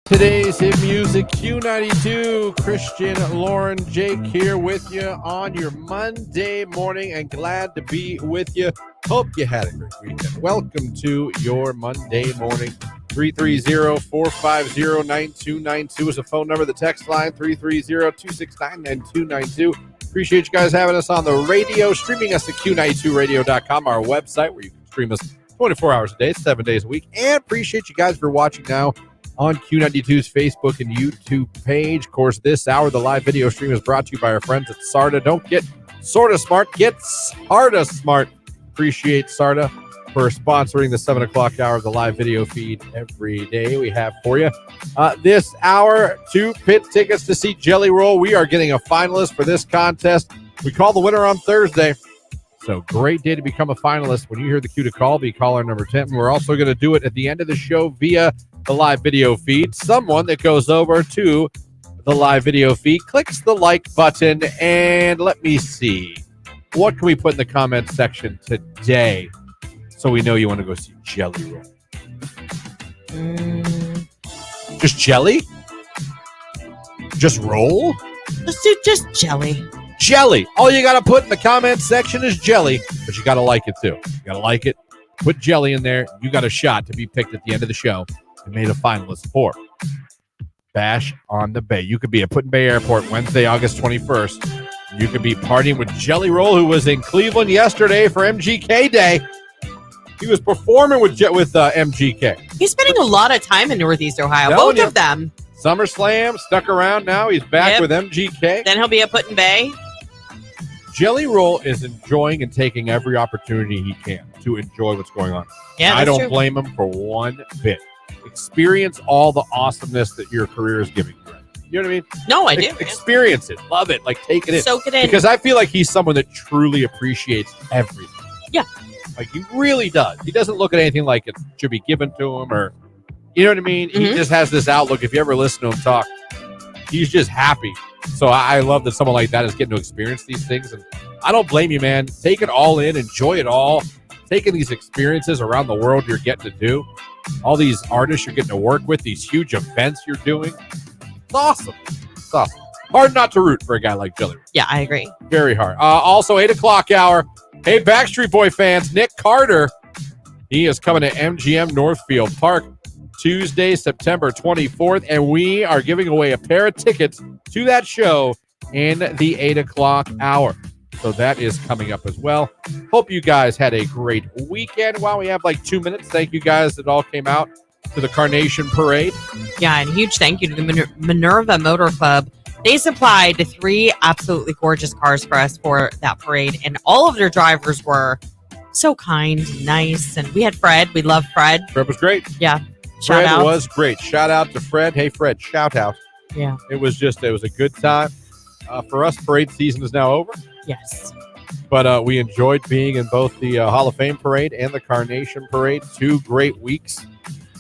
Today's hit music, Q92, Christian, Lauren, Jake here with you on your Monday morning, and glad to be with you. Hope you had a great weekend. Welcome to your Monday morning. 330-450-9292 is a phone number. The text line, 330-269-9292. Appreciate you guys having us on the radio, streaming us at Q92radio.com, our website, where you can stream us 24 hours a day, 7 days a week. And appreciate you guys for watching now on Q92's Facebook and YouTube page. Of course, this hour, the live video stream is brought to you by our friends at Sarda. Don't get sorta smart, get Sarda smart. Appreciate Sarda for sponsoring the 7 o'clock hour of the live video feed every day we have for you. This hour, 2 pit tickets to see Jelly Roll. We are getting a finalist for this contest. We call the winner on Thursday. So great day to become a finalist. When you hear the cue to call, be caller number 10. We're also going to do it at the end of the show via the live video feed. Someone that goes over to the live video feed clicks the like button, and let me see. What can we put in the comment section today so we know you want to go see Jelly Roll? Just jelly? Just roll? Let's do just jelly. Jelly. All you got to put in the comment section is jelly, but you got to like it too. You got to like it. Put jelly in there. You got a shot to be picked at the end of the show and made a finalist for Bash on the Bay. You could be at Put-in-Bay Airport Wednesday, August 21st. You could be partying with Jelly Roll, who was in Cleveland yesterday for MGK Day. He was performing with MGK. He's spending a lot of time in Northeast Ohio, Telling both you. of them. SummerSlam, stuck around now. He's back with MGK. Then he'll be at Put-in-Bay. Jelly Roll is enjoying and taking every opportunity he can to enjoy what's going on. Yeah, I don't true. blame him for one bit. Experience all the awesomeness that your career is giving you. You know what I mean? No, I do. Experience it. Love it. Like, take it in. Soak it in. Because I feel like he's someone that truly appreciates everything. Yeah. Like, he really does. He doesn't look at anything like it should be given to him, or, you know what I mean? Mm-hmm. He just has this outlook. If you ever listen to him talk, he's just happy. So I love that someone like that is getting to experience these things. And I don't blame you, man. Take it all in. Enjoy it all. Taking these experiences around the world you're getting to do. All these artists you're getting to work with. These huge events you're doing. It's awesome. It's awesome. Hard not to root for a guy like Jelly. Yeah, I agree. Very hard. Also, 8 o'clock hour. Hey, Backstreet Boy fans. Nick Carter. He is coming to MGM Northfield Park Tuesday, September 24th, and we are giving away a pair of tickets to that show in the 8 o'clock hour. So that is coming up as well. Hope you guys had a great weekend. While we have like 2 minutes, thank you guys that all came out to the Carnation Parade. Yeah, and huge thank you to the Minerva Motor Club. They supplied 3 absolutely gorgeous cars for us for that parade, and all of their drivers were so kind and nice. And we had Fred. We love Fred. Fred was great. Yeah. Fred Shout out. was great. Shout out to Fred. Hey, Fred, shout out. Yeah. It was a good time. For us, parade season is now over. Yes. But we enjoyed being in both the Hall of Fame parade and the Carnation Parade. 2 great weeks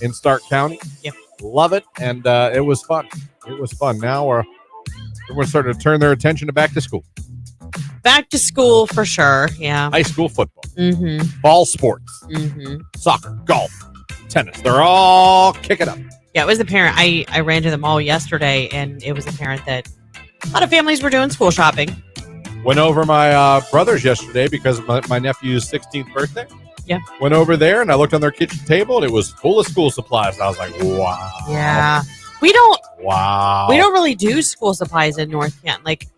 in Stark County. Yep. Love it. And it was fun. It was fun. Now everyone's starting to turn their attention to back to school. Back to school for sure. Yeah. High school football. Mm-hmm. Fall sports. Mm-hmm. Soccer. Golf. Tennis. They're all kicking up. Yeah, it was apparent. I ran to them all yesterday, and it was apparent that a lot of families were doing school shopping. Went over my brother's yesterday because of my nephew's 16th birthday. Yeah. Went over there, and I looked on their kitchen table, and it was full of school supplies. And I was like, wow. Yeah. We don't really do school supplies in North Kent. Like,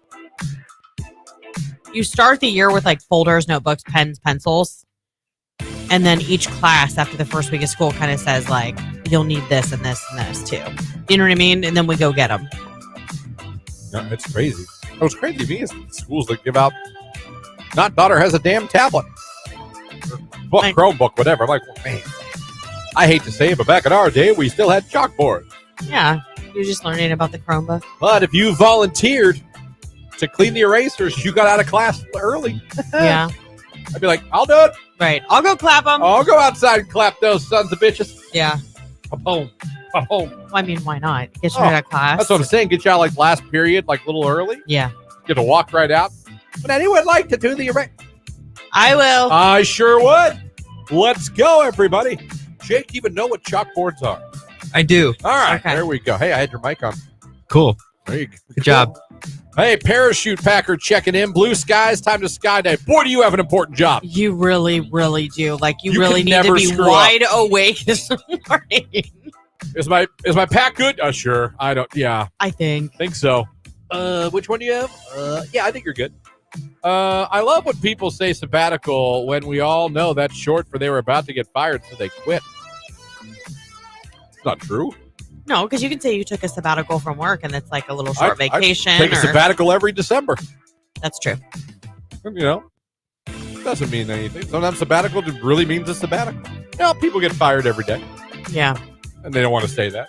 you start the year with like folders, notebooks, pens, pencils. And then each class after the first week of school kind of says, like, you'll need this and this and this too. You know what I mean? And then we go get them. No, it's crazy. What's crazy to me is the schools that give out, not daughter has a damn tablet. Book, Chromebook, whatever. I'm like, well, man, I hate to say it, but back in our day, we still had chalkboards. Yeah. You're just learning about the Chromebook. But if you volunteered to clean the erasers, you got out of class early. Yeah. I'd be like, I'll do it. Right. I'll go clap them. I'll go outside and clap those sons of bitches. Yeah. Come home. Come home. Well, I mean, why not? Get you out of class. That's what I'm saying. Get you out like last period, like a little early. Yeah. Get to walk right out. Would anyone like to do the erase? I will. I sure would. Let's go, everybody. Jake, even know what chalkboards are? I do. All right, Okay. there we go. Hey, I had your mic on. Cool. There you go. Good job. Hey, parachute packer checking in. Blue skies, time to skydive. Boy, do you have an important job. You really, really do. Like, you You really can need to never be screw wide awake this morning. Is my pack good? Sure. I don't. Yeah, I think. think so. Which one do you have? Yeah, I think you're good. I love when people say sabbatical when we all know that's short for they were about to get fired, so they quit. It's not true. No, because you can say you took a sabbatical from work and it's like a little short vacation. I take a sabbatical every December. That's true. You know, doesn't mean anything. Sometimes sabbatical really means a sabbatical. People get fired every day, Yeah. and they don't want to say that.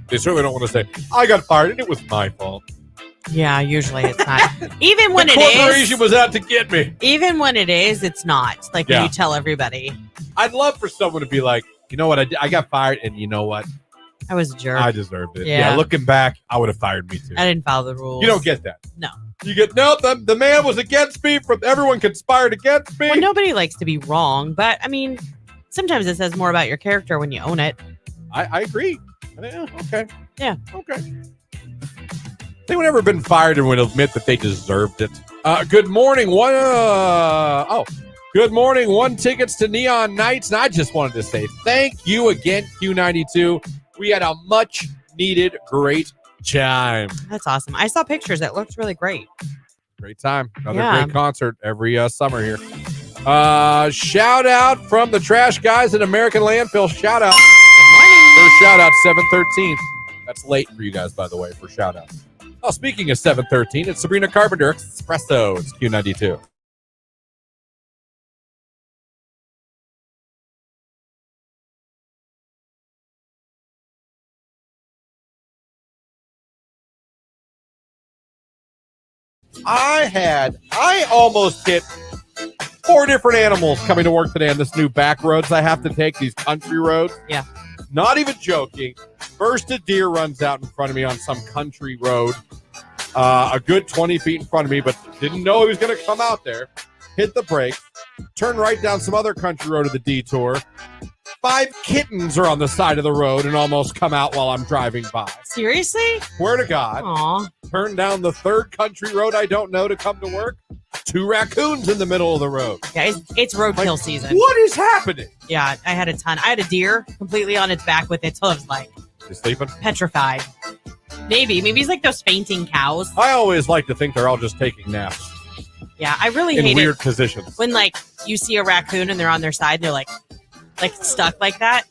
They certainly don't want to say, I got fired and it was my fault. Yeah, usually it's not. Even when the it corporation is. was out to get me. Even when it is, it's not. Like when Yeah. you tell everybody. I'd love for someone to be like, you know what, I got fired, and you know what? I was a jerk. I deserved it. Yeah. Looking back, I would have fired me too. I didn't follow the rules. You don't get that. No. You get, the man was against me. Everyone conspired against me. Well, nobody likes to be wrong, but I mean, sometimes it says more about your character when you own it. I agree. Yeah, okay. Yeah. Okay. Anyone ever been fired and would admit that they deserved it? Good morning. Good morning. 1 tickets to Neon Nights. And I just wanted to say thank you again, Q92. We had a much needed great time. That's awesome. I saw pictures. It looked really great. Great time. Another Yeah. great concert every summer here. Shout out from the trash guys at American Landfill. Shout out. Good morning. First shout out, 713. That's late for you guys, by the way, for shout outs. Oh, speaking of 713, it's Sabrina Carpenter Espresso. It's Q92. I almost hit 4 different animals coming to work today on this new back roads I have to take, these country roads. Yeah. Not even joking. First, a deer runs out in front of me on some country road, a good 20 feet in front of me, but didn't know he was going to come out there. Hit the brakes, turn right down some other country road to the detour. 5 kittens are on the side of the road and almost come out while I'm driving by. Seriously? Swear to God. Aw. Turn down the 3rd country road I don't know to come to work. 2 raccoons in the middle of the road. Yeah, it's roadkill season. What is happening? Yeah, I had a ton. I had a deer completely on its back with its hooves, like You sleeping? petrified. Maybe it's like those fainting cows. I always like to think they're all just taking naps Yeah, I really in hate weird it positions. when like you see a raccoon and they're on their side and they're like stuck like that.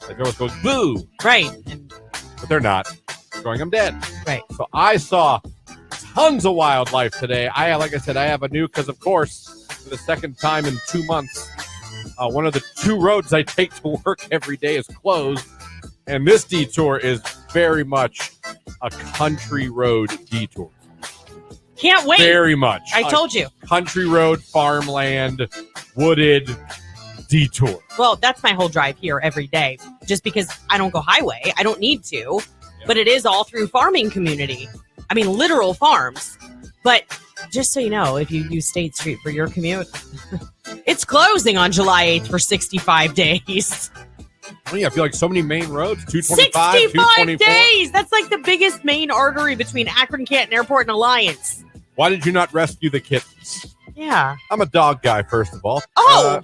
Like always goes boo, Right. And but they're not. They're going, I'm dead. right. So I saw tons of wildlife today. Like I said, I have a new, because of course, for the second time in 2 months, one of the 2 roads I take to work every day is closed. And this detour is very much a country road detour. Can't wait. Very much. I told you. Country road, farmland, wooded detour. Well, that's my whole drive here every day. Just because I don't go highway. I don't need to. But it is all through farming community. I mean, literal farms. But just so you know, if you use State Street for your commute, it's closing on July 8th for 65 days. Oh, yeah, I feel like so many main roads, 225, 65 224. days! That's like the biggest main artery between Akron, Canton Airport, and Alliance. Why did you not rescue the kittens? Yeah. I'm a dog guy, first of all. Oh!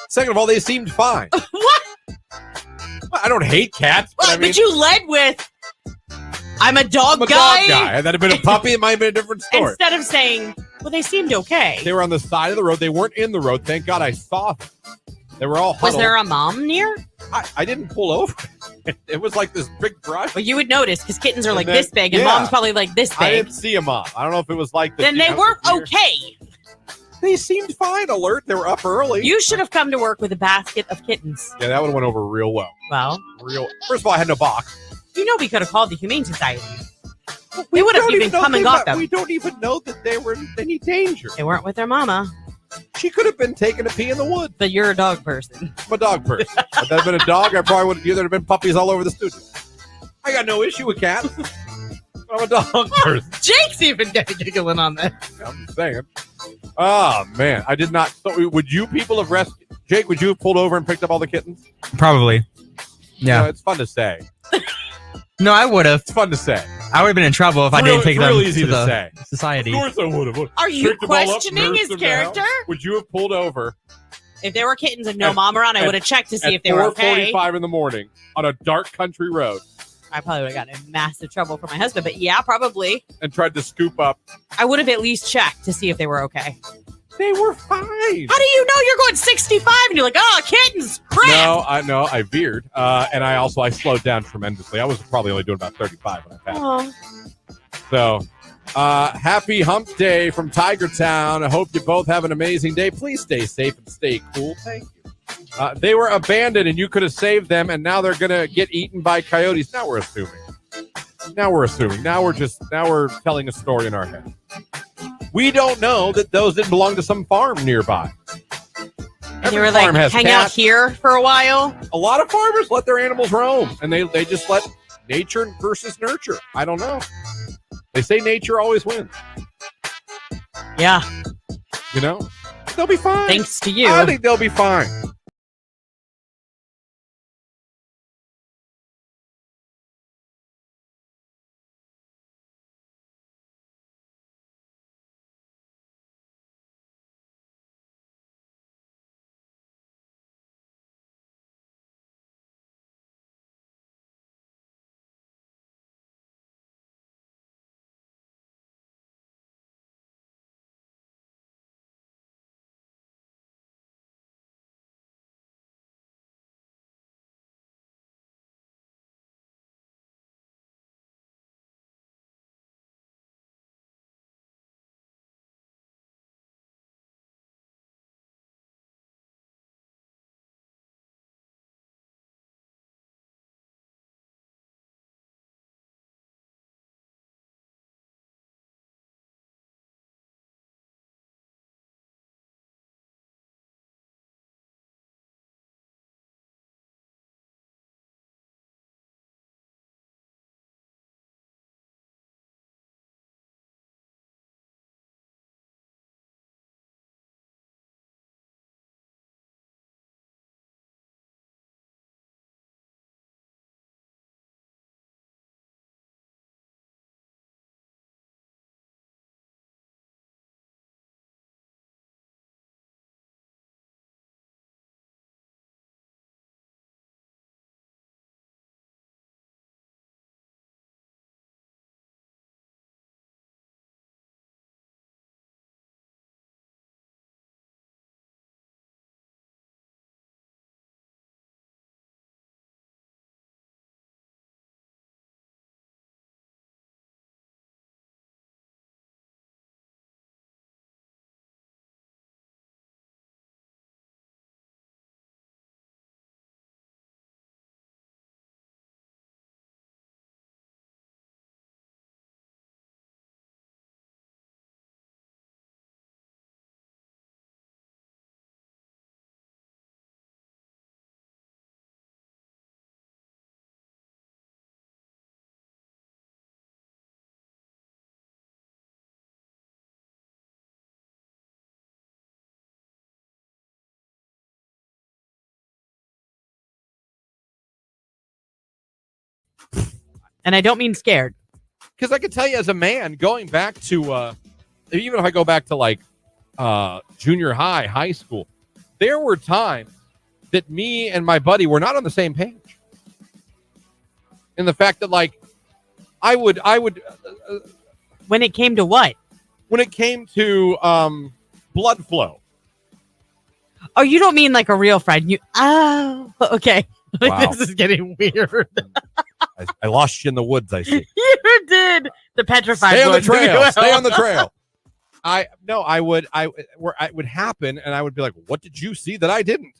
Second of all, they seemed fine. What? I don't hate cats, but I mean, But you led with, I'm a dog I'm a guy. dog guy. Had that have been a puppy, it might have been a different story. Instead of saying, well, they seemed okay. They were on the side of the road. They weren't in the road. Thank God I saw them. They were all huddled. Was there a mom near? I didn't pull over. It was like this big brush. Well, you would notice because kittens are And like then- this big and yeah. mom's probably like this I big. didn't see a mom. I don't know if it was like the. Then they weren't okay. They seemed fine, alert. They were up early. You should have come to work with a basket of kittens. Yeah, that one went over real well. Well, First of all, I had no box. you know we could have called the Humane Society. We would have even come and got them. We don't even know that they were in any danger. They weren't with their mama, She could have been taking a pee in the woods. but you're a dog person. I'm a dog person. If that had been a dog, I probably would have. There'd have been puppies all over the studio. I got no issue with cats. But I'm a dog person. Jake's even giggling on this. I'm just saying. Oh man, I did not. So would you people have rescued? Jake, would you have pulled over and picked up all the kittens? Probably. Yeah. It's fun to say. No, I would have. It's fun to say. I would have been in trouble if I didn't take them real easy to to the say. society. Of course I would have. Are you Picked them all up, questioning nursed his them down. character? Would you have pulled over If there were kittens and no mom around, I would have checked to see if they were okay. 4:45 in the morning on a dark country road I probably would have gotten in massive trouble for my husband, but yeah, probably. and tried to scoop up? I would have at least checked to see if they were okay. They were fine. How do you know you're going 65 and you're like, oh, kittens, crap? No, I veered, and I slowed down tremendously. I was probably only doing about 35 when I passed. Oh. So, happy Hump Day from Tiger Town. I hope you both have an amazing day. Please stay safe and stay cool. Thank you. They were abandoned, and you could have saved them, and now they're going to get eaten by coyotes. Now we're assuming. Now we're telling a story in our head. We don't know that those didn't belong to some farm nearby. And you were like, hang out here for a while? A lot of farmers let their animals roam, and they just let nature versus nurture. I don't know. They say nature always wins. Yeah. You know? They'll be fine. Thanks to you. I think they'll be fine. And I don't mean scared. Because I can tell you as a man, going back to, even if I go back to like junior high school, there were times that me and my buddy were not on the same page. In the fact that like, I would. When it came to what? When it came to blood flow. Oh, you don't mean like a real friend. Okay. Wow. This is getting weird. I lost you in the woods, I see. You did. The petrified Stay on the woods. trail. Stay on the trail. It would happen, and I would be like, "What did you see that I didn't?"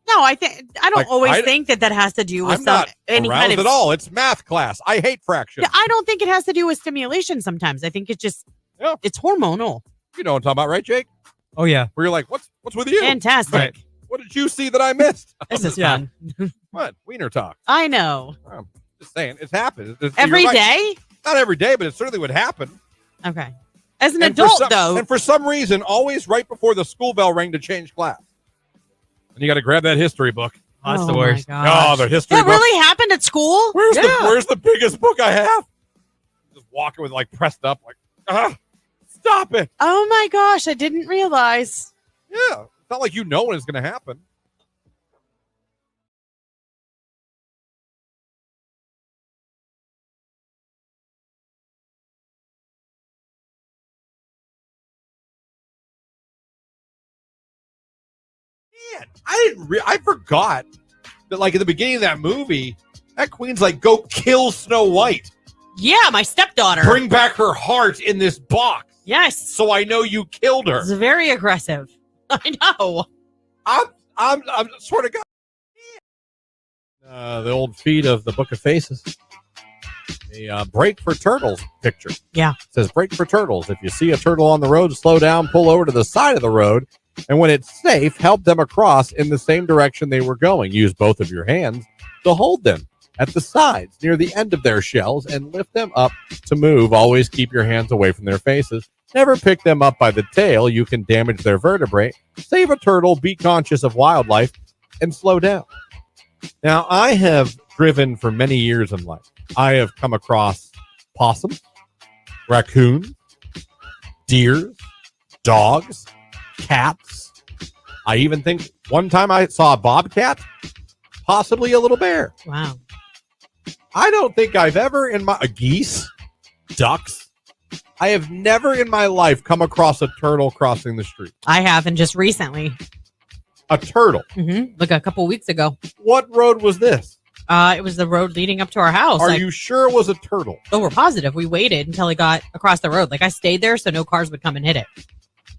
No, I don't always think that has to do with any kind of at all. It's math class. I hate fractions. Yeah, I don't think it has to do with stimulation. Sometimes I think it's just it's hormonal. You know what I'm talking about, right, Jake? Oh yeah. Where you're like, "What's with you?" Fantastic. Right. What did you see that I missed? This is fun. What? Wiener talk. I know. I'm just saying, it's happened. Every day? Not every day, but it certainly would happen. Okay. As an adult, though. And for some reason, always right before the school bell rang to change class. And you got to grab that history book. That's the my worst. gosh. the history That book. really happened at school? Where's the biggest book I have? Just walking with like pressed up, like, stop it. Oh my gosh, I didn't realize. Yeah. It's not like you know when it's going to happen. Man, I forgot that, like, at the beginning of that movie, that queen's like, go kill Snow White. Yeah, my stepdaughter. Bring back her heart in this box. Yes. So I know you killed her. It's very aggressive. I know. I'm sort of got the old feed of the Book of Faces. A break for turtles picture. Yeah. It says break for turtles. If you see a turtle on the road, slow down, pull over to the side of the road, and when it's safe, help them across in the same direction they were going. Use both of your hands to hold them at the sides near the end of their shells and lift them up to move. Always keep your hands away from their faces. Never pick them up by the tail. You can damage their vertebrae. Save a turtle, be conscious of wildlife, and slow down. Now, I have driven for many years in life. I have come across possums, raccoons, deer, dogs, cats. I even think one time I saw a bobcat, possibly a little bear. Wow. I don't think I've ever geese, ducks. I have never in my life come across a turtle crossing the street. I haven't just recently. A turtle. Mm-hmm. Like a couple weeks ago. What road was this? It was the road leading up to our house. Are you sure it was a turtle? Oh, we're positive. We waited until he got across the road. Like I stayed there so no cars would come and hit it.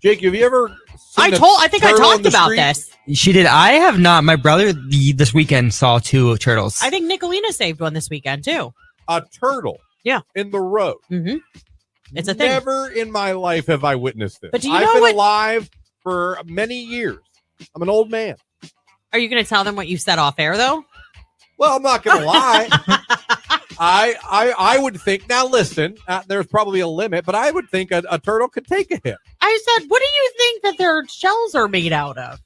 Jake, have you ever seen I think I talked about this. She did. I have not. My brother this weekend saw 2 turtles. I think Nicolina saved one this weekend too. A turtle? Yeah. In the road? Mm-hmm. It's a thing. Never in my life have I witnessed this. But do you I've know been what- alive for many years. I'm an old man. Are you going to tell them what you said off air though? Well, I'm not going to lie. I would think, now listen, there's probably a limit, but I would think a turtle could take a hit. I said, what do you think that their shells are made out of?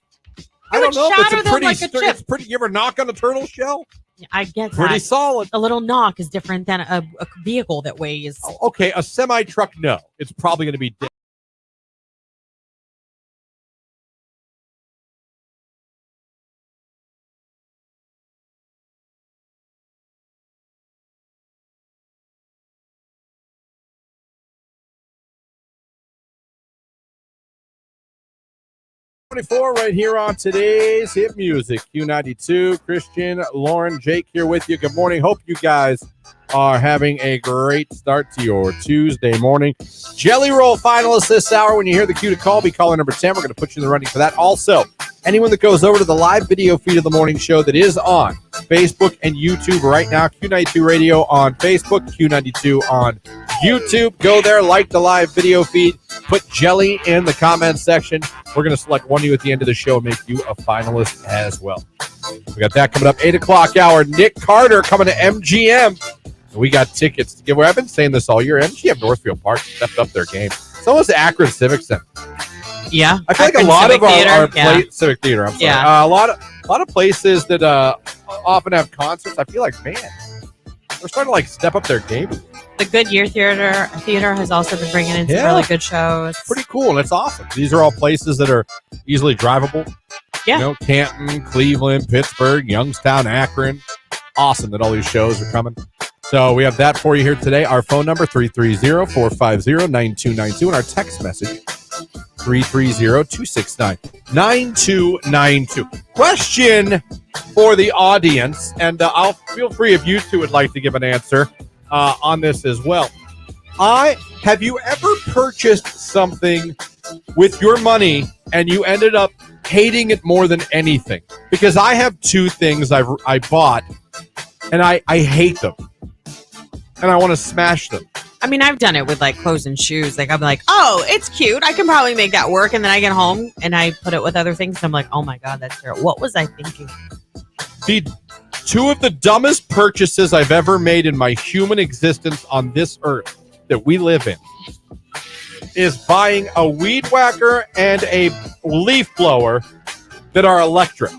I don't know. shatter It's them pretty, like a chip. it's pretty. You ever knock on a turtle shell? I get Pretty that. solid. A little knock is different than a vehicle that weighs. Oh, okay, a semi truck, no. It's probably going to be dead. #24 right here on today's Hit Music. Q92, Christian, Lauren, Jake here with you. Good morning. Hope you guys are having a great start to your Tuesday morning. Jelly Roll finalists this hour. When you hear the cue to call, be calling number 10. We're going to put you in the running for that. Also, anyone that goes over to the live video feed of the morning show that is on Facebook and YouTube right now, Q92 Radio on Facebook, Q92 on YouTube. Go there, like the live video feed, put Jelly in the comments section. We're going to select one of you at the end of the show and make you a finalist as well. We got that coming up, 8 o'clock hour. Nick Carter coming to MGM. We got tickets to give away. I've been saying this all year. MGM Northfield Park stepped up their game. So was the Akron Civic Center. Yeah. I feel like Akron a lot Civic of Theater, our Civic Theater, I'm sorry. Yeah. A lot of places that often have concerts, I feel like, man, they're starting to like step up their game. The Goodyear Theater has also been bringing in some Yeah. really good shows. Pretty cool, and it's awesome. These are all places that are easily drivable. Yeah. You know, Canton, Cleveland, Pittsburgh, Youngstown, Akron. Awesome that all these shows are coming. So we have that for you here today. Our phone number, 330-450-9292, and our text message, 330-269-9292. Question for the audience, and I'll feel free if you two would like to give an answer on this as well. Have you ever purchased something with your money and you ended up hating it more than anything? Because I have 2 things I bought, and I hate them. And I want to smash them. I mean, I've done it with like clothes and shoes. Like I'm like, oh, it's cute. I can probably make that work. And then I get home and I put it with other things. And I'm like, oh my God, that's terrible. What was I thinking? The 2 of the dumbest purchases I've ever made in my human existence on this earth that we live in is buying a weed whacker and a leaf blower that are electric.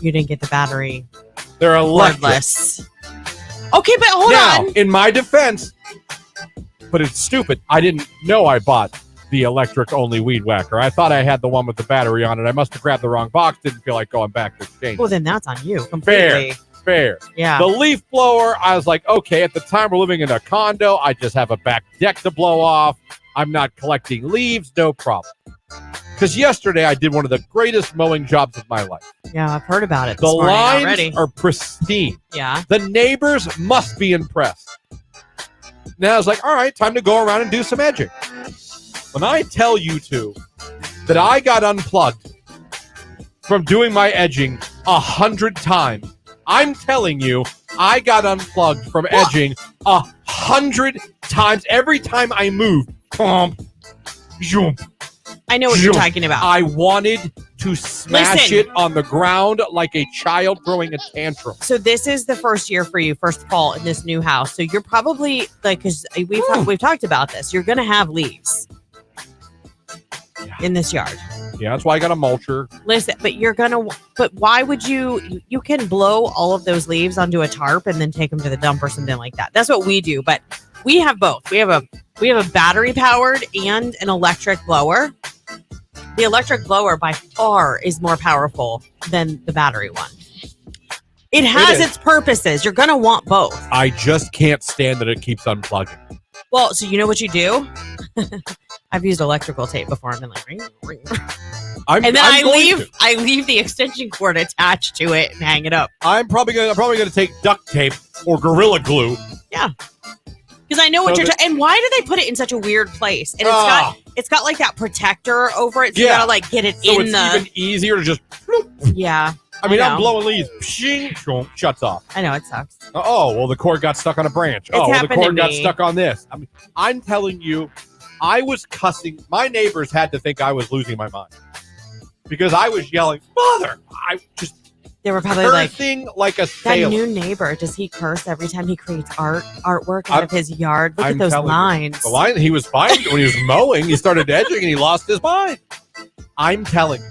You didn't get the battery They're electric. cordless. Okay, but hold Now, on. in my defense, but it's stupid. I didn't know I bought the electric-only weed whacker. I thought I had the one with the battery on it. I must have grabbed the wrong box. Didn't feel like going back to exchange. Well, then that's on you completely. Fair. Yeah. The leaf blower, I was like, okay, at the time we're living in a condo. I just have a back deck to blow off. I'm not collecting leaves. No problem. Because yesterday I did one of the greatest mowing jobs of my life. Yeah, I've heard about it this The morning lines already. are pristine. Yeah. The neighbors must be impressed. Now I was like, all right, time to go around and do some edging. When I tell you two that I got unplugged from doing my edging 100 times, I'm telling you, I got unplugged from edging 100 times. Every time I moved, I I know what you're talking about. I wanted to smash Listen. it on the ground like a child throwing a tantrum. So this is the first year for you, first of all, in this new house. So you're probably like, because we've talked about this. You're going to have leaves in this yard. Yeah, that's why I got a mulcher. Listen, but why would you can blow all of those leaves onto a tarp and then take them to the dump or something like that. That's what we do. But we have both. We have a battery powered and an electric blower. The electric blower by far is more powerful than the battery one. It has its purposes. You're going to want both. I just can't stand that it keeps unplugging. Well, so you know what you do? I've used electrical tape before. I've been like, ring, ring. And then I leave the extension cord attached to it and hang it up. I'm probably gonna take duct tape or Gorilla Glue. Yeah. Because I know what you're and why do they put it in such a weird place? And it's got like that protector over it, so you gotta like get it so in it's even easier to just Yeah. I mean, I'm blowing leaves. Pshing, shuts off. I know, it sucks. Oh, well, the cord got stuck on a branch. It's the happened cord to got me. stuck on this. I mean, I'm telling you, I was cussing. My neighbors had to think I was losing my mind because I was yelling, "Mother!" I just They were probably cursing like a that sailor. new neighbor, does he curse every time he creates artwork out of his yard? Look I'm at those telling you, lines. the line, he was fine when he was mowing. He started edging and he lost his mind. I'm telling you.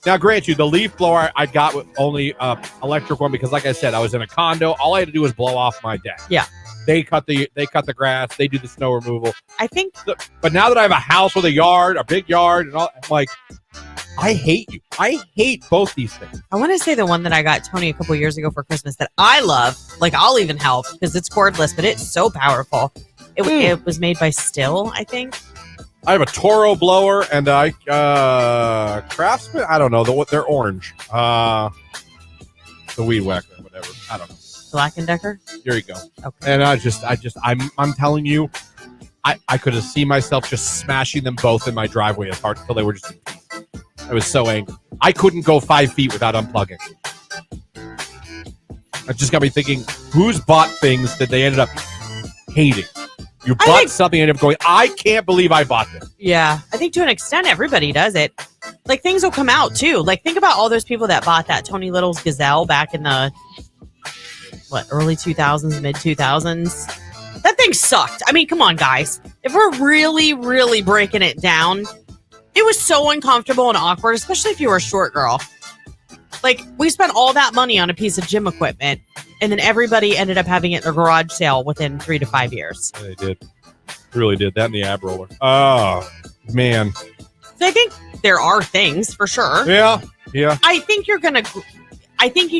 Now, grant you, the leaf blower I got with only electric one because, like I said, I was in a condo. All I had to do was blow off my deck. Yeah. They cut the grass. They do the snow removal. I think. But now that I have a house with a big yard, and all, I'm like, I hate you. I hate both these things. I want to say the one that I got Tony a couple years ago for Christmas that I love. Like, I'll even help because it's cordless, but it's so powerful. It was made by Still, I think. I have a Toro blower and Craftsman. I don't know. They're orange. The weed whacker, whatever. I don't know. Black & Decker. Here you go. Okay. And I'm telling you, I could have seen myself just smashing them both in my driveway apart until they were just. I was so angry. I couldn't go 5 feet without unplugging. It just got me thinking: who's bought things that they ended up hating? You bought something and ended up going, I can't believe I bought this. Yeah. I think to an extent, everybody does it. Like, things will come out, too. Like, think about all those people that bought that Tony Little's Gazelle back in the, early 2000s, mid 2000s. That thing sucked. I mean, come on, guys. If we're really, really breaking it down, it was so uncomfortable and awkward, especially if you were a short girl. Like, we spent all that money on a piece of gym equipment, and then everybody ended up having it in their garage sale within 3 to 5 years. They did. Really did. That and the ab roller. Oh, man. So I think there are things, for sure. Yeah. I think you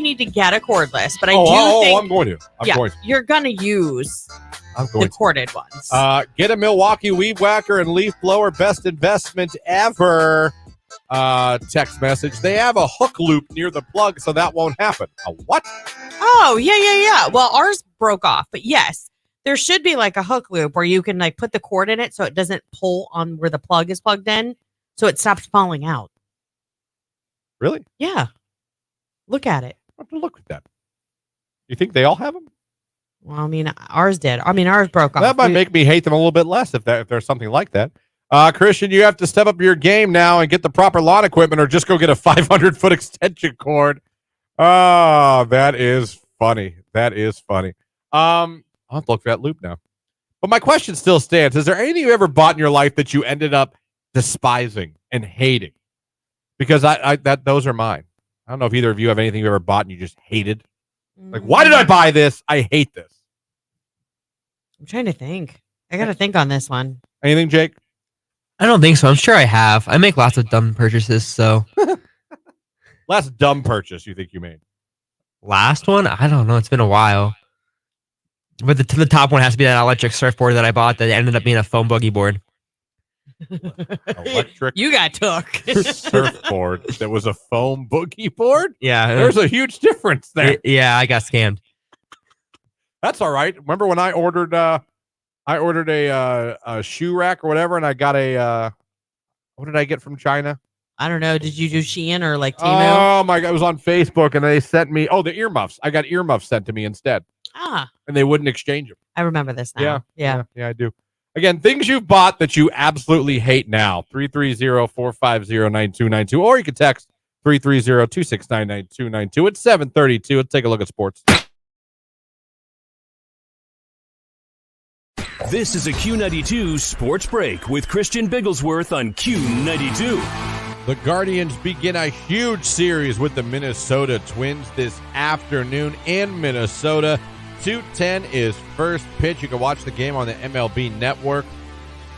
need to get a cordless, but I'm going to. You're going to use the corded ones. Get a Milwaukee weed whacker and leaf blower. Best investment ever. Text message. They have a hook loop near the plug, so that won't happen. A what? Oh, yeah. Well, ours broke off, but yes, there should be like a hook loop where you can like put the cord in it so it doesn't pull on where the plug is plugged in, so it stops falling out. Really? Yeah. Look at it. I have to look at that. You think they all have them? Well, I mean, ours did. I mean, ours broke off. That might make me hate them a little bit less if there's something like that. Christian, you have to step up your game now and get the proper lawn equipment or just go get a 500-foot extension cord. Oh, that is funny. I'll have to look for that loop now. But my question still stands. Is there anything you ever bought in your life that you ended up despising and hating? Because those are mine. I don't know if either of you have anything you ever bought and you just hated. Like, why did I buy this? I hate this. I'm trying to think. I got to think on this one. Anything, Jake? I don't think so. I'm sure I have. I make lots of dumb purchases, so. Last dumb purchase you think you made? Last one? I don't know. It's been a while. But the top one has to be that electric surfboard that I bought that ended up being a foam boogie board. Electric You got took. surfboard that was a foam boogie board? Yeah. There's a huge difference there. Yeah, I got scammed. That's all right. Remember when I ordered a shoe rack or whatever, and I got what did I get from China? I don't know. Did you do Shein or like Temu? Oh my God, it was on Facebook, and they sent me the earmuffs. I got earmuffs sent to me instead, and they wouldn't exchange them. I remember this now. Yeah. Yeah, I do. Again, things you've bought that you absolutely hate now. 330-450-9292, or you can text 330-269-9292. It's 7:32. Let's take a look at sports. This is a Q92 Sports Break with Christian Bigglesworth on Q92. The Guardians begin a huge series with the Minnesota Twins this afternoon in Minnesota. 2:10 is first pitch. You can watch the game on the MLB Network.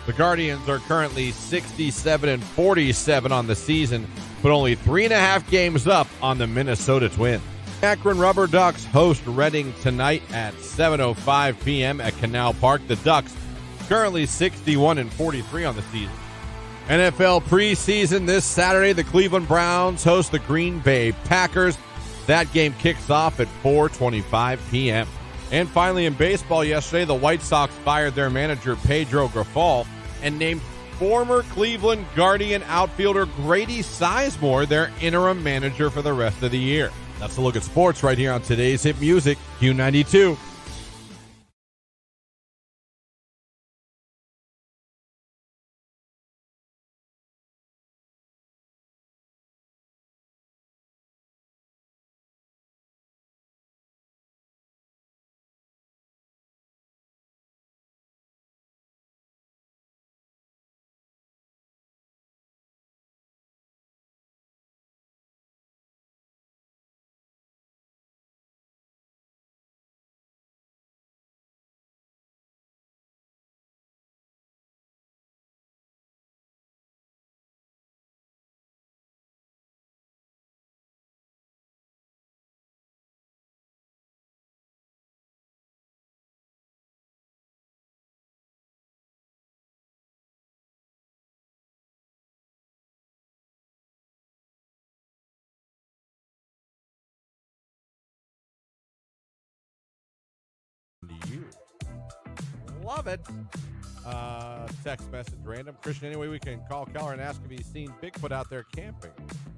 The Guardians are currently 67-47 on the season, but only 3.5 games up on the Minnesota Twins. Akron Rubber Ducks host Reading tonight at 7:05 p.m. at Canal Park. The Ducks currently 61-43 on the season. NFL preseason this Saturday. The Cleveland Browns host the Green Bay Packers. That game kicks off at 4:25 p.m. And finally, in baseball yesterday, the White Sox fired their manager, Pedro Grifol, and named former Cleveland Guardian outfielder Grady Sizemore their interim manager for the rest of the year. That's a look at sports right here on today's Hit Music, Q92. You love it. Text message random. Christian, anyway, we can call Keller and ask if he's seen Bigfoot out there camping.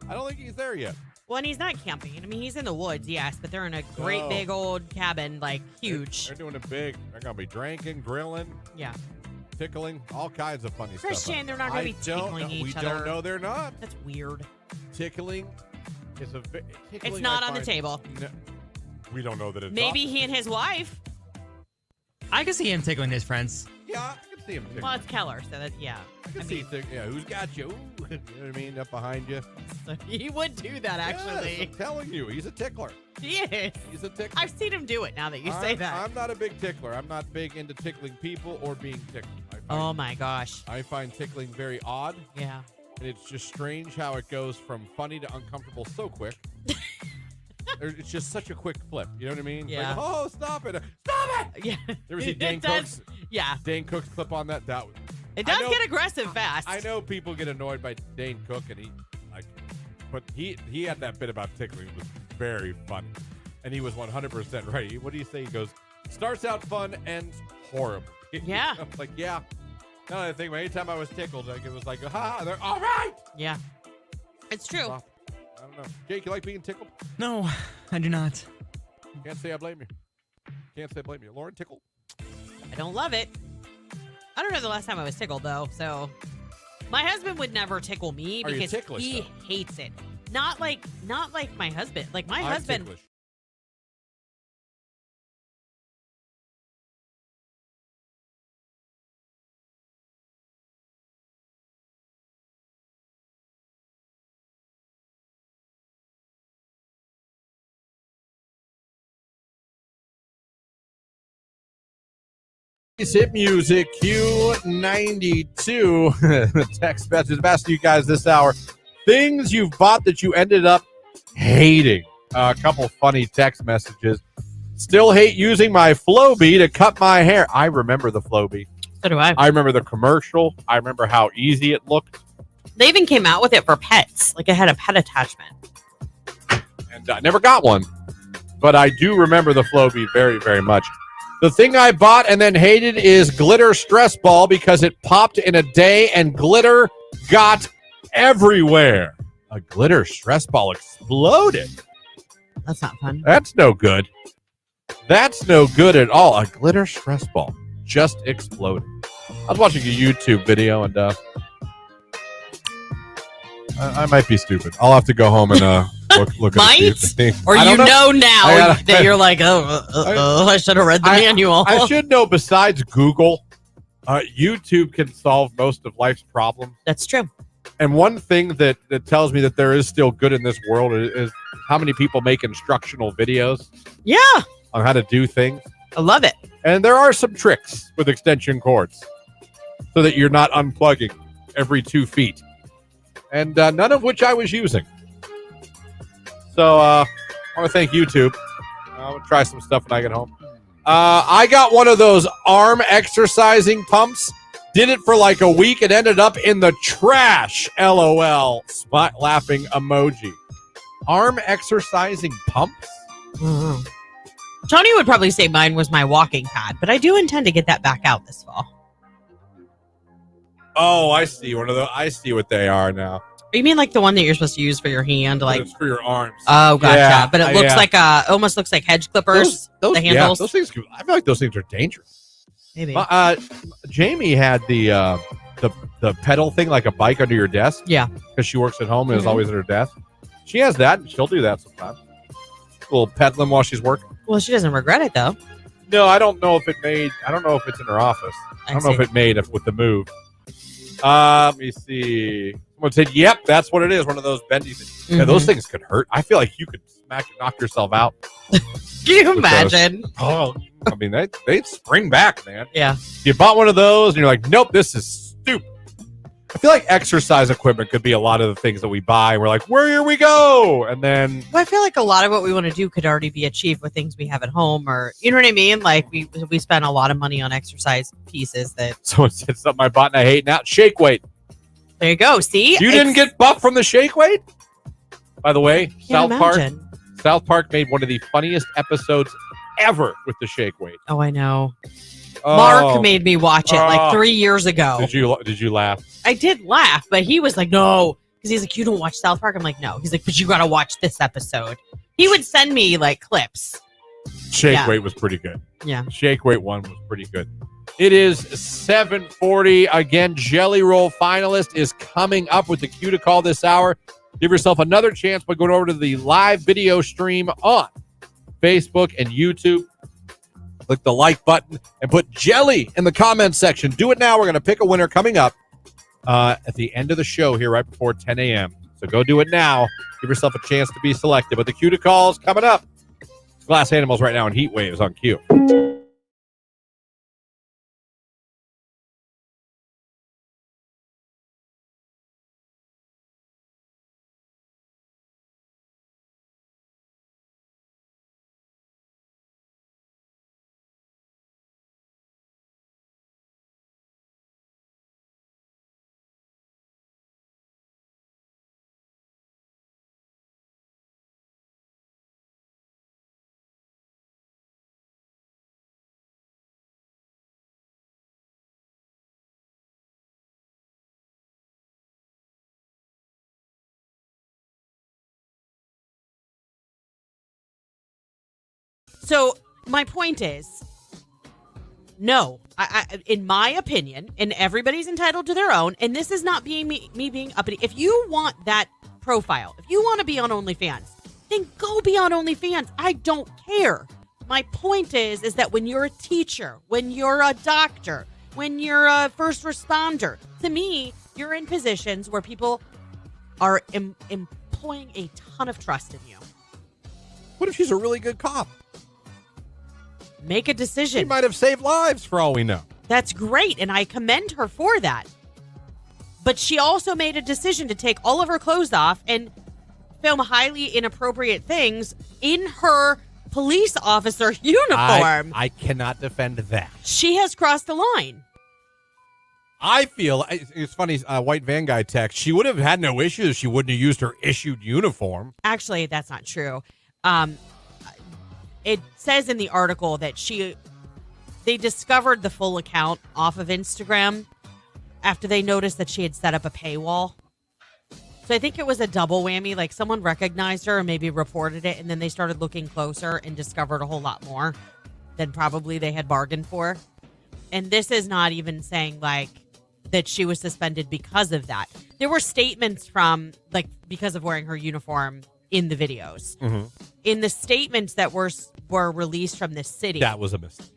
I don't think he's there yet. Well, and he's not camping. I mean, he's in the woods, yes, but they're in a great big old cabin, like huge. They're doing it big. They're going to be drinking, grilling, tickling, all kinds of funny stuff. Christian, they're not going to be tickling each other. We don't know they're not. That's weird. Tickling is it's not on the table. No, we don't know that it's maybe he and his wife. I can see him tickling his friends. Yeah, I can see him tickling. Well, it's Keller, so that, yeah. I can see who's got you? Ooh, you know what I mean? Up behind you. So he would do that, actually. Yes, I'm telling you, he's a tickler. He is. He's a tickler. I've seen him do it now that you say that. I'm not a big tickler. I'm not big into tickling people or being tickled. Oh, my gosh. I find tickling very odd. Yeah. And it's just strange how it goes from funny to uncomfortable so quick. It's just such a quick flip. You know what I mean? Yeah. Like, oh, stop it. Stop it. Yeah. You ever see Dane Cook's? Yeah. Dane Cook's clip on that? It does get aggressive fast. I know people get annoyed by Dane Cook, and but he had that bit about tickling. It was very funny. And he was 100% right. What do you say? He goes, starts out fun, ends horrible. Yeah. I'm like, yeah. No, I think anytime I was tickled, like it was like, ha, they're all right. Yeah. It's true. I don't know. Jake, you like being tickled? No, I do not. Can't say I blame you. Can't say I blame you. Lauren, tickled? I don't love it. I don't know the last time I was tickled, though. So my husband would never tickle me because he hates it. Not like my husband. Like my husband. Ticklish. Hit music Q92 text message. I'm asking you guys this hour things you've bought that you ended up hating. A couple funny text messages. Still hate using my Flowbee to cut my hair. I remember the Flowbee. So do I. I remember the commercial. I remember how easy it looked. They even came out with it for pets. Like it had a pet attachment. And I never got one. But I do remember the Flowbee very, very much. The thing I bought and then hated is glitter stress ball because it popped in a day and glitter got everywhere. A glitter stress ball exploded. That's not fun. That's no good. That's no good at all. A glitter stress ball just exploded. I was watching a YouTube video and I might be stupid. I'll have to go home and look at Might? a few things. Or I you don't know now that you're like, I I should have read the manual. I should know besides Google, YouTube can solve most of life's problems. That's true. And one thing that tells me that there is still good in this world is how many people make instructional videos Yeah. on how to do things. I love it. And there are some tricks with extension cords so that you're not unplugging every 2 feet. And none of which I was using. So I want to thank YouTube. I'm going to try some stuff when I get home. I got one of those arm exercising pumps. Did it for like a week. It ended up in the trash. LOL. Laughing emoji. Arm exercising pumps? Mm-hmm. Tony would probably say mine was my walking pad, but I do intend to get that back out this fall. Oh, I see. One of those. I see what they are now. You mean like the one that you're supposed to use for your hand? Like it's for your arms. Oh, gotcha. Yeah, but it looks like almost looks like hedge clippers. Those the handles. Yeah, those things. I feel like those things are dangerous. Maybe. Jamie had the pedal thing like a bike under your desk. Yeah. Because she works at home and is always at her desk. She has that. And she'll do that sometimes. A little pedaling while she's working. Well, she doesn't regret it though. No, I don't know if it made. I don't know if it's in her office. I don't know if it made with the move. Let me see. Someone said, "Yep, that's what it is. One of those bendy things." Yeah, those things could hurt. I feel like you could knock yourself out. Can you imagine? Oh, I mean, they spring back, man. Yeah. You bought one of those, and you're like, "Nope, this is stupid." I feel like exercise equipment could be a lot of the things that we buy. We're like, "Where we go?" And then I feel like a lot of what we want to do could already be achieved with things we have at home, or you know what I mean. Like we spend a lot of money on exercise pieces that. Someone said something I bought and I hate now. Shake weight. There you go. See, you didn't get buff from the shake weight. By the way, South Park made one of the funniest episodes ever with the shake weight. Oh, I know. Mark made me watch it like 3 years ago. Did you laugh? I did laugh, but he was like, no, because he's like, you don't watch South Park. I'm like, no. He's like, but you got to watch this episode. He would send me like clips. Shake weight was pretty good. Yeah. Shake weight one was pretty good. It is 7:40. Again, Jelly Roll finalist is coming up with the cue to call this hour. Give yourself another chance by going over to the live video stream on Facebook and YouTube. Click the like button and put Jelly in the comments section. Do it now. We're going to pick a winner coming up at the end of the show here right before 10 a.m. So go do it now. Give yourself a chance to be selected. But the cue to call is coming up. Glass Animals right now in Heat Waves on Q. So my point is, no, I in my opinion, and everybody's entitled to their own, and this is not being me being uppity. If you want that profile, if you want to be on OnlyFans, then go be on OnlyFans. I don't care. My point is that when you're a teacher, when you're a doctor, when you're a first responder, to me, you're in positions where people are employing a ton of trust in you. What if she's a really good cop? Make a She decision. might have saved lives for all we know. That's great, and I commend her for that. But she also made a decision to take all of her clothes off and film highly inappropriate things in her police officer uniform. I cannot defend that. She has crossed the line. I feel it's funny. White van guy text. She would have had no issues if she wouldn't have used her issued uniform. Actually, that's not true. It says in the article that they discovered the full account off of Instagram after they noticed that she had set up a paywall. So I think it was a double whammy. Like someone recognized her and maybe reported it, and then they started looking closer and discovered a whole lot more than probably they had bargained for. And this is not even saying like that she was suspended because of that. There were statements from like because of wearing her uniform in the videos. Mm-hmm. In the statements that were released from the city. That was a mistake.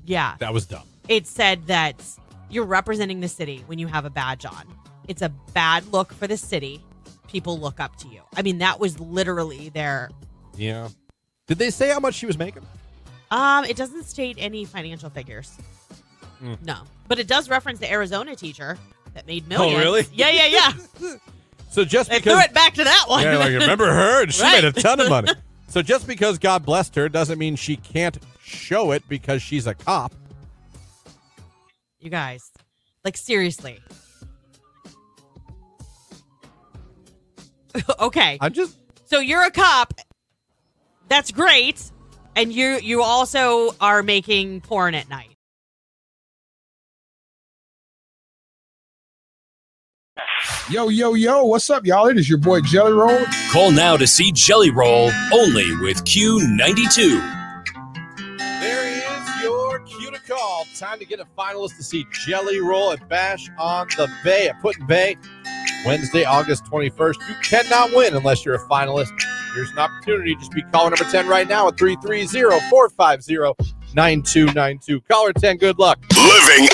Yeah. That was dumb. It said that you're representing the city when you have a badge on. It's a bad look for the city. People look up to you. I mean, that was literally their... Yeah. Did they say how much she was making? It doesn't state any financial figures. No. But it does reference the Arizona teacher that made millions. Oh, really? Yeah. So just They because... threw it back to that one. Yeah, like, remember her? And she Right. made a ton of money. So just because God blessed her doesn't mean she can't show it because she's a cop. You guys, like seriously. Okay. So you're a cop. That's great. And you also are making porn at night. Yo, what's up, y'all? It is your boy Jelly Roll. Call now to see Jelly Roll only with Q92. There is your cue to call. Time to get a finalist to see Jelly Roll at Bash on the Bay at Put in Bay. Wednesday, August 21st. You cannot win unless you're a finalist. Here's an opportunity. Just be caller number 10 right now at 330-450-9292. Caller 10, good luck. Living.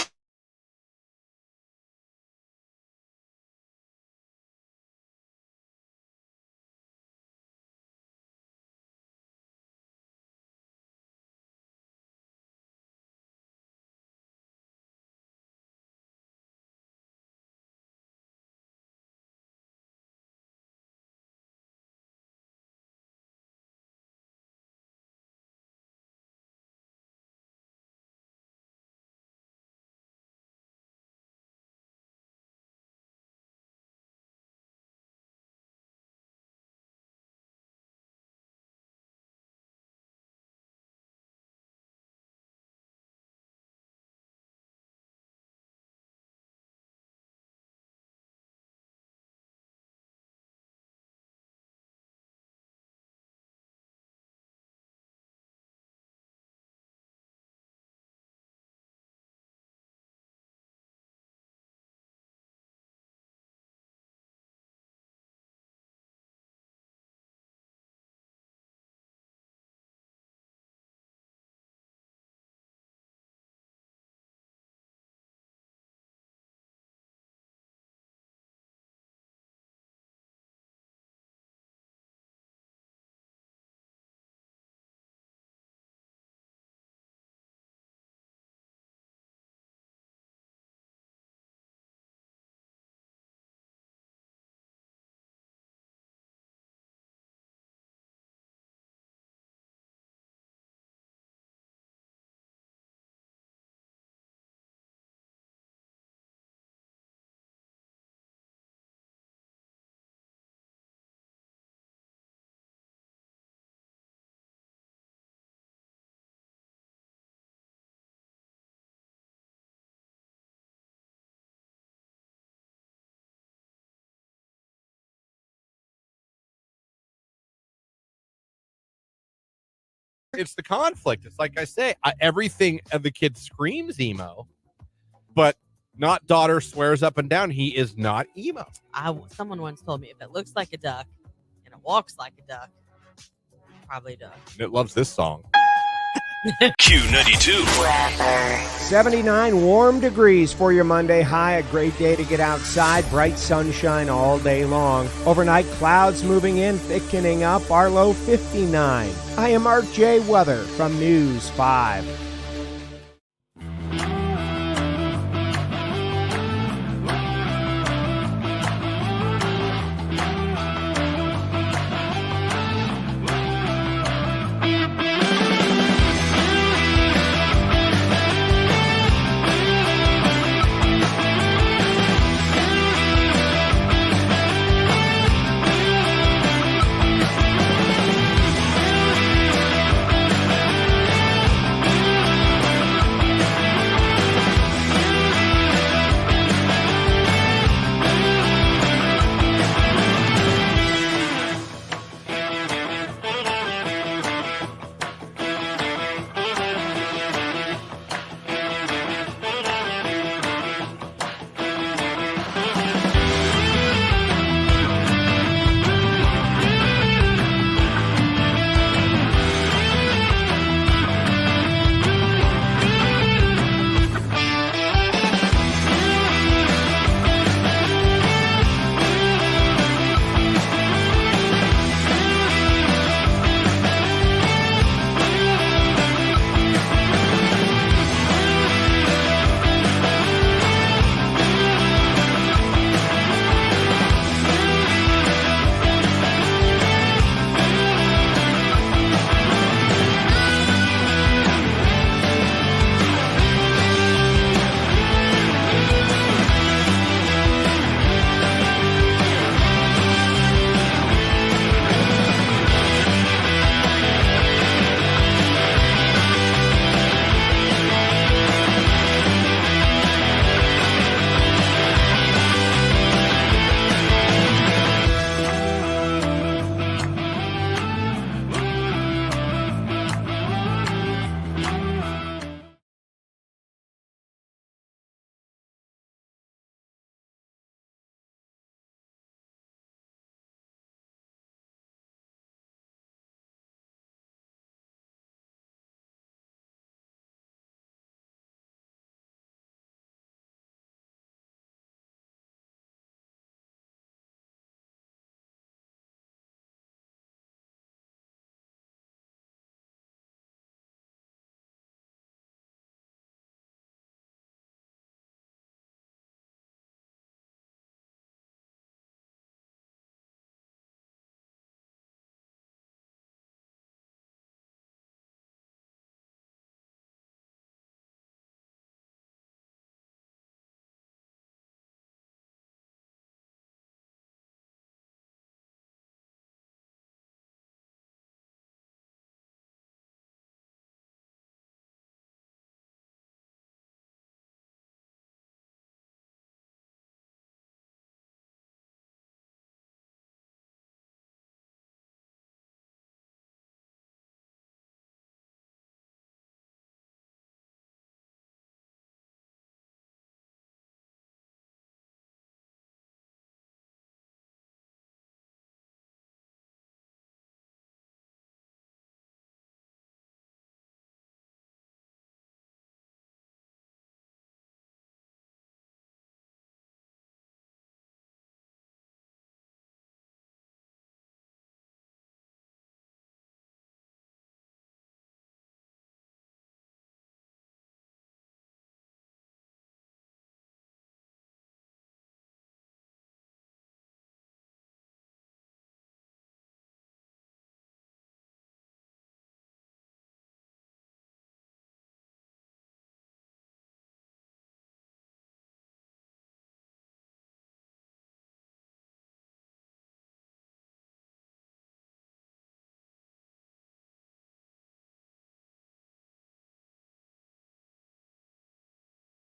It's the conflict. It's like I say, everything of the kid screams emo, but not daughter swears up and down he is not emo. Someone once told me if it looks like a duck and it walks like a duck, probably a duck. It loves this song. Q92. 79 warm degrees for your Monday high. A great day to get outside. Bright sunshine all day long. Overnight clouds moving in, thickening up. Our low 59. I am Art J. Weather from News 5.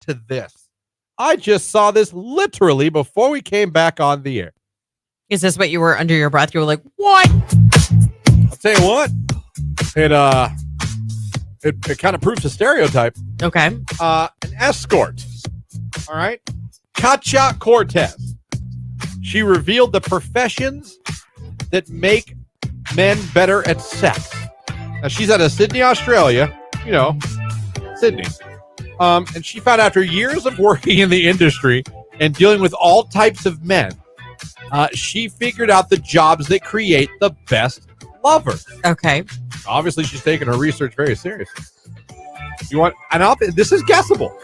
to this. I just saw this literally before we came back on the air. Is this what you were under your breath? You were like, what? I'll tell you what. It kind of proves a stereotype. Okay. An escort. All right. Katja Cortez. She revealed the professions that make men better at sex. Now, she's out of Sydney, Australia. You know, Sydney. And she found after years of working in the industry and dealing with all types of men, she figured out the jobs that create the best lovers. Okay. Obviously, she's taking her research very seriously. This is guessable.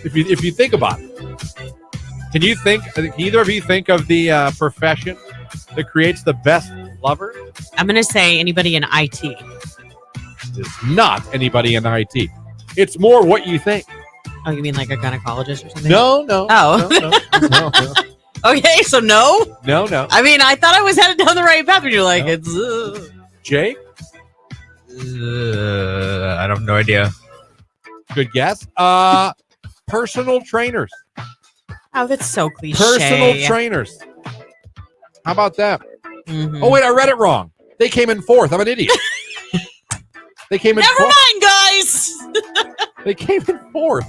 If you think about it, can either of you think of the profession that creates the best lovers? I'm going to say anybody in IT. It's not anybody in IT. It's more what you think. Oh, you mean like a gynecologist or something? No. Oh. No. Okay, so no? No. I mean, I thought I was headed down the right path, but you're like, No. it's... Jake? I have no idea. Good guess. Personal trainers. Oh, that's so cliche. Personal trainers. How about that? Mhm. Oh, wait, I read it wrong. They came in fourth. I'm an idiot. They came in Never fourth. mind, guys! They came in fourth.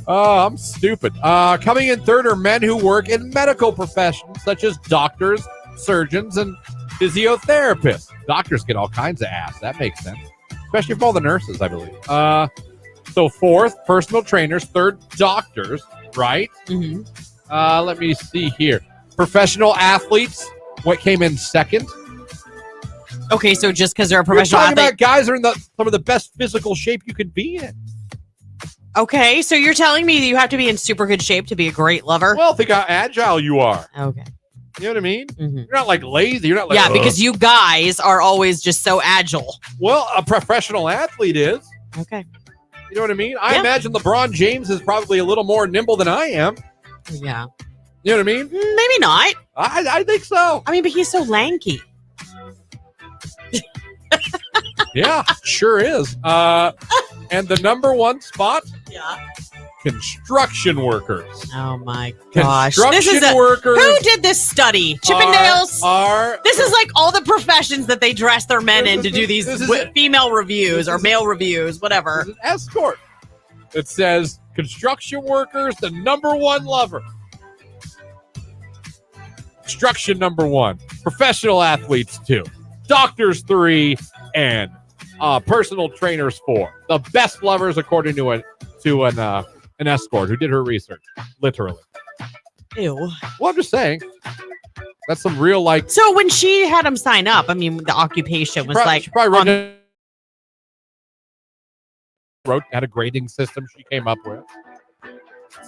Oh, I'm stupid. Coming in third are men who work in medical professions such as doctors, surgeons, and physiotherapists. Doctors get all kinds of ass. That makes sense. Especially for all the nurses, I believe. So fourth, personal trainers. Third, doctors, right? Mhm. Let me see here. Professional athletes. What came in second? Okay, so just because they're a You're professional talking athlete. about guys that are in some of the best physical shape you could be in. Okay, so you're telling me that you have to be in super good shape to be a great lover? Well, think how agile you are. Okay. You know what I mean? Mhm. You're not like lazy. You're not like, Yeah, "Ugh." because you guys are always just so agile. Well, a professional athlete is. Okay. You know what I mean? I Yeah. imagine LeBron James is probably a little more nimble than I am. Yeah. You know what I mean? Maybe not. I think so. I mean, but he's so lanky. Yeah, sure is. And the number one spot, Yeah. construction workers. Oh my gosh. Construction This is workers. who did this study? Chippendales? Are This is like all the professions that they dress their men in to do these This is it. female reviews or male reviews, whatever. This is an escort. It says construction workers, the number one lover. Construction number one. Professional athletes 2. Doctors 3. And personal trainers 4. The best lovers according to an escort who did her research. Literally. Ew. Well, I'm just saying. That's some real like. So when she had him sign up, I mean, the occupation was like, she probably had a grading system she came up with.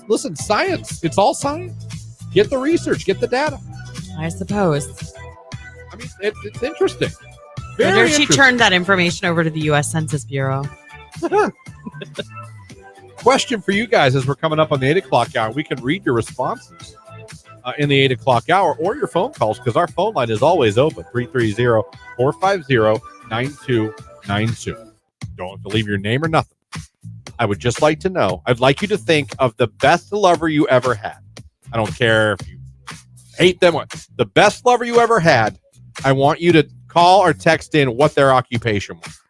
Listen, science. It's all science. Get the research. Get the data. I suppose. I mean, it's interesting. I Very wonder if she interesting. turned that information over to the U.S. Census Bureau. Question for you guys as we're coming up on the 8 o'clock hour. We can read your responses in the 8 o'clock hour or your phone calls because our phone line is always open. 330-450-9292. Don't have to leave your name or nothing. I would just like to know. I'd like you to think of the best lover you ever had. I don't care if you hate them. The best lover you ever had. I want you to call or text in what their occupation was.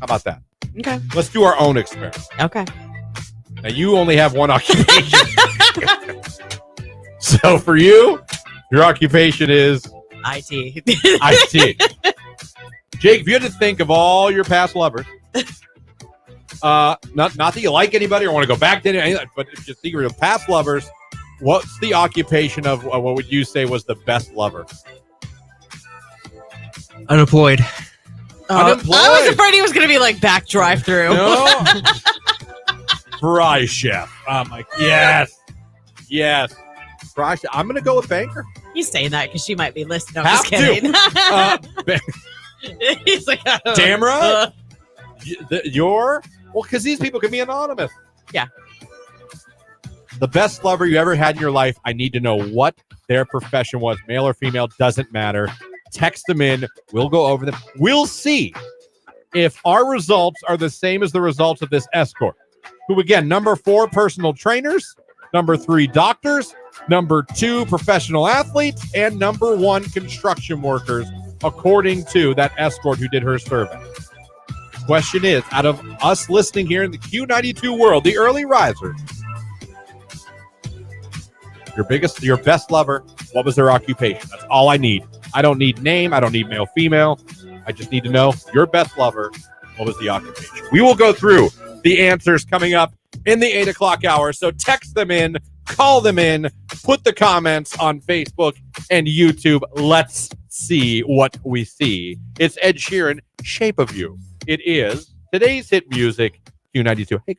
How about that? Okay. Let's do our own experiment. Okay. Now, you only have one occupation. So for you, your occupation is IT. IT. Jake, if you had to think of all your past lovers, not that you like anybody or want to go back to any, but if you think of your past lovers, what's the occupation of what would you say was the best lover? Unemployed. Unemployed. I was afraid he was going to be like back drive-through. No. Fry chef. I'm like, yes. Fry chef. I'm going to go with banker. He's saying that because she might be listening. I'm Have just kidding. He's like, Tamara, because these people can be anonymous. Yeah. The best lover you ever had in your life, I need to know what their profession was, male or female, doesn't matter. Text them in. We'll go over them. We'll see if our results are the same as the results of this escort. who again, number 4, personal trainers, number 3, doctors, number 2, professional athletes, and number 1, construction workers, according to that escort who did her survey. Question is, out of us listening here in the Q92 world, the early risers, your best lover, what was their occupation? That's all I need. I don't need name. I don't need male, female. I just need to know your best lover. What was the occupation? We will go through the answers coming up in the 8 o'clock hour. So text them in, call them in, put the comments on Facebook and YouTube. Let's see what we see. It's Ed Sheeran, Shape of You. It is today's hit music, Q92. Hey.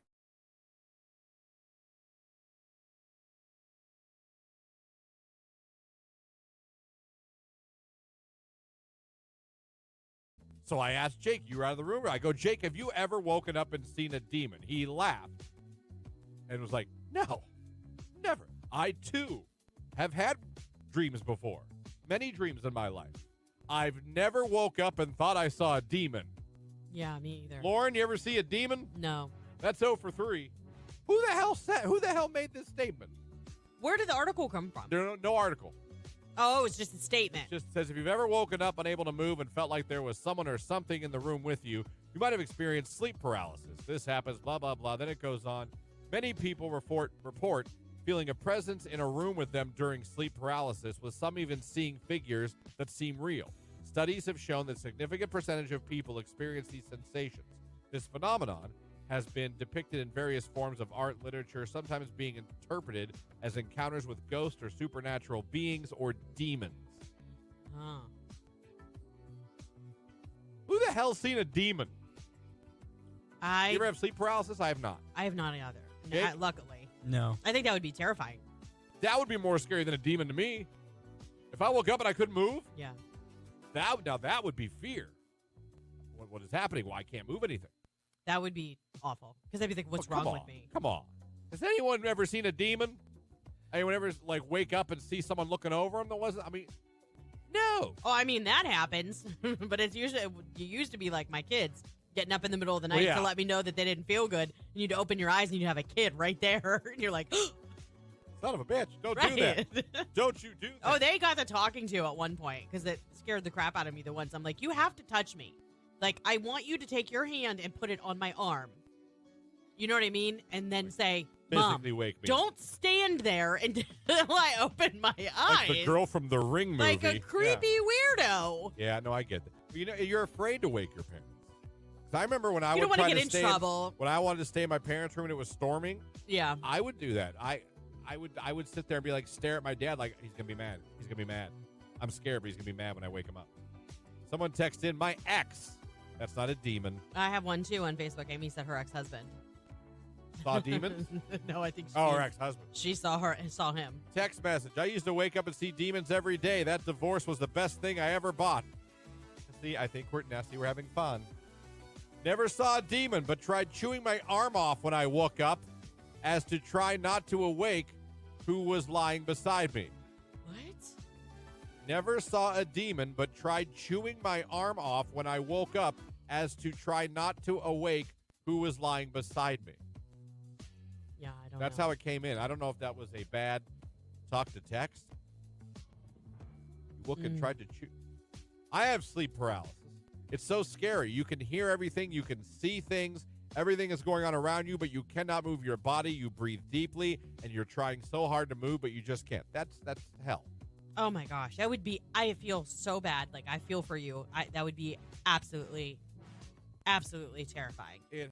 So I asked Jake, you were out of the room. I go, Jake, have you ever woken up and seen a demon? He laughed and was like, no, never. I, too, have had dreams before. Many dreams in my life. I've never woke up and thought I saw a demon. Yeah, me either. Lauren, you ever see a demon? No. That's 0 for 3. Who the hell made this statement? Where did the article come from? There's no article. Oh, it's just a statement. It just says if you've ever woken up unable to move and felt like there was someone or something in the room with you, you might have experienced sleep paralysis. This happens, blah, blah, blah. Then it goes on. Many people report feeling a presence in a room with them during sleep paralysis, with some even seeing figures that seem real. Studies have shown that a significant percentage of people experience these sensations. This phenomenon has been depicted in various forms of art, literature, sometimes being interpreted as encounters with ghosts or supernatural beings or demons. Huh. Who the hell's seen a demon? You ever have sleep paralysis? I have not. I have not either. Okay. Luckily. No. I think that would be terrifying. That would be more scary than a demon to me. If I woke up and I couldn't move, Yeah. that would be fear. What is happening? Well, I can't move anything. That would be awful. Because I'd be like, what's Oh, come wrong on. with me? Come on. Has anyone ever seen a demon? Anyone ever wake up and see someone looking over them that wasn't? I mean, no. Oh, I mean, that happens. But it's usually, you used to be like my kids, getting up in the middle of the night to let me know that they didn't feel good. And you'd open your eyes and you'd have a kid right there. And you're like, Son of a bitch. Don't do right. that. Don't you do that. Oh, they got the talking to at one point because it scared the crap out of me the once. I'm like, you have to touch me. Like, I want you to take your hand and put it on my arm. You know what I mean? And then say, Mom, physically wake me. don't stand there until I open my eyes. Like the girl from the Ring movie. Like a creepy weirdo. Yeah, no, I get that. But you're afraid to wake your parents. 'Cause I remember when I You would don't want try to to get in stay trouble. when I wanted to stay in my parents' room and it was storming, Yeah. I would do that. I would sit there and be like, stare at my dad like he's gonna be mad. He's gonna be mad. I'm scared, but he's gonna be mad when I wake him up. Someone texted in my ex. That's not a demon. I have one too on Facebook. Amy said her ex-husband. Saw demons? No, I think Oh, her ex-husband. she saw him. Text message. I used to wake up and see demons every day. That divorce was the best thing I ever bought. See, I think we're having fun. Never saw a demon, but tried chewing my arm off when I woke up as to try not to awake who was lying beside me. What? Never saw a demon, but tried chewing my arm off when I woke up as to try not to awake who was lying beside me. Yeah, I don't That's know. how it came in. I don't know if that was a bad talk to text. Look and tried to chew. I have sleep paralysis. It's so scary. You can hear everything. You can see things. Everything is going on around you, but you cannot move your body. You breathe deeply, and you're trying so hard to move, but you just can't. That's hell. Oh my gosh, that would be. I feel so bad. Like I feel for you. That would be absolutely terrifying. It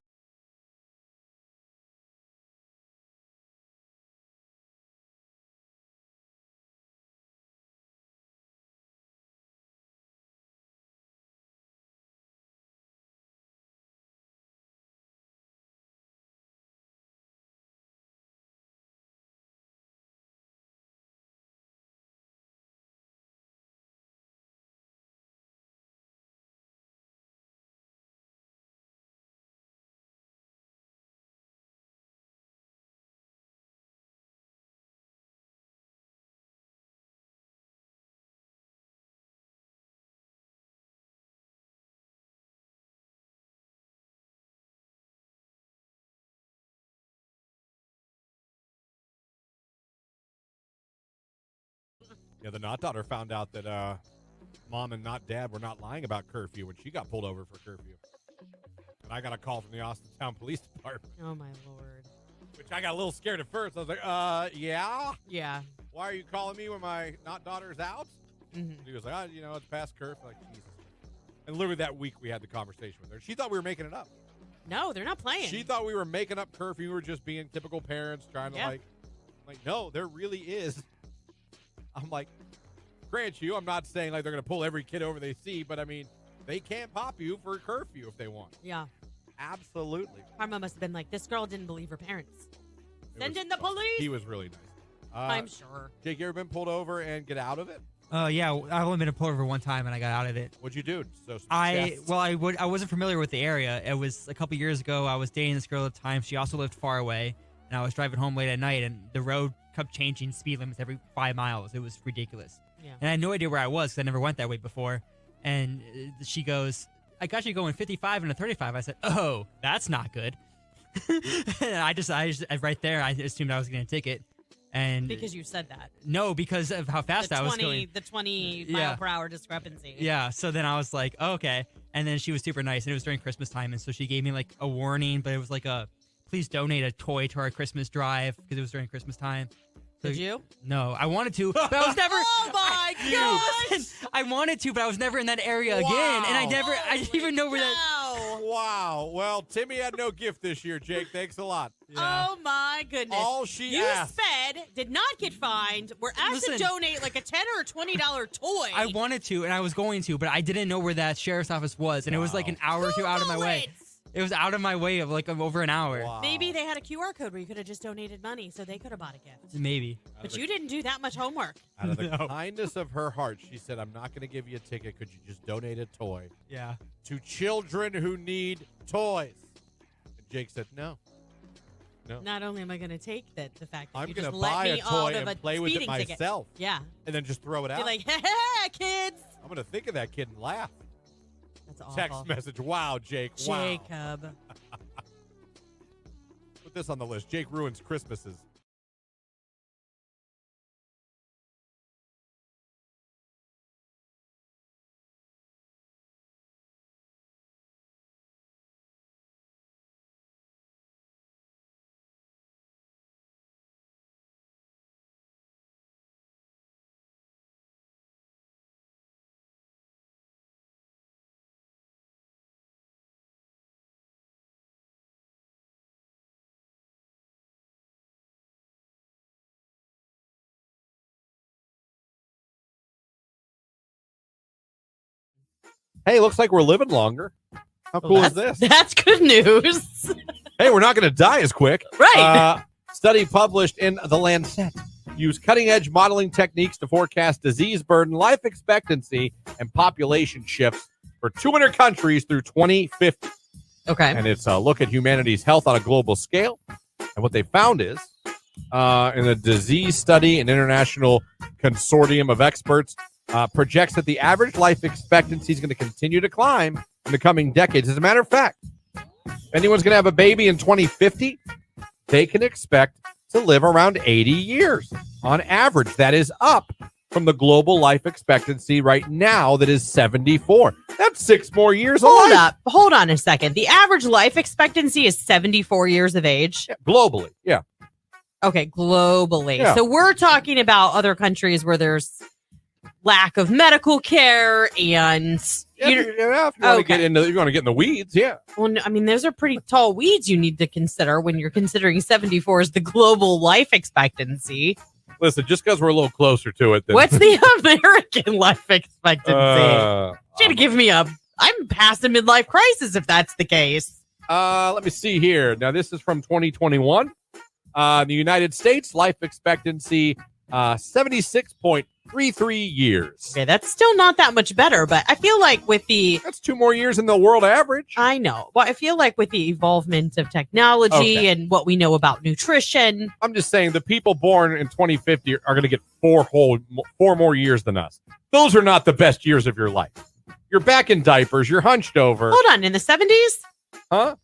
Yeah, the not daughter found out that mom and not dad were not lying about curfew when she got pulled over for curfew. And I got a call from the Austintown Police Department. Oh, my Lord. Which I got a little scared at first. I was like, yeah? Yeah. Why are you calling me when my not daughter's out? Mm-hmm. He was like, it's past curfew. Like, Jesus. And literally that week we had the conversation with her. She thought we were making it up. No, they're not playing. She thought we were making up curfew. We were just being typical parents trying to no, there really is. I'm like, grant you, I'm not saying like they're going to pull every kid over they see, but I mean, they can't pop you for curfew if they want. Yeah. Absolutely. Karma must have been like, this girl didn't believe her parents. Send in the police. He was really nice. I'm sure. Jake, you ever been pulled over and get out of it? Yeah, I've only been pulled over one time and I got out of it. What'd you do? I wasn't familiar with the area. It was a couple years ago. I was dating this girl at the time. She also lived far away, and I was driving home late at night, and the road kept changing speed limits every 5 miles. It was ridiculous. Yeah. And I had no idea where I was because I never went that way before. And she goes, "I got you going 55 and a 35." I said, "Oh, that's not good." And I just right there, I assumed I was getting a ticket. And Because you said that. No, because of how fast I was going. The 20 mile per hour discrepancy. Yeah, so then I was like, oh, okay. And then she was super nice, and it was during Christmas time, and so she gave me like a warning, but it was like please donate a toy to our Christmas drive because it was during Christmas time. So, Did you? No, I wanted to, but I was never. Oh my gosh! I wanted to, but I was never in that area again, and I didn't even know where that. Wow. Well, Timmy had no gift this year, Jake. Thanks a lot. Yeah. Oh my goodness! All she you asked. sped, did not get fined. We're asked to donate like a $10 or $20 toy. I wanted to, and I was going to, but I didn't know where that sheriff's office was, and it was like an hour or two out of my way. It was out of my way of like over an hour. Wow. Maybe they had a QR code where you could have just donated money, so they could have bought a gift. Maybe. But you didn't do that much homework. Out of the kindness of her heart, she said, "I'm not going to give you a ticket. Could you just donate a toy?" Yeah. To children who need toys. And Jake said, no. Not only am I going to take the fact that I'm you going just to let buy me a toy out of and play with it speeding ticket. myself. Yeah. And then just throw it out. Be like, hey, kids. I'm going to think of that kid and laugh. That's awful. Text message. Wow, Jake. Wow. Jacob. Put this on the list. Jake ruins Christmases. Hey, looks like we're living longer. How cool is this? That's good news. Hey, we're not going to die as quick. Right. Study published in The Lancet use cutting-edge modeling techniques to forecast disease burden, life expectancy, and population shifts for 200 countries through 2050. Okay. And it's a look at humanity's health on a global scale. And what they found is, in a disease study, an international consortium of experts projects that the average life expectancy is going to continue to climb in the coming decades. As a matter of fact, if anyone's going to have a baby in 2050, they can expect to live around 80 years on average. That is up from the global life expectancy right now that is 74. That's 6 more years of life. Hold on a second. The average life expectancy is 74 years of age. Yeah, globally, yeah. Okay, globally. Yeah. So we're talking about other countries where there's lack of medical care and If you want to get into, you're going to get in the weeds, yeah. Well, no, I mean, those are pretty tall weeds you need to consider when you're considering 74 as the global life expectancy. Listen, just because we're a little closer to it. What's the American life expectancy? You're gonna give me I'm past a midlife crisis if that's the case. Let me see here. Now, this is from 2021. The United States life expectancy, 76.33 years. Okay, that's still not that much better, but I feel like with That's 2 more years than the world average. I know, but I feel like with the evolvement of technology and what we know about nutrition. I'm just saying the people born in 2050 are going to get 4 more years than us. Those are not the best years of your life. You're back in diapers. You're hunched over. Hold on, in the 70s? Huh?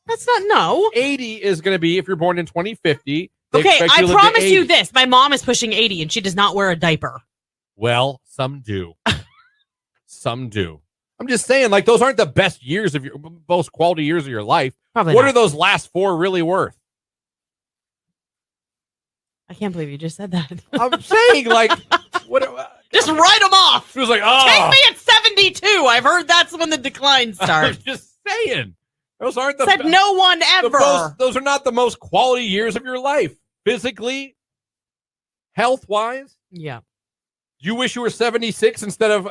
That's not, no. 80 is going to be if you're born in 2050. Okay, I promise you this. My mom is pushing 80 and she does not wear a diaper. Well, some do. Some do. I'm just saying, like, those aren't the best years of your most quality years of your life. Probably What not. are those last 4 really worth? I can't believe you just said that. I'm saying, like, what? Just write them off. It was like, Take oh, me at 72. I've heard that's when the decline I'm starts. just saying, those aren't the Said no one ever. those are not the most quality years of your life, physically, health wise. Yeah. You wish you were 76 instead of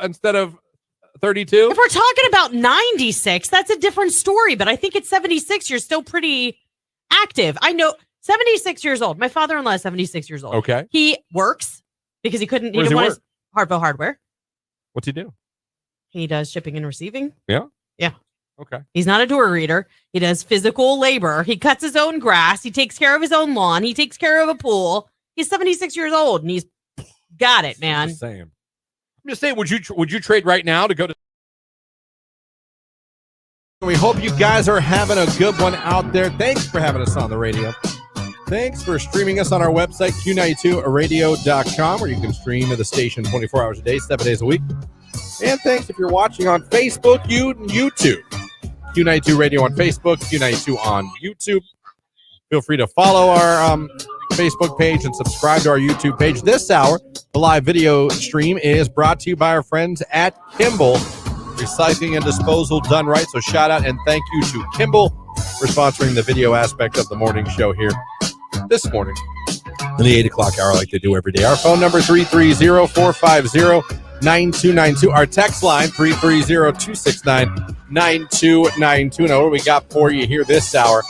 32. If we're talking about 96, that's a different story. But I think at 76, you're still pretty active. I know 76 years old. My father-in-law is 76 years old. Okay. He works because he Where didn't does he want work? his Hardville Hardware. What's he do? He does shipping and receiving. Yeah. Yeah. Okay. He's not a door reader. He does physical labor. He cuts his own grass. He takes care of his own lawn. He takes care of a pool. He's 76 years old and he's got it, man. I'm just saying, would you trade right now to go to? We hope you guys are having a good one out there. Thanks for having us on the radio. Thanks for streaming us on our website, Q92radio.com, where you can stream to the station 24 hours a day, 7 days a week. And thanks if you're watching on Facebook, YouTube. Q92 Radio on Facebook, Q92 on YouTube. Feel free to follow our Facebook page and subscribe to our YouTube page. This hour, the live video stream is brought to you by our friends at Kimball. Recycling and disposal done right. So shout out and thank you to Kimball for sponsoring the video aspect of the morning show here this morning in the 8 o'clock hour like they do every day. Our phone number 330-450-9292. Our text line 330-269-9292. Now what do we got for you here this hour?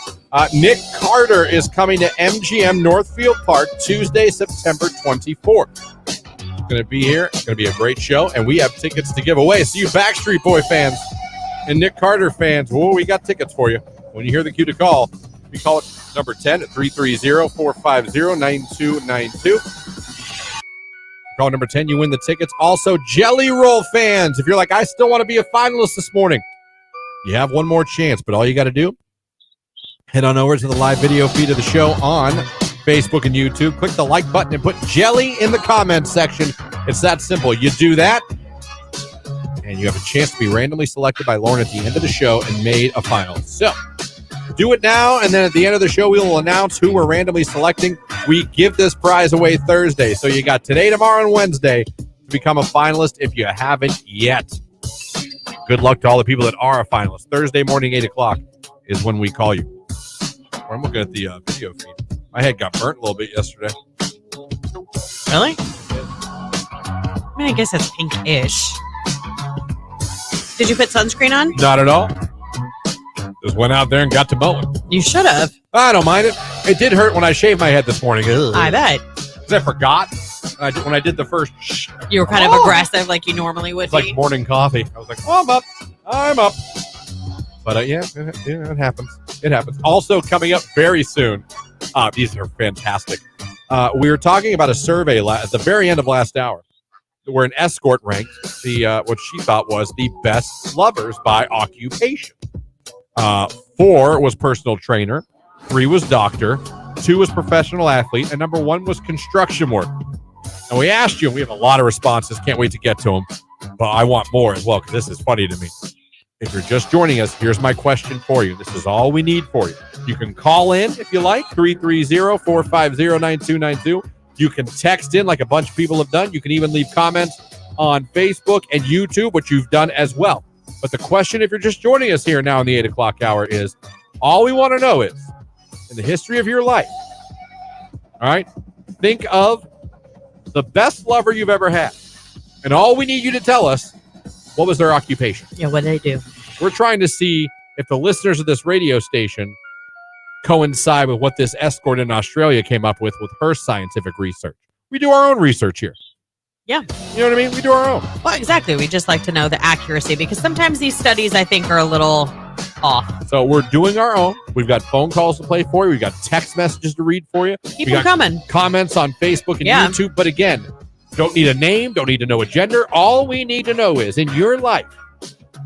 Nick Carter is coming to MGM Northfield Park Tuesday, September 24th. Going to be here. It's going to be a great show, and we have tickets to give away. So you Backstreet Boy fans and Nick Carter fans, we got tickets for you. When you hear the cue to call, we call it number 10 at 330-450-9292. Call number 10, you win the tickets. Also, Jelly Roll fans, if you're like, I still want to be a finalist this morning, you have one more chance, but all you got to do, head on over to the live video feed of the show on Facebook and YouTube. Click the like button and put Jelly in the comments section. It's that simple. You do that, and you have a chance to be randomly selected by Lauren at the end of the show and made a finalist. So do it now, and then at the end of the show, we will announce who we're randomly selecting. We give this prize away Thursday. So you got today, tomorrow, and Wednesday to become a finalist if you haven't yet. Good luck to all the people that are a finalist. Thursday morning, 8 o'clock is when we call you. I'm looking at the video feed. My head got burnt a little bit yesterday. Really? I mean, I guess it's pink-ish. Did you put sunscreen on? Not at all. Just went out there and got to mowing. You should have. I don't mind it. It did hurt when I shaved my head this morning. Ugh. I bet. Because I forgot. When I did the first You were kind of aggressive like you normally would it's like be. morning coffee. I was like, I'm up. But yeah, it happens. It happens. Also coming up very soon. These are fantastic. We were talking about a survey at the very end of last hour where an escort ranked what she thought was the best lovers by occupation. 4 was personal trainer, 3 was doctor, 2 was professional athlete, and number 1 was construction work. And we asked you, and we have a lot of responses. Can't wait to get to them. But I want more as well because this is funny to me. If you're just joining us, here's my question for you. This is all we need for you. You can call in if you like, 330-450-9292. You can text in like a bunch of people have done. You can even leave comments on Facebook and YouTube, which you've done as well. But the question, if you're just joining us here now in the 8 o'clock hour, is all we want to know is, in the history of your life, all right, think of the best lover you've ever had. And all we need you to tell us, what was their occupation? Yeah, what did they do? We're trying to see if the listeners of this radio station coincide with what this escort in Australia came up with her scientific research. We do our own research here. Yeah. You know what I mean? We do our own. Well, exactly. We just like to know the accuracy because sometimes these studies, I think, are a little off. So we're doing our own. We've got phone calls to play for you. We've got text messages to read for you. Keep them coming. Comments on Facebook and YouTube. But again, don't need a name. Don't need to know a gender. All we need to know is, in your life,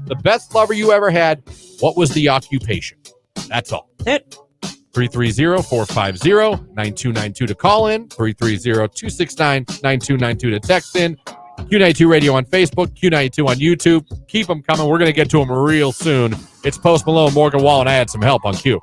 the best lover you ever had, what was the occupation? That's all. That's it. 330-450-9292 to call in, 330-269-9292 to text in. Q92 Radio on Facebook, Q92 on YouTube. Keep them coming. We're going to get to them real soon. It's Post Malone, Morgan Wallen. I had some help on Q.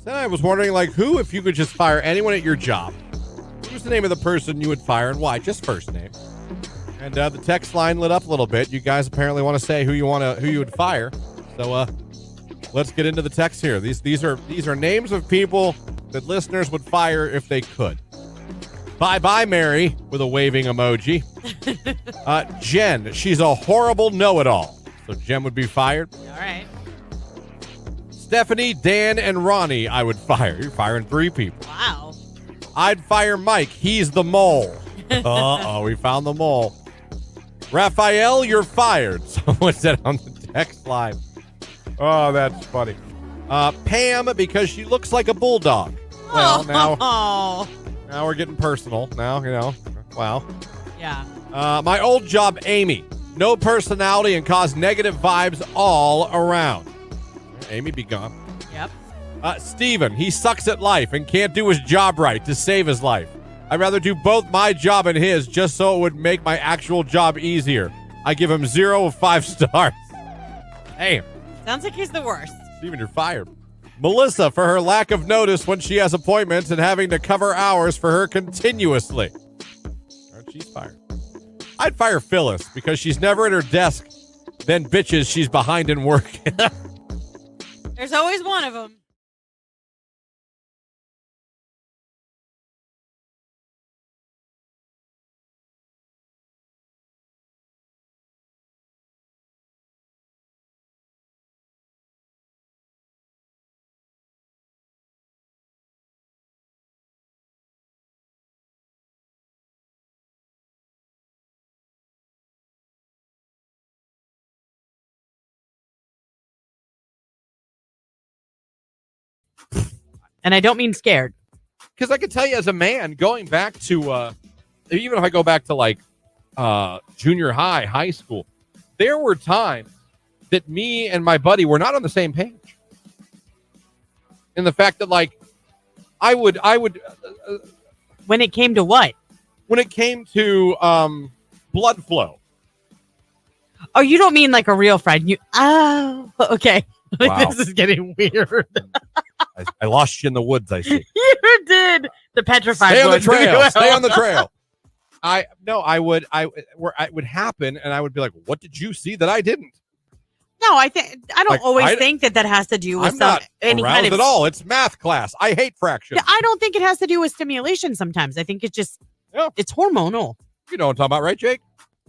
Then I was wondering, who, if you could just fire anyone at your job, who's the name of the person you would fire and why? Just first name. And the text line lit up a little bit. You guys apparently want to say who you would fire. So let's get into the text here. These are names of people that listeners would fire if they could. Bye Mary with a waving emoji. Jen, she's a horrible know-it-all. So Jen would be fired. All right. Stephanie, Dan, and Ronnie, I would fire. You're firing 3 people. Wow. I'd fire Mike. He's the mole. Uh-oh, we found the mole. Raphael, you're fired. Someone said on the text line. Oh, that's funny. Pam, because she looks like a bulldog. Well, now we're getting personal. Now, wow. Yeah. My old job, Amy. No personality and cause negative vibes all around. Amy be gone. Yep. Steven, he sucks at life and can't do his job right to save his life. I'd rather do both my job and his just so it would make my actual job easier. I give him 0 of 5 stars. Damn. Sounds like he's the worst. Steven, you're fired. Melissa, for her lack of notice when she has appointments and having to cover hours for her continuously. All right, she's fired. I'd fire Phyllis because she's never at her desk, then bitches she's behind in work. There's always one of them. And I don't mean scared. Because I can tell you as a man, going back to, even if I go back to like junior high school, there were times that me and my buddy were not on the same page. In the fact that like, I would When it came to what? when it came to blood flow. Oh, you don't mean like a real friend. Okay. Wow. This is getting weird. I lost you in the woods, I see. You did. The petrified Stay on the woods. trail. Stay on the trail. It would happen, and I would be like, "What did you see that I didn't?" No, I don't Like, always think that has to do with I'm not any aroused kind of at all. It's math class. I hate fractions. Yeah, I don't think it has to do with stimulation. Sometimes I think it's just it's hormonal. You know what I'm talking about, right, Jake?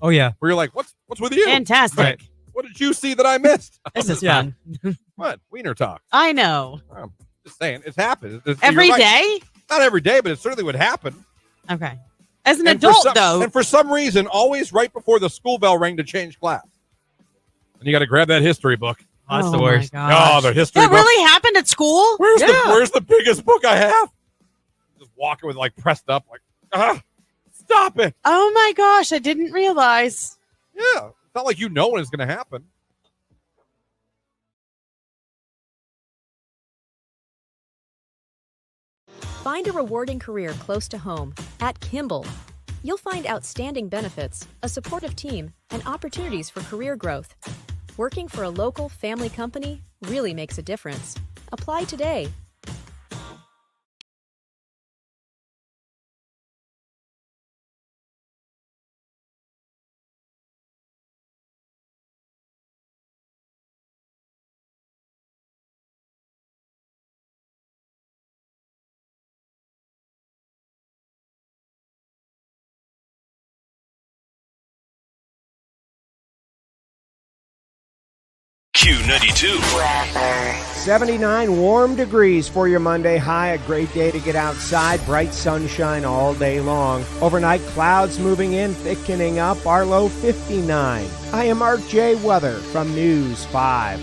Oh yeah. Where you're like, "What's with you? Fantastic. Right. What did you see that I missed?" This is Yeah. fun. What wiener talk? I know. I'm just saying, it's happened. Every You're right. day? Not every day, but it certainly would happen. Okay. As an And for adult, some- though, and for some reason, always right before the school bell rang to change class, and you got to grab that history book. Oh, that's the my worst. gosh. Oh, the history That book. really happened at school? Where's the biggest book I have? Just walking with like pressed up, like, stop it. Oh my gosh, I didn't realize. Yeah, it's not like you know when it's going to happen. Find a rewarding career close to home at Kimball. You'll find outstanding benefits, a supportive team, and opportunities for career growth. Working for a local family company really makes a difference. Apply today. Q92. 79 warm degrees for your Monday high. A great day to get outside. Bright sunshine all day long. Overnight clouds moving in, thickening up. Our low 59. I am Mark J. Weather from News 5.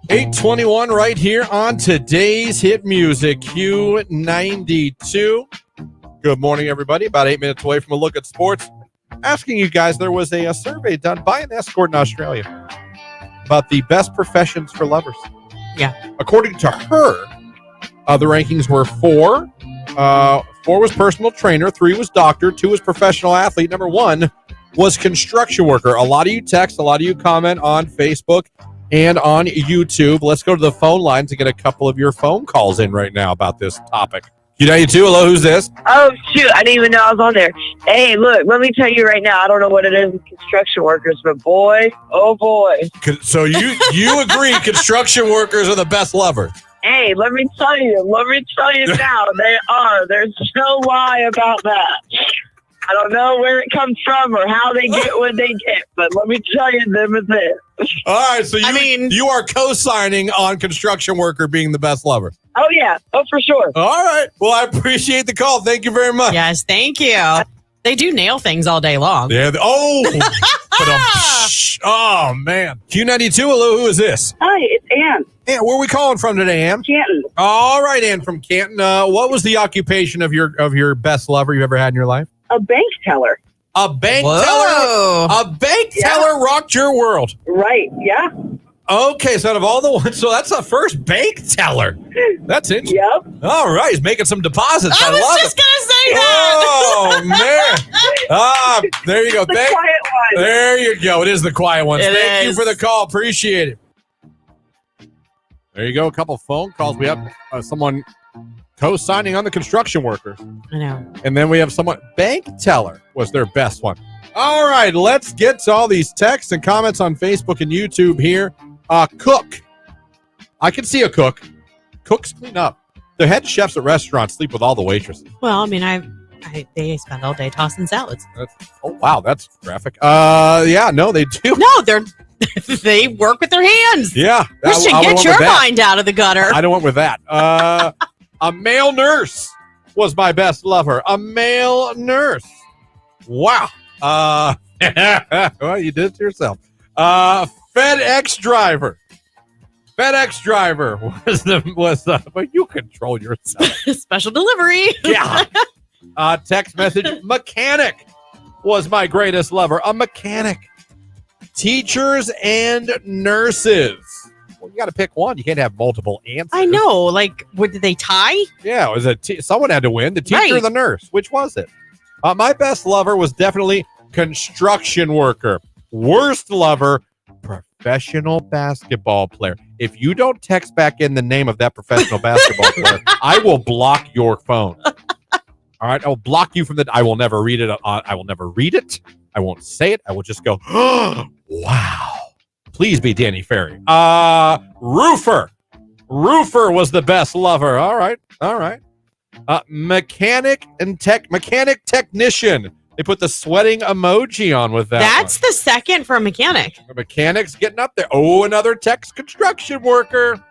8:21 right here on today's hit music, Q92. Good morning, everybody. About 8 minutes away from a look at sports. Asking you guys, there was a survey done by an escort in Australia about the best professions for lovers. Yeah. According to her, the rankings were 4. 4 was personal trainer, 3 was doctor, 2 was professional athlete, number 1 was construction worker. A lot of you text, a lot of you comment on Facebook and on YouTube. Let's go to the phone line to get a couple of your phone calls in right now about this topic. Q92, hello, who's this? Oh, shoot. I didn't even know I was on there. Hey, look, let me tell you right now. I don't know what it is with construction workers, but boy, oh, boy. So you agree construction workers are the best lovers? Hey, let me tell you now. They are. There's no lie about that. I don't know where it comes from or how they get what they get, but let me tell you, them is it. All right, so you are co-signing on construction worker being the best lover. Oh, yeah. Oh, for sure. All right. Well, I appreciate the call. Thank you very much. Yes, thank you. They do nail things all day long. Yeah. Oh, man. Q92, hello, who is this? Hi, it's Ann. Ann, where are we calling from today, Ann? Canton. All right, Ann from Canton. What was the occupation of your best lover you ever had in your life? A bank teller. A bank Whoa. teller? A bank teller rocked your world. Right, yeah. Okay, so out of all the ones, so that's the first bank teller. That's interesting. Yep. All right, he's making some deposits. I was love just it. going to say that. Oh, man. There you go. The quiet one. There you go. It is the quiet ones. Thank you is. for the call. Appreciate it. There you go. A couple phone calls. We have someone co-signing on the construction worker. I know. And then we have someone, bank teller was their best one. All right, let's get to all these texts and comments on Facebook and YouTube here. Cook. I can see a cook. Cooks clean up. The head chefs at restaurants sleep with all the waitresses. Well, I mean, they spend all day tossing salads. Oh, wow, that's graphic. Yeah, no, they do. No, they work with their hands. Yeah. Christian, get your mind out of the gutter. I don't want with that. A male nurse was my best lover. A male nurse. Wow. Well, you did it to yourself. FedEx driver. FedEx driver was but you control yourself. Special delivery. Yeah. Text message. Mechanic was my greatest lover. A mechanic. Teachers and nurses. Well, you got to pick one. You can't have multiple answers. I know. Like, did they tie? Yeah, it was someone had to win. The teacher or the nurse. Which was it? My best lover was definitely construction worker. Worst lover, professional basketball player. If you don't text back in the name of that professional basketball player, I will block your phone. All right, I will block you from the. I will never read it. I will never read it. I won't say it. I will just go, oh, wow. Please be Danny Ferry. Roofer. Roofer was the best lover. All right. Mechanic technician. They put the sweating emoji on with that. That's the second for a mechanic. The mechanic's getting up there. Oh, another text construction worker.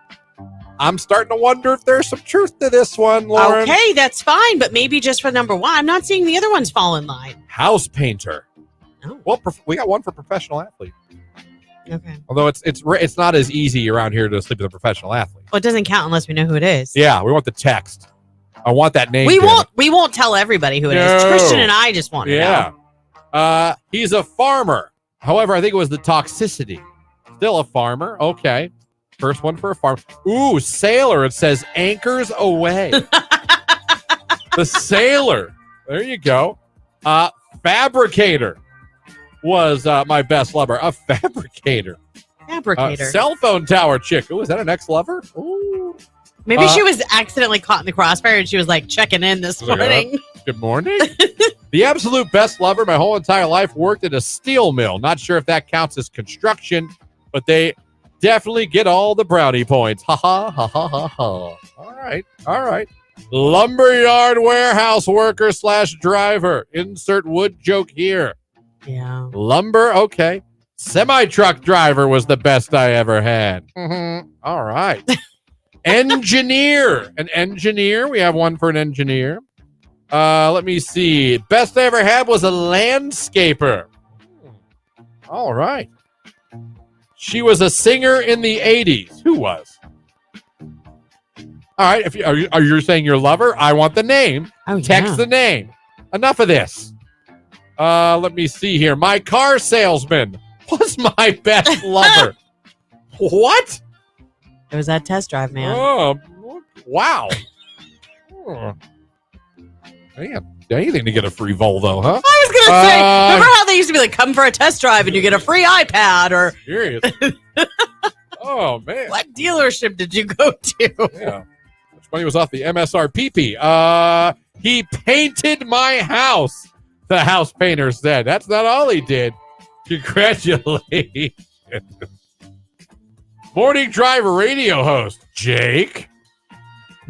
I'm starting to wonder if there's some truth to this one, Lauren. Okay, that's fine, but maybe just for number one. I'm not seeing the other ones fall in line. House painter. Oh. Well, we got one for professional athlete. Okay. Although it's not as easy around here to sleep with a professional athlete. Well, it doesn't count unless we know who it is. Yeah, we want the text. I want that name. We won't tell everybody who it is. Christian and I just want to know. He's a farmer. However, I think it was the toxicity. Still a farmer. Okay. First one for a farmer. Ooh, sailor. It says anchors away. The sailor. There you go. Fabricator was my best lover. A fabricator. Cell phone tower chick. Ooh, is that an ex-lover? Ooh. Maybe she was accidentally caught in the crossfire and she was like checking in this morning. Good morning. The absolute best lover my whole entire life worked at a steel mill. Not sure if that counts as construction, but they definitely get all the brownie points. Ha ha ha ha ha ha. All right. Lumberyard warehouse worker / driver. Insert wood joke here. Yeah. Lumber, okay. Semi-truck driver was the best I ever had. Mm-hmm. All right. Engineer. An engineer. We have one for an engineer. Let me see. Best I ever had was a landscaper. All right. She was a singer in the 80s. Who was? All right. If you, are you saying your lover? I want the name. Oh, Text the name. Enough of this. Let me see here. My car salesman was my best lover. What? It was that test drive, man. Oh, wow. Oh. Man, anything to get a free Volvo, huh? I was going to say, remember how they used to be like, come for a test drive and you get a free iPad? Or Serious. Oh, man. what dealership did you go to? Yeah. Which money was off the MSRP? He painted my house, the house painter said. That's not all he did. Congratulations. Morning Driver radio host, Jake.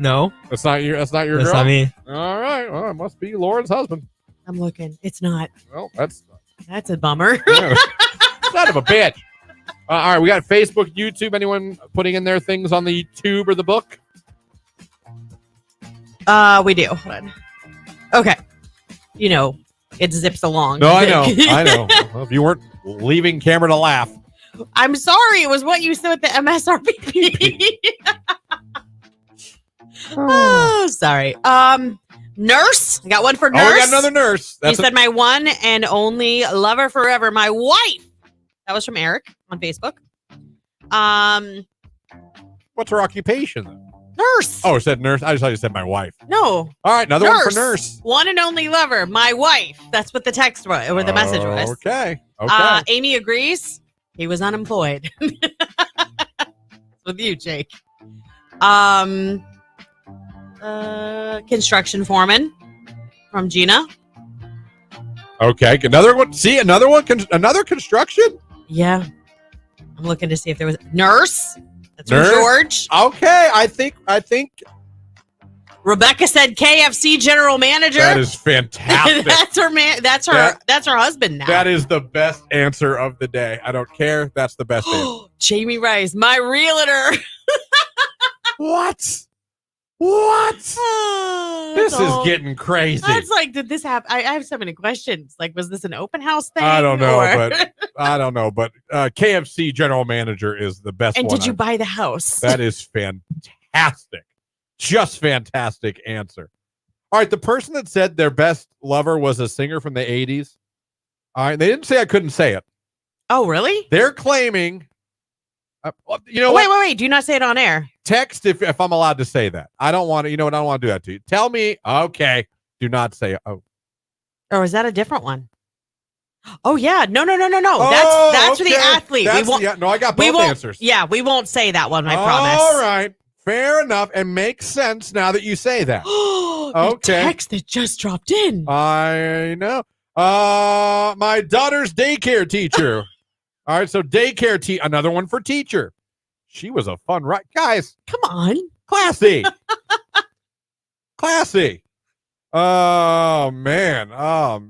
No, That's not your that's girl? not me. All right. Well, it must be Lauren's husband. I'm looking. It's not. Well, that's That's a bummer. son of a bitch. All right, we got Facebook, YouTube. Anyone putting in their things on the tube or the book? We do. Hold on. Okay. You know, it zips along. No, I know. I know. Well, if you weren't leaving camera to laugh. I'm sorry. It was what you said with the MSRP. Oh, sorry. Nurse. I got one for nurse. Oh, we got another nurse. He said my one and only lover forever, my wife. That was from Eric on Facebook. What's her occupation, then? Nurse. Oh, it said nurse. I just thought you said my wife. No. All right, another one for nurse. One and only lover, my wife. That's what the text was, or the message was. Okay. Okay. Amy agrees. He was unemployed. With you, Jake. Construction foreman from Gina. Okay. Another one. See, another one. Another construction? Yeah. I'm looking to see if there was nurse. That's Nurse? from George. Okay. I think Rebecca said KFC general manager. that is fantastic. That's her man. That's her husband now. That is the best answer of the day. I don't care. That's the best answer. Jamie Rice, my realtor. What? This is getting crazy. That's like, did this happen? I have so many questions. Like, was this an open house thing? I don't know, or- but KFC general manager is the best And one. did you buy the house? That is fantastic. Just fantastic answer. All right, the person that said their best lover was a singer from the 80s. All right, they didn't say I couldn't say it. Oh, really? They're claiming, you know what? Wait. Do not say it on air. Text if I'm allowed to say that. I don't want to, you know what? I don't want to do that to you. Tell me, okay, do not say, oh. Or is that a different one? Oh, yeah. No. Oh, That's for the okay. athlete. No, I got both answers. Yeah, we won't say that one, I promise. All right. Fair enough. And makes sense now that you say that. Okay. The text that just dropped in. I know. My daughter's daycare teacher. All right, so daycare another one for teacher. She was a fun ride. Guys, Come on. classy. Classy. Oh, man. Oh.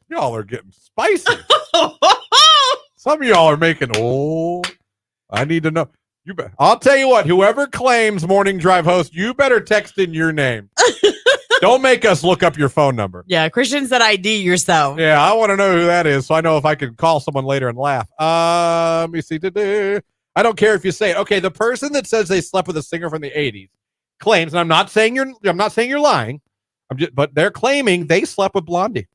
Y'all are getting spicy. Some of y'all are making, I need to know. I'll tell you what, whoever claims morning drive host, you better text in your name. Don't make us look up your phone number. Yeah, Christian said ID yourself. Yeah, I want to know who that is so I know if I can call someone later and laugh. Let me see. I don't care if you say it. Okay, the person that says they slept with a singer from the 80s claims, and I'm not saying you're lying, but they're claiming they slept with Blondie.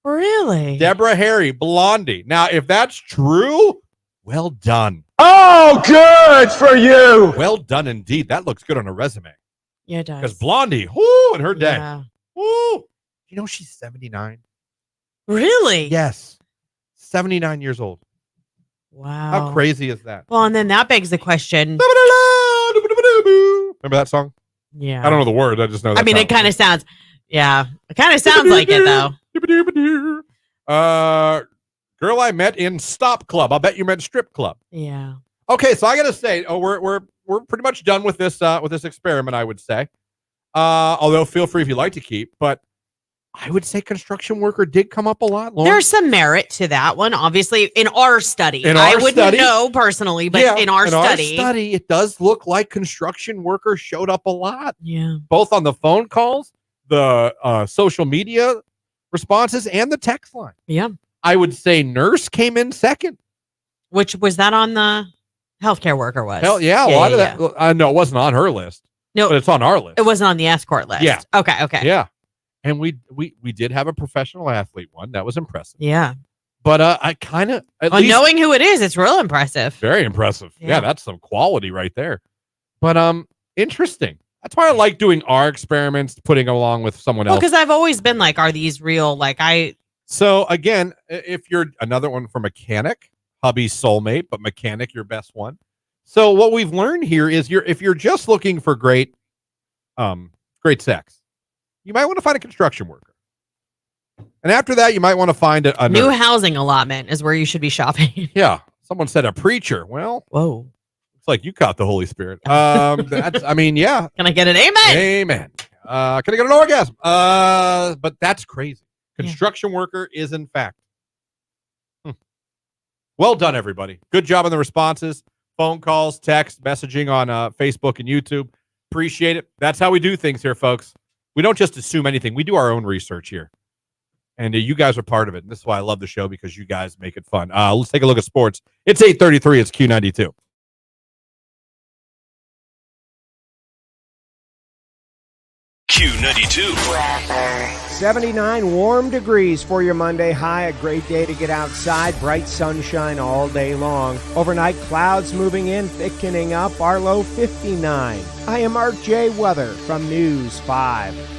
Really? Deborah Harry, Blondie. Now, if that's true, well done. Oh, good for you. Well done indeed. That looks good on a resume. Yeah, it does. Because Blondie, whoo, in her day. Yeah. Whoo. You know she's 79? Really? Yes. 79 years old. Wow. How crazy is that? Well, and then that begs the question. Remember that song? Yeah. I don't know the words. I just know that. I mean, it kind of sounds. Yeah, it kind of sounds like it though. Girl I met in Stop Club. I'll bet you meant strip club. Yeah. Okay, so I gotta say, we're pretty much done with this experiment, I would say. Although feel free if you like to keep, but I would say construction worker did come up a lot. Lauren. There's some merit to that one, obviously, in our study. In our I wouldn't study? know personally, but Yeah, in our study, it does look like construction workers showed up a lot, yeah. both on the phone calls, the social media responses, and the text line. Yeah. I would say nurse came in second. Which was that on the healthcare worker was? Hell yeah, a lot of that. No, it wasn't on her list. No, but it's on our list. It wasn't on the escort list. Yeah. Okay. Yeah. And we did have a professional athlete one. That was impressive. Yeah. But I kind of knowing who it is, it's real impressive. Very impressive. Yeah. Yeah, that's some quality right there. But interesting. That's why I like doing our experiments, putting along with someone else. Because I've always been like, are these real? So again, if you're another one for mechanic, hubby's soulmate, but mechanic, your best one. So what we've learned here is if you're just looking for great sex, you might want to find a construction worker. And after that, you might want to find a new nurse. housing allotment is where you should be shopping. Yeah. Someone said a preacher. Well, whoa. It's like you caught the Holy Spirit. Yeah. Can I get an amen? Amen. Can I get an orgasm? But that's crazy. Construction worker is in fact. Well done, everybody. Good job on the responses. Phone calls, text, messaging on Facebook and YouTube. Appreciate it. That's how we do things here, folks. We don't just assume anything. We do our own research here. And you guys are part of it. And this is why I love the show, because you guys make it fun. Let's take a look at sports. It's 8:33. It's Q92. Q92. 79 warm degrees for your Monday high. A great day to get outside. Bright sunshine all day long. Overnight clouds moving in, thickening up. Our low 59. I am Art J. Weather from News 5.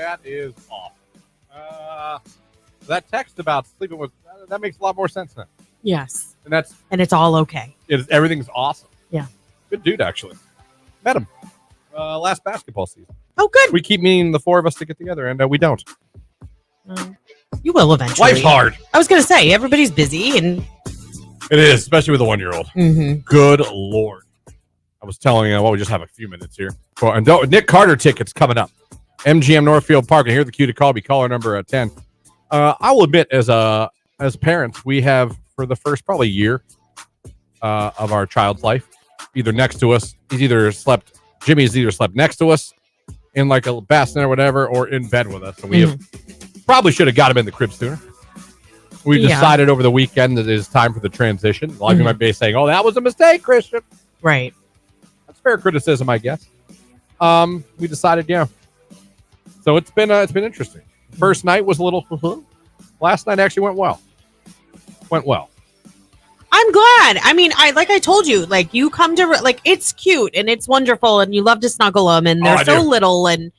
That is awesome. That text about sleeping with, that makes a lot more sense now. Yes. And it's all okay. Everything's awesome. Yeah. Good dude, actually. Met him last basketball season. Oh, good. We keep meaning the four of us to get together, and we don't. You will eventually. Life's hard. I was going to say, everybody's busy, and it is, especially with a 1-year-old. Mm-hmm. Good Lord. I was telling you, we just have a few minutes here. And Nick Carter tickets coming up. MGM Northfield Park, and here's the cue to call. Be caller number 10. I will admit, as parents, we have, for the first probably year of our child's life, either next to us, Jimmy's either slept next to us in like a bassinet or whatever, or in bed with us. So we probably should have got him in the crib sooner. We decided over the weekend that it is time for the transition. A lot of you might be saying, "Oh, that was a mistake, Christian." Right. That's fair criticism, I guess. We decided, yeah. So it's been interesting. First night was a little. Last night actually went well. I'm glad. I mean, I told you, like, you come to, like, it's cute and it's wonderful and you love to snuggle them and they're so little and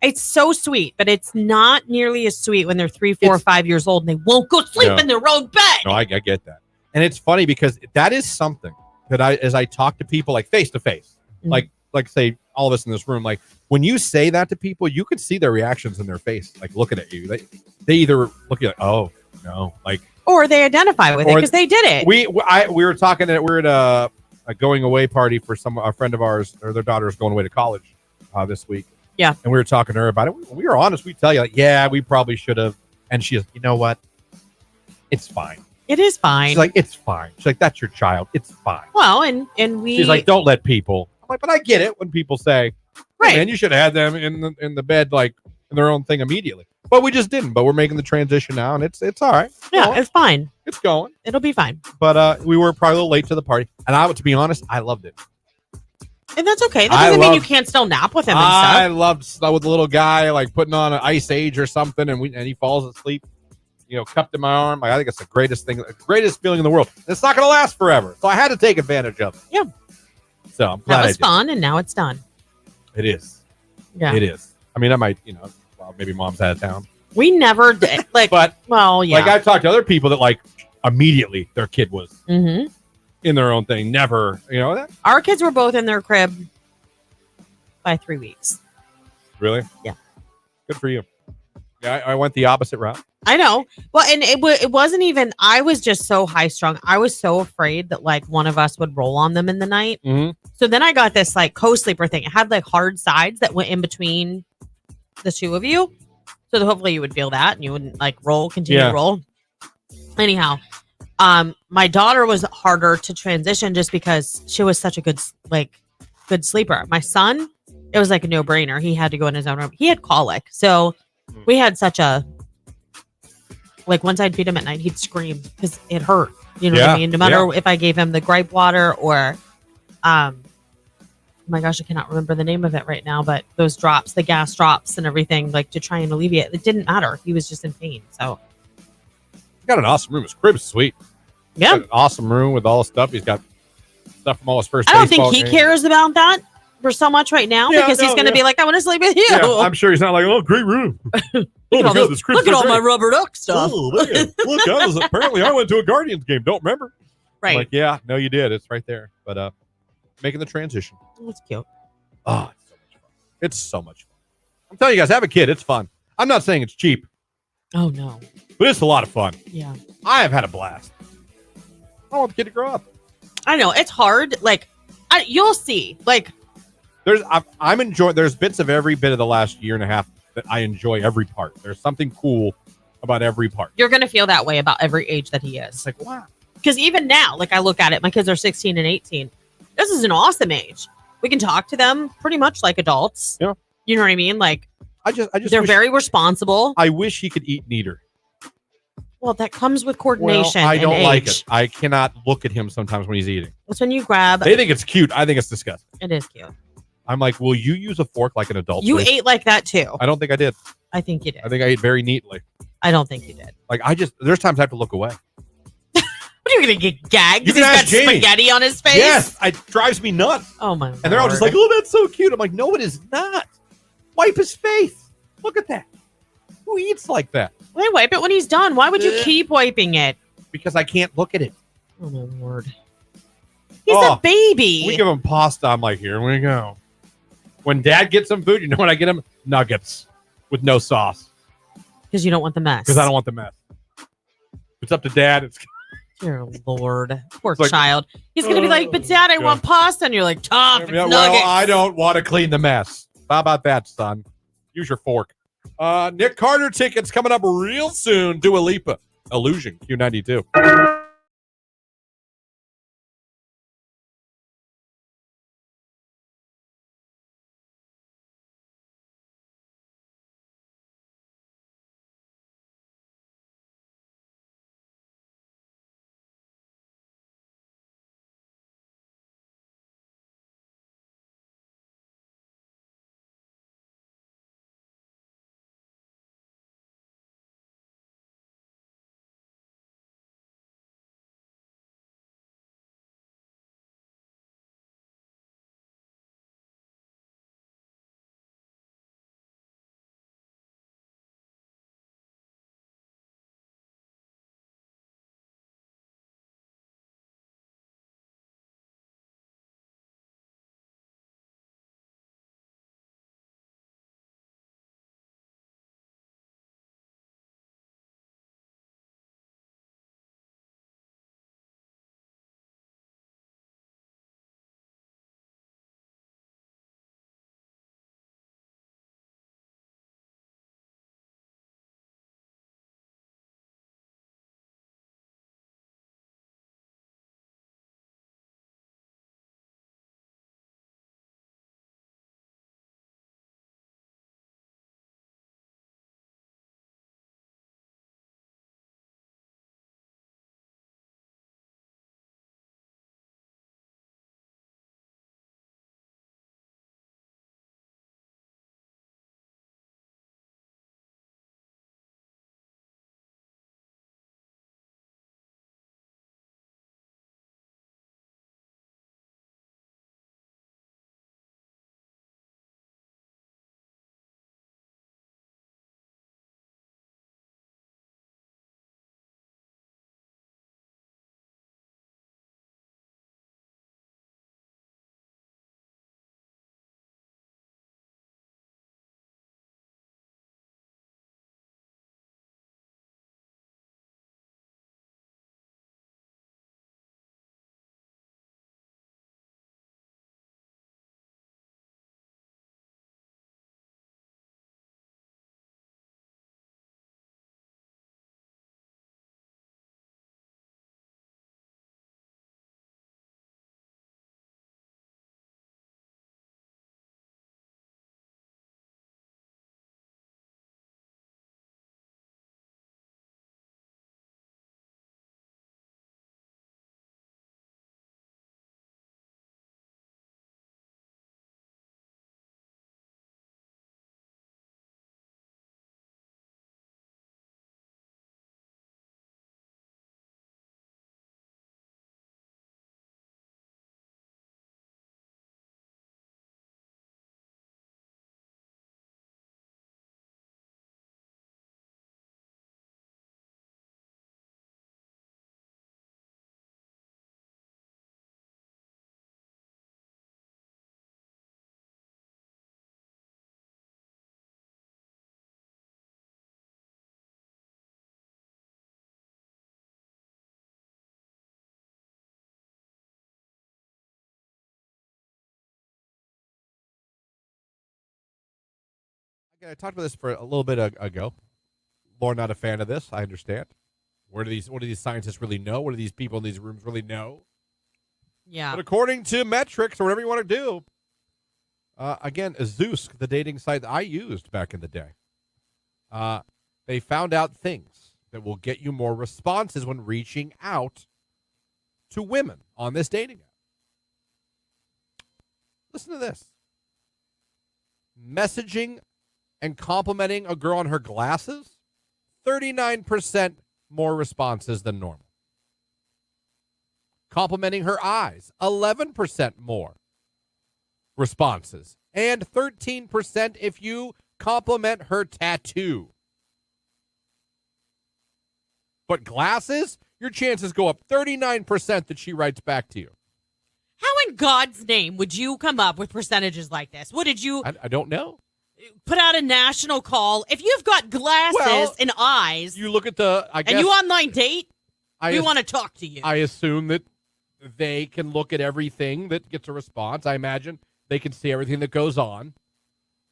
it's so sweet, but it's not nearly as sweet when they're 3, 4, 5 years old and they won't go sleep in their own bed. No, I get that. And it's funny because that is something that as I talk to people like face to face, like say all of us in this room, like when you say that to people, you could see their reactions in their face, like looking at you. They either look at you like, oh no, like, or they identify with it because they did it. We were talking that we're at a going away party for a friend of ours, or their daughter's going away to college this week. Yeah. And we were talking to her about it. We were honest. We tell you, like, yeah, we probably should have. And she's, you know what? It's fine. It is fine. She's like, it's fine. She's like, that's your child. It's fine. Well, and we. She's like, don't let people. I'm like, but I get it when people say, right, man, you should have had them in the bed, like in their own thing immediately. But we just didn't. But we're making the transition now, and it's all right. Yeah, it's fine. It's going. It'll be fine. But we were probably a little late to the party, and to be honest, I loved it. And that's okay. That doesn't mean you can't still nap with him and stuff. I loved with the little guy, like putting on an Ice Age or something, and he falls asleep, cupped in my arm. I think it's the greatest feeling in the world. It's not going to last forever, so I had to take advantage of it. Yeah. So I'm glad that was fun, and now it's done. It is. Yeah. It is. I mean, I might, maybe mom's out of town. We never did. Like, but well, yeah. Like I've talked to other people that like immediately their kid was in their own thing. Never, that. Our kids were both in their crib by 3 weeks. Really? Yeah. Good for you. Yeah, I went the opposite route. I know. Well, and it wasn't even, I was just so high strung. I was so afraid that like one of us would roll on them in the night. Mm-hmm. So then I got this like co-sleeper thing. It had like hard sides that went in between the two of you. So that hopefully you would feel that and you wouldn't like continue to roll. Anyhow, my daughter was harder to transition just because she was such a good sleeper. My son, it was like a no-brainer. He had to go in his own room. He had colic. So we had such a, like once I'd feed him at night, he'd scream because it hurt. You know what I mean? No matter if I gave him the gripe water or, oh my gosh, I cannot remember the name of it right now, but those drops, the gas drops and everything, like to try and alleviate it didn't matter. He was just in pain. So he's got an awesome room. His crib's sweet. Yeah. An awesome room with all the stuff. He's got stuff from all his first. I don't think he cares about that for so much right now because he's going to be like, I want to sleep with you. Yeah, I'm sure he's not like, oh, great room. Look at all my rubber duck stuff. Oh, man. Look, apparently I went to a Guardians game. Don't remember. Right. I'm like, yeah, no, you did. It's right there. But making the transition. That's cute. Oh, it's so much fun. I'm telling you guys, have a kid. It's fun. I'm not saying it's cheap. Oh, no. But it's a lot of fun. Yeah. I have had a blast. I want the kid to grow up. I know. It's hard. Like, you'll see. Like, I'm enjoying. There's bits of every bit of the last year and a half that I enjoy every part. There's something cool about every part. You're going to feel that way about every age that he is. It's like, wow. Because even now, like I look at it, my kids are 16 and 18. This is an awesome age. We can talk to them pretty much like adults. Yeah. You know what I mean? Like, I just they're very responsible. I wish he could eat neater. Well, that comes with coordination. Well, I don't and like age. it. I cannot look at him sometimes when he's eating. It's when you grab. They think it's cute. I think it's disgusting. It is cute. I'm like, will you use a fork like an adult? You ate like that too. I don't think I did. I think you did. I think I ate very neatly. I don't think you did. Like there's times I have to look away. What are you going to get gagged? You He's can got ask Jamie. spaghetti on his face? Yes, it drives me nuts. Oh my And they're all just like, oh, that's so cute. I'm like, no, it is not. Wipe his face. Look at that. Who eats like that? Why wipe it when he's done? Why would you keep wiping it? Because I can't look at it. Oh, my Lord. He's a baby. We give him pasta. I'm like, here we go. When Dad gets some food, you know what I get him? Nuggets with no sauce. Because you don't want the mess. Because I don't want the mess. It's up to Dad. It's Dear Lord. Poor like, child. He's going to be like, but Dad, I want pasta. And you're like, tough. It's nuggets. Well, I don't want to clean the mess. How about that, son? Use your fork. Nick Carter tickets coming up real soon. Dua Lipa. Illusion. Q92. I talked about this for a little bit ago. Lauren, not a fan of this. I understand. What do these scientists really know? What do these people in these rooms really know? Yeah. But according to metrics or whatever you want to do, again, Zeus, the dating site that I used back in the day, they found out things that will get you more responses when reaching out to women on this dating app. Listen to this. Messaging and complimenting a girl on her glasses, 39% more responses than normal. Complimenting her eyes, 11% more responses. And 13% if you compliment her tattoo. But glasses, your chances go up 39% that she writes back to you. How in God's name would you come up with percentages like this? What did you I don't know. put out a national call? If you've got glasses Well, and eyes, You look at the, I guess. and you online date, I we ass- want to talk to you. I assume that they can look at everything that gets a response. I imagine they can see everything that goes on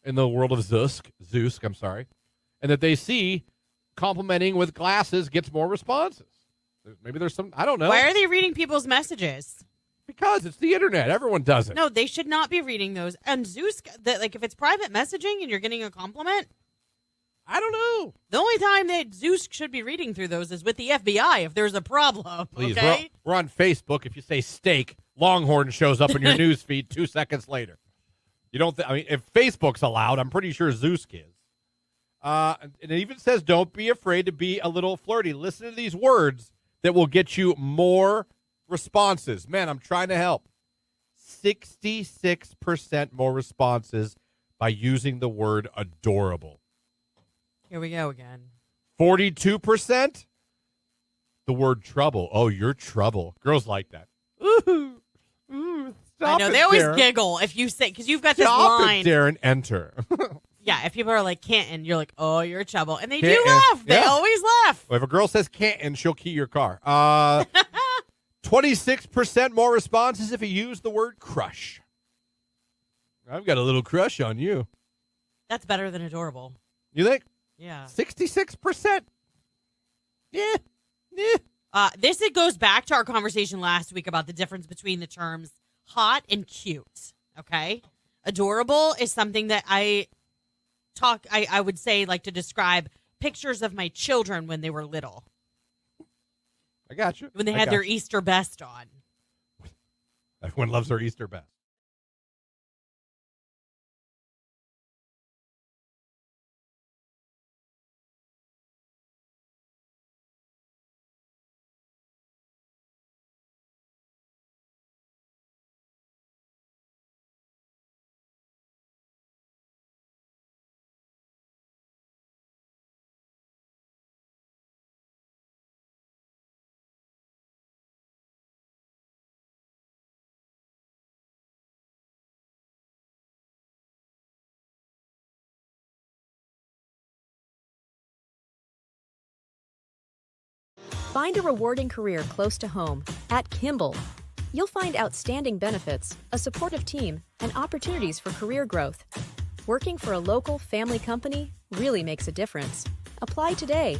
in the world of Zeus, I'm sorry, and that they see complimenting with glasses gets more responses. Maybe there's some, I don't know. Why are they reading people's messages? Because it's the internet. Everyone does it. No, they should not be reading those. And Zeus, if it's private messaging and you're getting a compliment, I don't know. the only time that Zeus should be reading through those is with the FBI if there's a problem. Please, okay? we're on Facebook. If you say steak, Longhorn shows up in your news feed 2 seconds later. You don't. I mean, if Facebook's allowed, I'm pretty sure Zeus is. And it even says, "Don't be afraid to be a little flirty." Listen to these words that will get you more responses. Man, I'm trying to help. 66% more responses by using the word adorable. Here we go again. 42%, the word trouble. Oh, you're trouble. Girls like that. Ooh, stop I know it, they always Darren. giggle if you say, because you've got this Stop line. it, Darren. Enter. Yeah, if people are like Canton, you're like, oh, you're trouble, and they do Canton, laugh. They yeah. always laugh. Well, if a girl says Canton, she'll key your car. 26% more responses if you use the word crush. I've got a little crush on you. That's better than adorable. You think? Yeah. 66%. Yeah. It goes back to our conversation last week about the difference between the terms hot and cute. Okay, adorable is something that I would say like to describe pictures of my children when they were little, I got you. when they I had got their you. Easter best on. Everyone loves their Easter best. Find a rewarding career close to home at Kimball. You'll find outstanding benefits, a supportive team, and opportunities for career growth. Working for a local family company really makes a difference. Apply today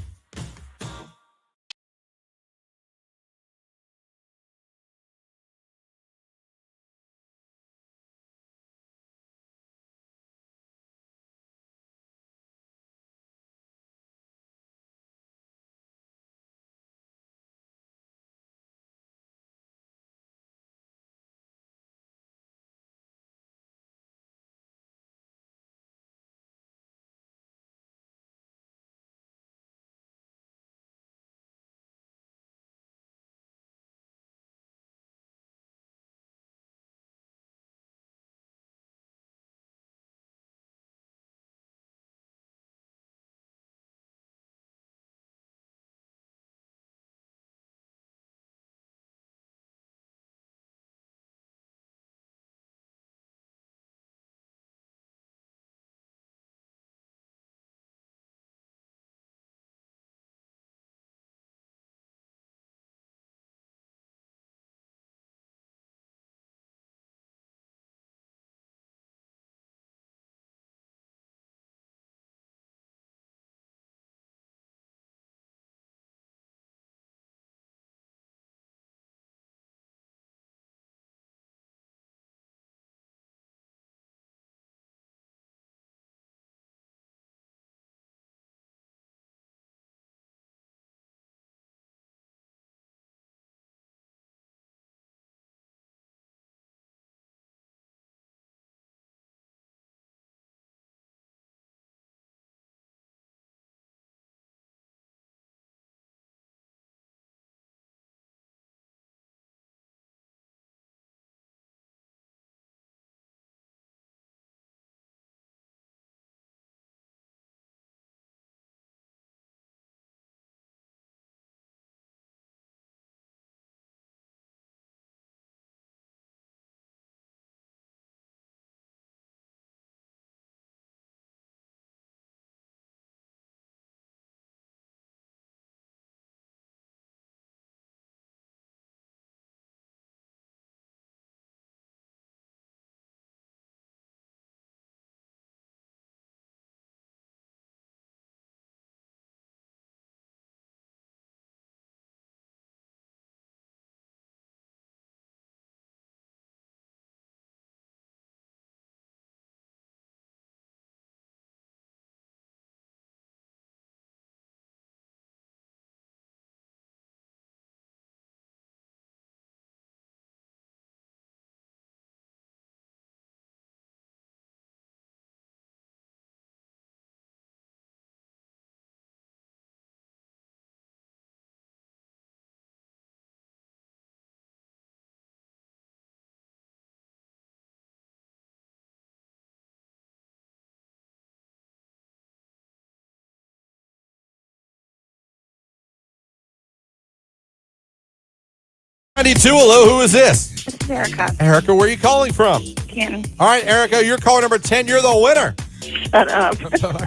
92, hello, who is this? This is Erica. Erica, where are you calling from? Canton. All right, Erica, you're caller number 10. You're the winner. Shut up.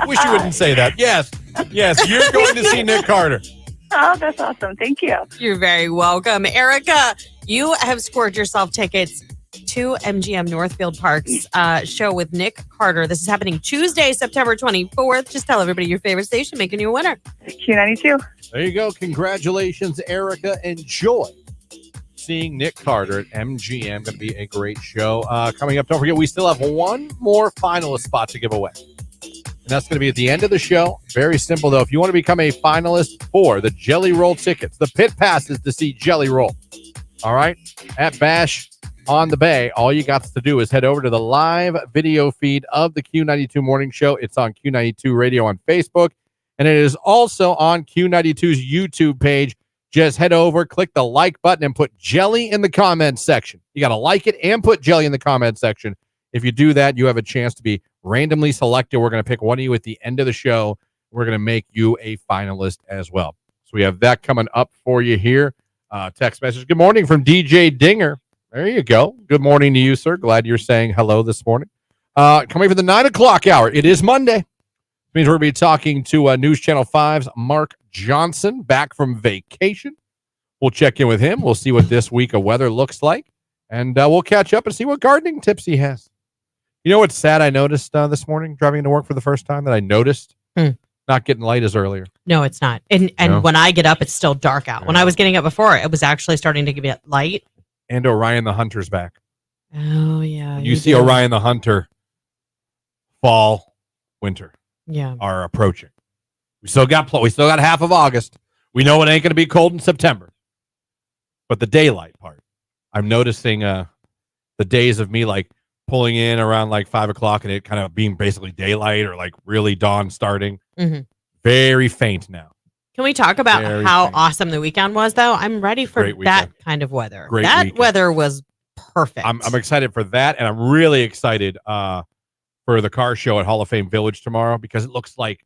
I wish you wouldn't say that. Yes, you're going to see Nick Carter. Oh, that's awesome. Thank you. You're very welcome. Erica, you have scored yourself tickets to MGM Northfield Park's show with Nick Carter. This is happening Tuesday, September 24th. Just tell everybody your favorite station, making you a winner. Q92. There you go. Congratulations, Erica. Enjoy seeing Nick Carter at MGM. Going to be a great show. Coming up, don't forget, we still have one more finalist spot to give away. And that's going to be at the end of the show. Very simple, though. If you want to become a finalist for the Jelly Roll tickets, the pit passes to see Jelly Roll, all right, at Bash on the Bay, all you got to do is head over to the live video feed of the Q92 Morning Show. It's on Q92 Radio on Facebook, and it is also on Q92's YouTube page. Just head over, click the like button, and put Jelly in the comments section. You got to like it and put Jelly in the comments section. If you do that, you have a chance to be randomly selected. We're going to pick one of you at the end of the show. We're going to make you a finalist as well. So we have that coming up for you here. Text message. Good morning from DJ Dinger. There you go. Good morning to you, sir. Glad you're saying hello this morning. Coming for the 9 o'clock hour. It is Monday. It means we're going to be talking to News Channel 5's Mark Johnson, back from vacation. We'll check in with him. We'll see what this week of weather looks like. And we'll catch up and see what gardening tips he has. You know what's sad I noticed this morning driving into work for the first time that I noticed? Not getting light as earlier. No, it's not. And when I get up, it's still dark out. When I was getting up before, it was actually starting to get light. And Orion the Hunter's back. Oh, yeah. You see Orion the Hunter, fall, winter are approaching. We still got half of August. We know it ain't going to be cold in September. But the daylight part, I'm noticing the days of me like pulling in around like 5 o'clock and it kind of being basically daylight or like really dawn starting. Mm-hmm. Very faint now. Can we talk about how awesome the weekend was, though? I'm ready for that kind of weather. Weather was perfect. I'm excited for that, and I'm really excited for the car show at Hall of Fame Village tomorrow because it looks like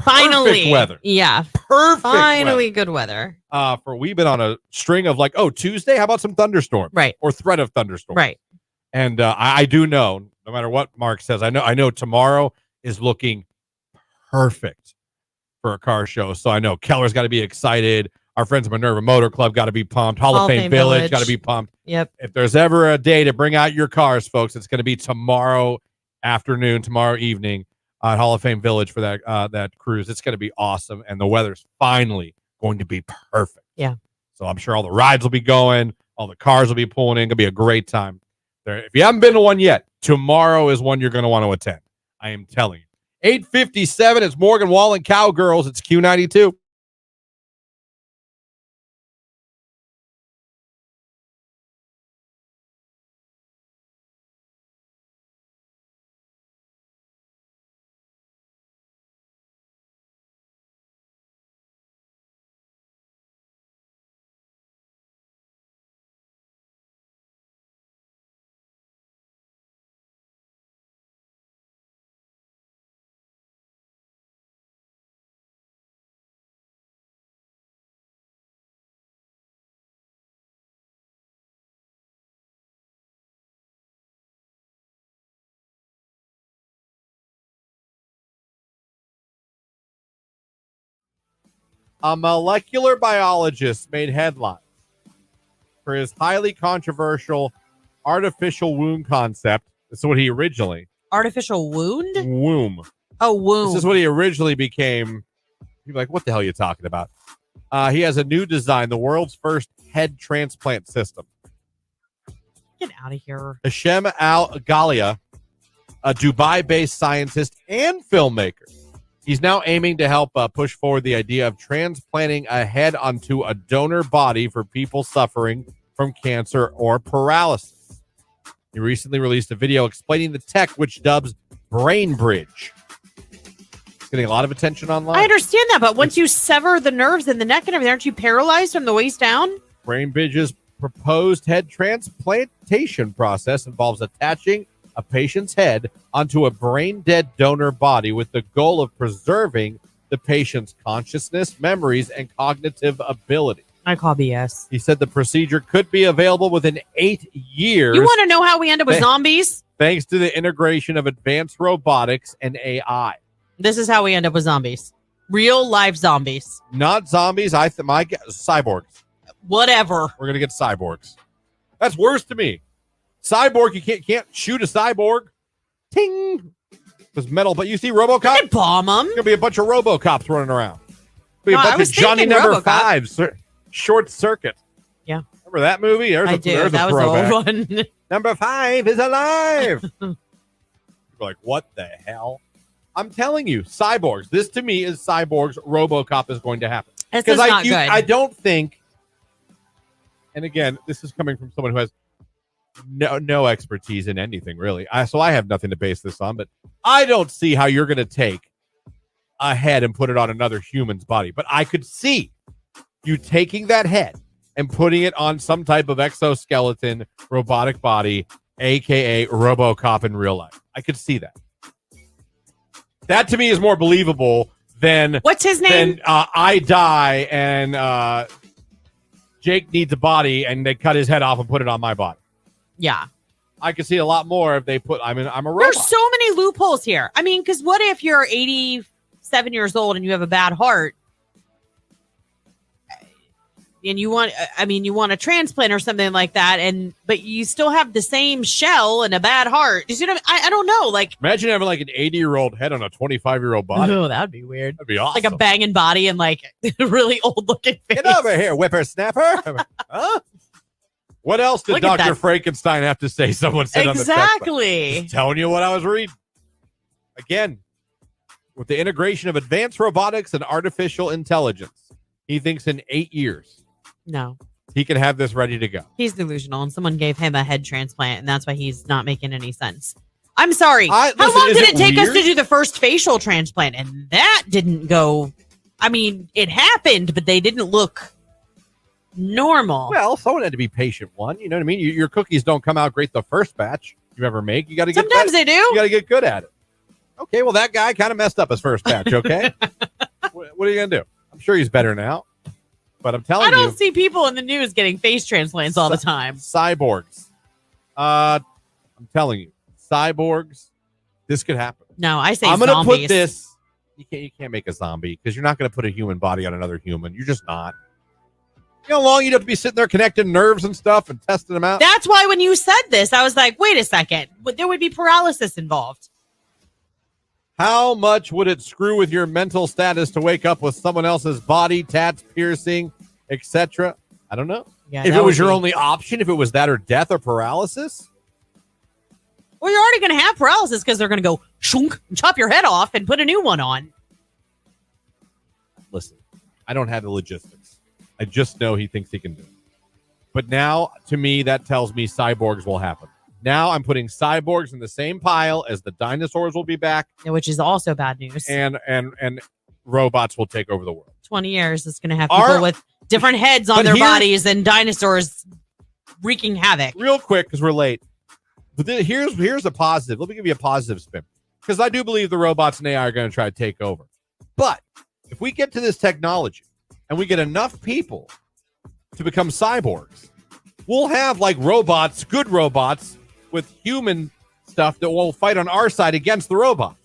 finally perfect weather. Yeah, perfect. Finally, good weather. We've been on a string of like, Tuesday, how about some thunderstorms? Right. Or threat of thunderstorms. Right. And I do know, no matter what Mark says, I know tomorrow is looking perfect for a car show. So I know Keller's got to be excited. Our friends at Minerva Motor Club got to be pumped. Hall of Fame Village got to be pumped. Yep. If there's ever a day to bring out your cars, folks, it's going to be tomorrow afternoon, tomorrow evening at Hall of Fame Village for that cruise. It's going to be awesome, and the weather's finally going to be perfect. Yeah. So I'm sure all the rides will be going, all the cars will be pulling in. It's going to be a great time. If you haven't been to one yet, tomorrow is one you're going to want to attend. I am telling you. 8:57, it's Morgan Wallen Cowgirls. It's Q92. A molecular biologist made headlines for his highly controversial artificial wound concept. This is what he originally... Artificial wound? Womb. Oh, womb. This is what he originally became. People are like, what the hell are you talking about? He has a new design, the world's first head transplant system. Get out of here. Hashem Al-Ghalia, a Dubai-based scientist and filmmaker. He's now aiming to help push forward the idea of transplanting a head onto a donor body for people suffering from cancer or paralysis. He recently released a video explaining the tech, which dubs Brain Bridge. It's getting a lot of attention online. I understand that, but once you sever the nerves in the neck and everything, aren't you paralyzed from the waist down? Brain Bridge's proposed head transplantation process involves attaching a patient's head onto a brain-dead donor body with the goal of preserving the patient's consciousness, memories, and cognitive ability. I call BS. He said the procedure could be available within 8 years. You want to know how we end up with zombies? Thanks to the integration of advanced robotics and AI. This is how we end up with zombies. Real life zombies. Not zombies. Cyborgs. Whatever. We're gonna get cyborgs. That's worse to me. Cyborg, you can't shoot a cyborg. Ting. Because metal, but you see RoboCop? You can bomb them. Gonna be a bunch of RoboCops running around. Be a No, I bunch was of Johnny thinking Number RoboCop. 5, Short Circuit. Yeah. Remember that movie? I do. There's That a was the throwback. old one. Number 5 is alive. You're like, what the hell? I'm telling you, cyborgs. This to me is cyborgs. RoboCop is going to happen. This is not good. I don't think, and again, this is coming from someone who has no expertise in anything, really. So I have nothing to base this on, but I don't see how you're going to take a head and put it on another human's body. But I could see you taking that head and putting it on some type of exoskeleton robotic body, a.k.a. RoboCop in real life. I could see that. That to me is more believable than what's his name? I die and Jake needs a body and they cut his head off and put it on my body. Yeah. I could see a lot more if they put. I'm a robot. There's so many loopholes here. I mean, because what if you're 87 years old and you have a bad heart, and you want a transplant or something like that, but you still have the same shell and a bad heart. You see what I mean? I don't know. Like, imagine having like an 80-year-old head on a 25-year-old body. Oh, that'd be weird. That'd be awesome. Like a banging body and like a really old looking face. Get over here, whippersnapper. Huh? What else did Look at Dr. that. Frankenstein have to say? Someone said on the text. Exactly. Just telling you what I was reading. Again, with the integration of advanced robotics and artificial intelligence, he thinks in 8 years No. he can have this ready to go. He's delusional, and someone gave him a head transplant, and that's why he's not making any sense. I'm sorry. How long did it take us to do the first facial transplant? And that didn't go. I mean, it happened, but they didn't look normal. Well, someone had to be patient. One, you know what I mean. Your cookies don't come out great the first batch you ever make. You got to get. Sometimes they do. You got to get good at it. Okay, well that guy kind of messed up his first batch. Okay, what are you gonna do? I'm sure he's better now. But I'm telling you, I don't see people in the news getting face transplants all the time. Cyborgs. I'm telling you, cyborgs. This could happen. No, I say I'm going to zombies. put this. You can't make a zombie because you're not going to put a human body on another human. You're just not. You know how long you'd have to be sitting there connecting nerves and stuff and testing them out? That's why when you said this, I was like, wait a second. There would be paralysis involved. How much would it screw with your mental status to wake up with someone else's body, tats, piercing, etc.? I don't know. Yeah, if that it was would your be- only option, if it was that or death or paralysis, Well, you're already going to have paralysis because they're going to go shunk and chop your head off and put a new one on. listen, I don't have the logistics. I just know he thinks he can do it. But now, to me, that tells me cyborgs will happen. Now I'm putting cyborgs in the same pile as the dinosaurs will be back, Which is also bad news. and robots will take over the world. 20 years, it's going to have people with different heads on but their here's- bodies and dinosaurs wreaking havoc. Real quick, because we're late. But here's a positive. Let me give you a positive spin. Because I do believe the robots and AI are going to try to take over. But if we get to this technology and we get enough people to become cyborgs, we'll have like robots, good robots, with human stuff that will fight on our side against the robots.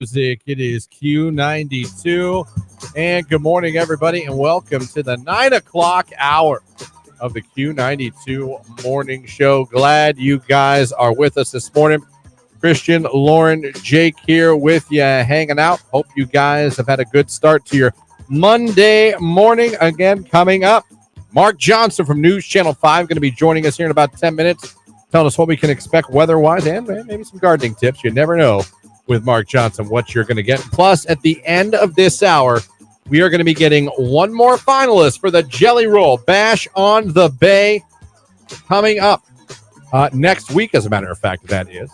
Music. It is Q92. And good morning, everybody, and welcome to the 9 o'clock hour of the Q92 Morning Show. Glad you guys are with us this morning. Christian, Lauren, Jake here with you, hanging out. Hope you guys have had a good start to your Monday morning. Again, coming up, Mark Johnson from News Channel 5 going to be joining us here in about 10 minutes, telling us what we can expect weather-wise and maybe some gardening tips. You never know with Mark Johnson what you're going to get. Plus, at the end of this hour, we are going to be getting one more finalist for the Jelly Roll Bash on the Bay coming up next week, as a matter of fact, that is.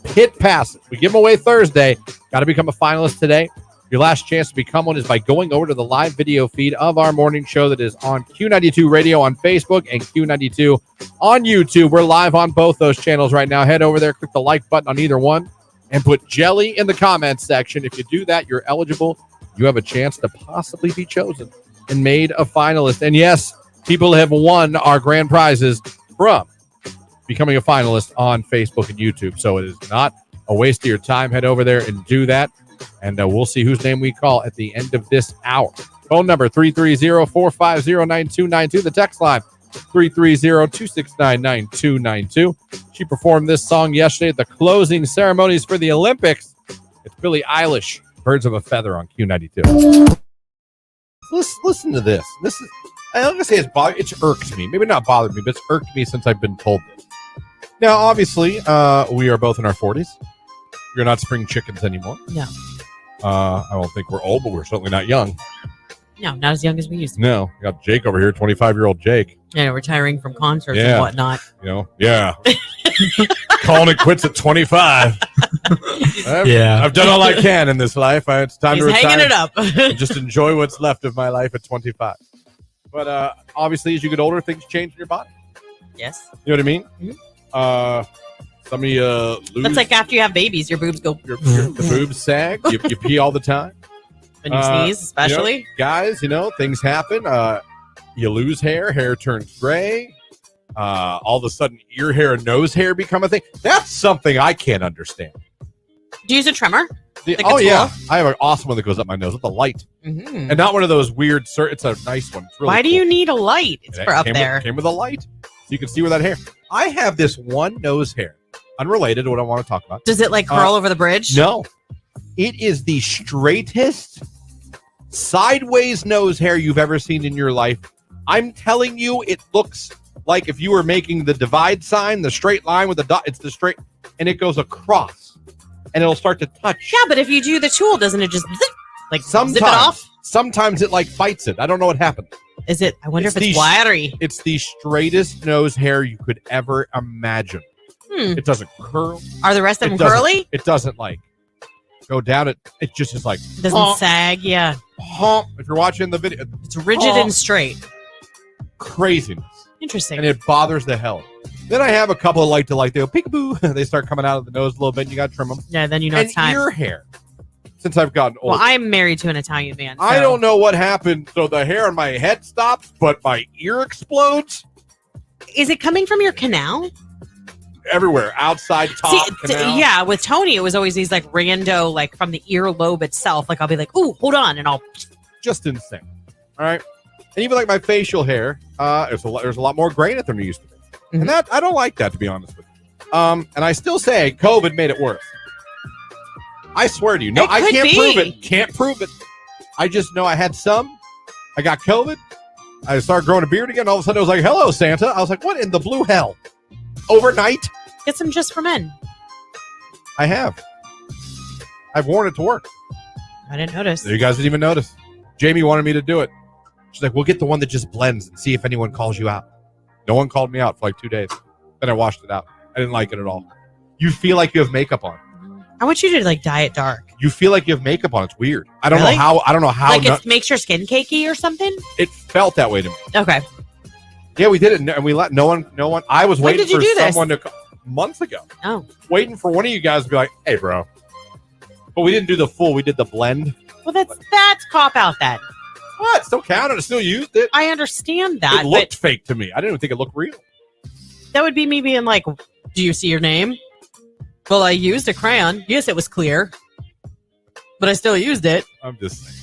Pit passes. We give them away Thursday. Got to become a finalist today. Your last chance to become one is by going over to the live video feed of our morning show that is on Q92 Radio on Facebook and Q92 on YouTube. We're live on both those channels right now. Head over there, click the like button on either one, and put Jelly in the comments section. If you do that, you're eligible. You have a chance to possibly be chosen and made a finalist. And yes, people have won our grand prizes from becoming a finalist on Facebook and YouTube. So it is not a waste of your time. Head over there and do that. And we'll see whose name we call at the end of this hour. Phone number 330-450-9292. The text line 330-269-9292. She performed this song yesterday at the closing ceremonies for the Olympics. It's Billie Eilish, Birds of a Feather on Q92. Listen to this. This is, I'm not going to say it's irked me. Maybe not bothered me, but it's irked me since I've been told this. Now, obviously, we are both in our 40s. We're not spring chickens anymore. No. I don't think we're old, but we're certainly not young. No, not as young as we used to. No. We got Jake over here, 25-year-old Jake. Yeah, retiring from concerts and whatnot. You know, yeah. Calling it quits at 25. I've done all I can in this life. It's time to retire. Hanging it up. And just enjoy what's left of my life at 25. But obviously, as you get older, things change in your body. Yes. You know what I mean? Mm-hmm. Some of you lose. That's like after you have babies, your boobs go. The boobs sag. You pee all the time. When you sneeze, especially. Guys, things happen. You lose hair. Hair turns gray. All of a sudden, ear hair and nose hair become a thing. That's something I can't understand. Do you use a trimmer? I have an awesome one that goes up my nose with a light. Mm-hmm. And not one of those weird, it's a nice one. It's really Why do cool. you need a light? It's for up there. Came with a light. So you can see where that hair. I have this one nose hair. Unrelated to what I want to talk about. Does it curl over the bridge? No. It is the straightest sideways nose hair you've ever seen in your life. I'm telling you, it looks like if you were making the divide sign, the straight line with the dot, it's the straight, and it goes across, and it'll start to touch. Yeah, but if you do the tool, doesn't it just zip it off? Sometimes it fights it. I don't know what happened. Is it? I wonder if it's flattery. It's the straightest nose hair you could ever imagine. It doesn't curl. Are the rest of them curly? It doesn't go down. It just is doesn't sag. Yeah. If you're watching the video, it's rigid and straight. Craziness. Interesting. And it bothers the hell. Then I have a couple of they go peekaboo. They start coming out of the nose a little bit. And you got to trim them. Yeah. Then it's time. Ear hair. Since I've gotten older. Well, I'm married to an Italian man. So. I don't know what happened. So the hair on my head stops, but my ear explodes. Is it coming from your canal? Everywhere, outside, top, canal. Yeah, with Tony, it was always these rando, from the earlobe itself. I'll be like, ooh, hold on, and I'll... Just insane. All right? And even my facial hair, there's a lot more gray in it than there used to be. Mm-hmm. And that I don't like that, to be honest with you. And I still say COVID made it worse. I swear to you. No, I can't prove it. Can't prove it. I just know I had some. I got COVID. I started growing a beard again. All of a sudden, I was like, hello, Santa. I was like, what in the blue hell? Overnight? Get some just for men. I have. I've worn it to work. I didn't notice. You guys didn't even notice. Jamie wanted me to do it. She's like, we'll get the one that just blends and see if anyone calls you out. No one called me out for 2 days. Then I washed it out. I didn't like it at all. You feel like you have makeup on. I want you to dye it dark. You feel like you have makeup on. It's weird. I don't know how. It makes your skin cakey or something? It felt that way to me. Okay. Yeah, we did it, and we let no one. I was waiting for someone to months ago. Oh, waiting for one of you guys to be like, "Hey, bro," but we didn't do the full. We did the blend. Well, that's cop out then. What? It still counted. I still used it. I understand that. It looked fake to me. I didn't even think it looked real. That would be me being like, "Do you see your name?" Well, I used a crayon. Yes, it was clear. But I still used it. I'm just saying.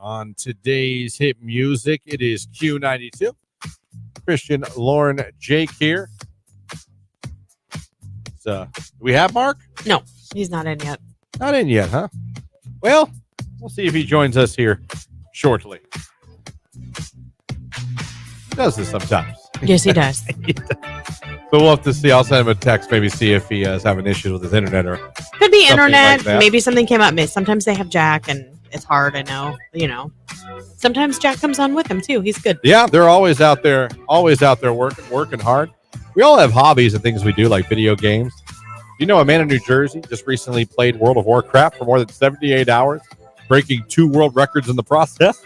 on today's hit music. It is Q92. Christian, Lauren, Jake here. Do we have Mark? No, he's not in yet. Not in yet, huh? Well, we'll see if he joins us here shortly. He does this sometimes. Yes, he does. So we'll have to see. I'll send him a text, maybe see if he is having issues with his internet or could be internet. like that. Maybe something came up. Sometimes they have Jack, and it's hard. I know. Sometimes Jack comes on with him too. He's good. Yeah, they're always out there working hard. We all have hobbies and things we do, like video games. You know, a man in New Jersey just recently played World of Warcraft for more than 78 hours, breaking 2 world records in the process.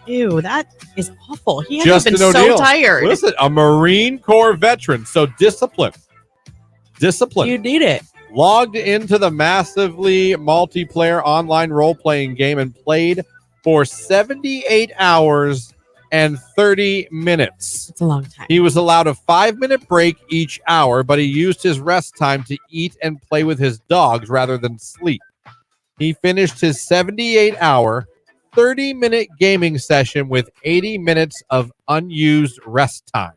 Ew, that is awful. He had Justin been so O'Neill. tired. Listen, a Marine Corps veteran, so discipline. You need it. Logged into the massively multiplayer online role-playing game and played for 78 hours and 30 minutes. It's a long time. He was allowed a 5-minute break each hour, but he used his rest time to eat and play with his dogs rather than sleep. He finished his 78-hour, 30-minute gaming session with 80 minutes of unused rest time.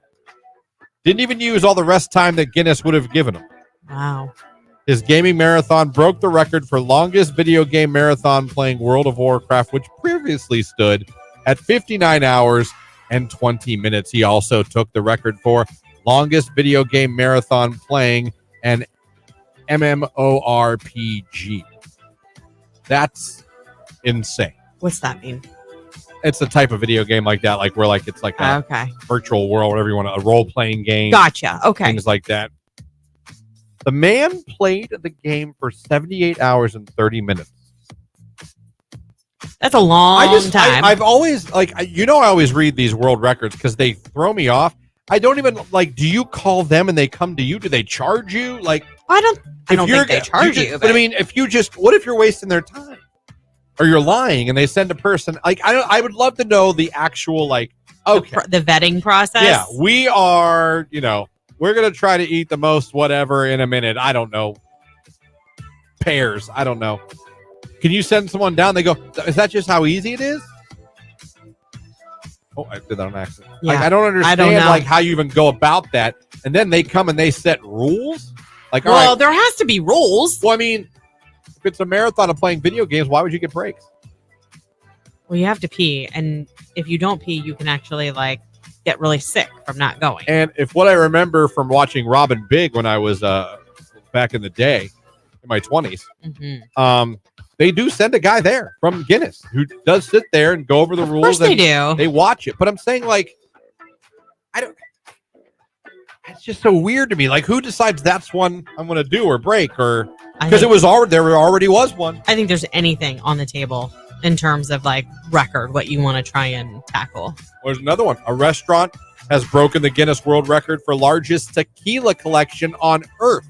Didn't even use all the rest time that Guinness would have given him. Wow. His gaming marathon broke the record for longest video game marathon playing World of Warcraft, which previously stood at 59 hours and 20 minutes. He also took the record for longest video game marathon playing an MMORPG. That's insane. What's that mean? It's a type of video game like that, like where like it's like a Okay. virtual world, whatever you want, a role-playing game. Gotcha. Okay. Things like that. The man played the game for 78 hours and 30 minutes. That's a long time. I've always, I always read these world records because they throw me off. I don't even, do you call them and they come to you? Do they charge you? I don't think they charge you. But I mean, what if you're wasting their time? Or you're lying and they send a person, I would love to know the actual, okay. The vetting process? Yeah, we are, we're going to try to eat the most whatever in a minute. I don't know. Pears. I don't know. Can you send someone down? They go, is that just how easy it is? Oh, I did that on accident. Yeah, I don't understand I don't know. how you even go about that. And then they come and they set rules. All well, right. there has to be rules. Well, I mean, if it's a marathon of playing video games, why would you get breaks? Well, you have to pee, and if you don't pee, you can actually get really sick from not going. And if what I remember from watching Robin Big when I was back in the day, in my 20s, they do send a guy there from Guinness who does sit there and go over the rules. Of course they do. They watch it. But I'm saying, I don't. It's just so weird to me. Who decides that's one I'm going to do or break, or because there already was one. I think there's anything on the table in terms of record, what you want to try and tackle. There's another one. A restaurant has broken the Guinness World Record for largest tequila collection on Earth.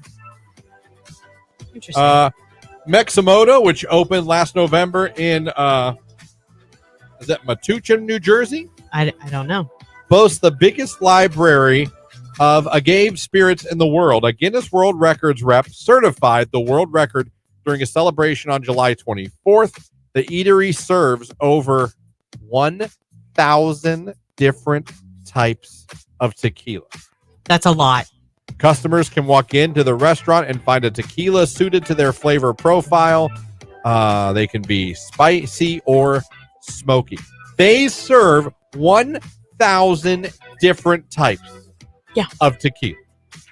Interesting. Meximoto, which opened last November in is that Metuchen, New Jersey? I don't know. Boasts the biggest library of agave spirits in the world. A Guinness World Records rep certified the world record during a celebration on July 24th. The eatery serves over 1,000 different types of tequila. That's a lot. Customers can walk into the restaurant and find a tequila suited to their flavor profile. They can be spicy or smoky. They serve 1,000 different types of tequila.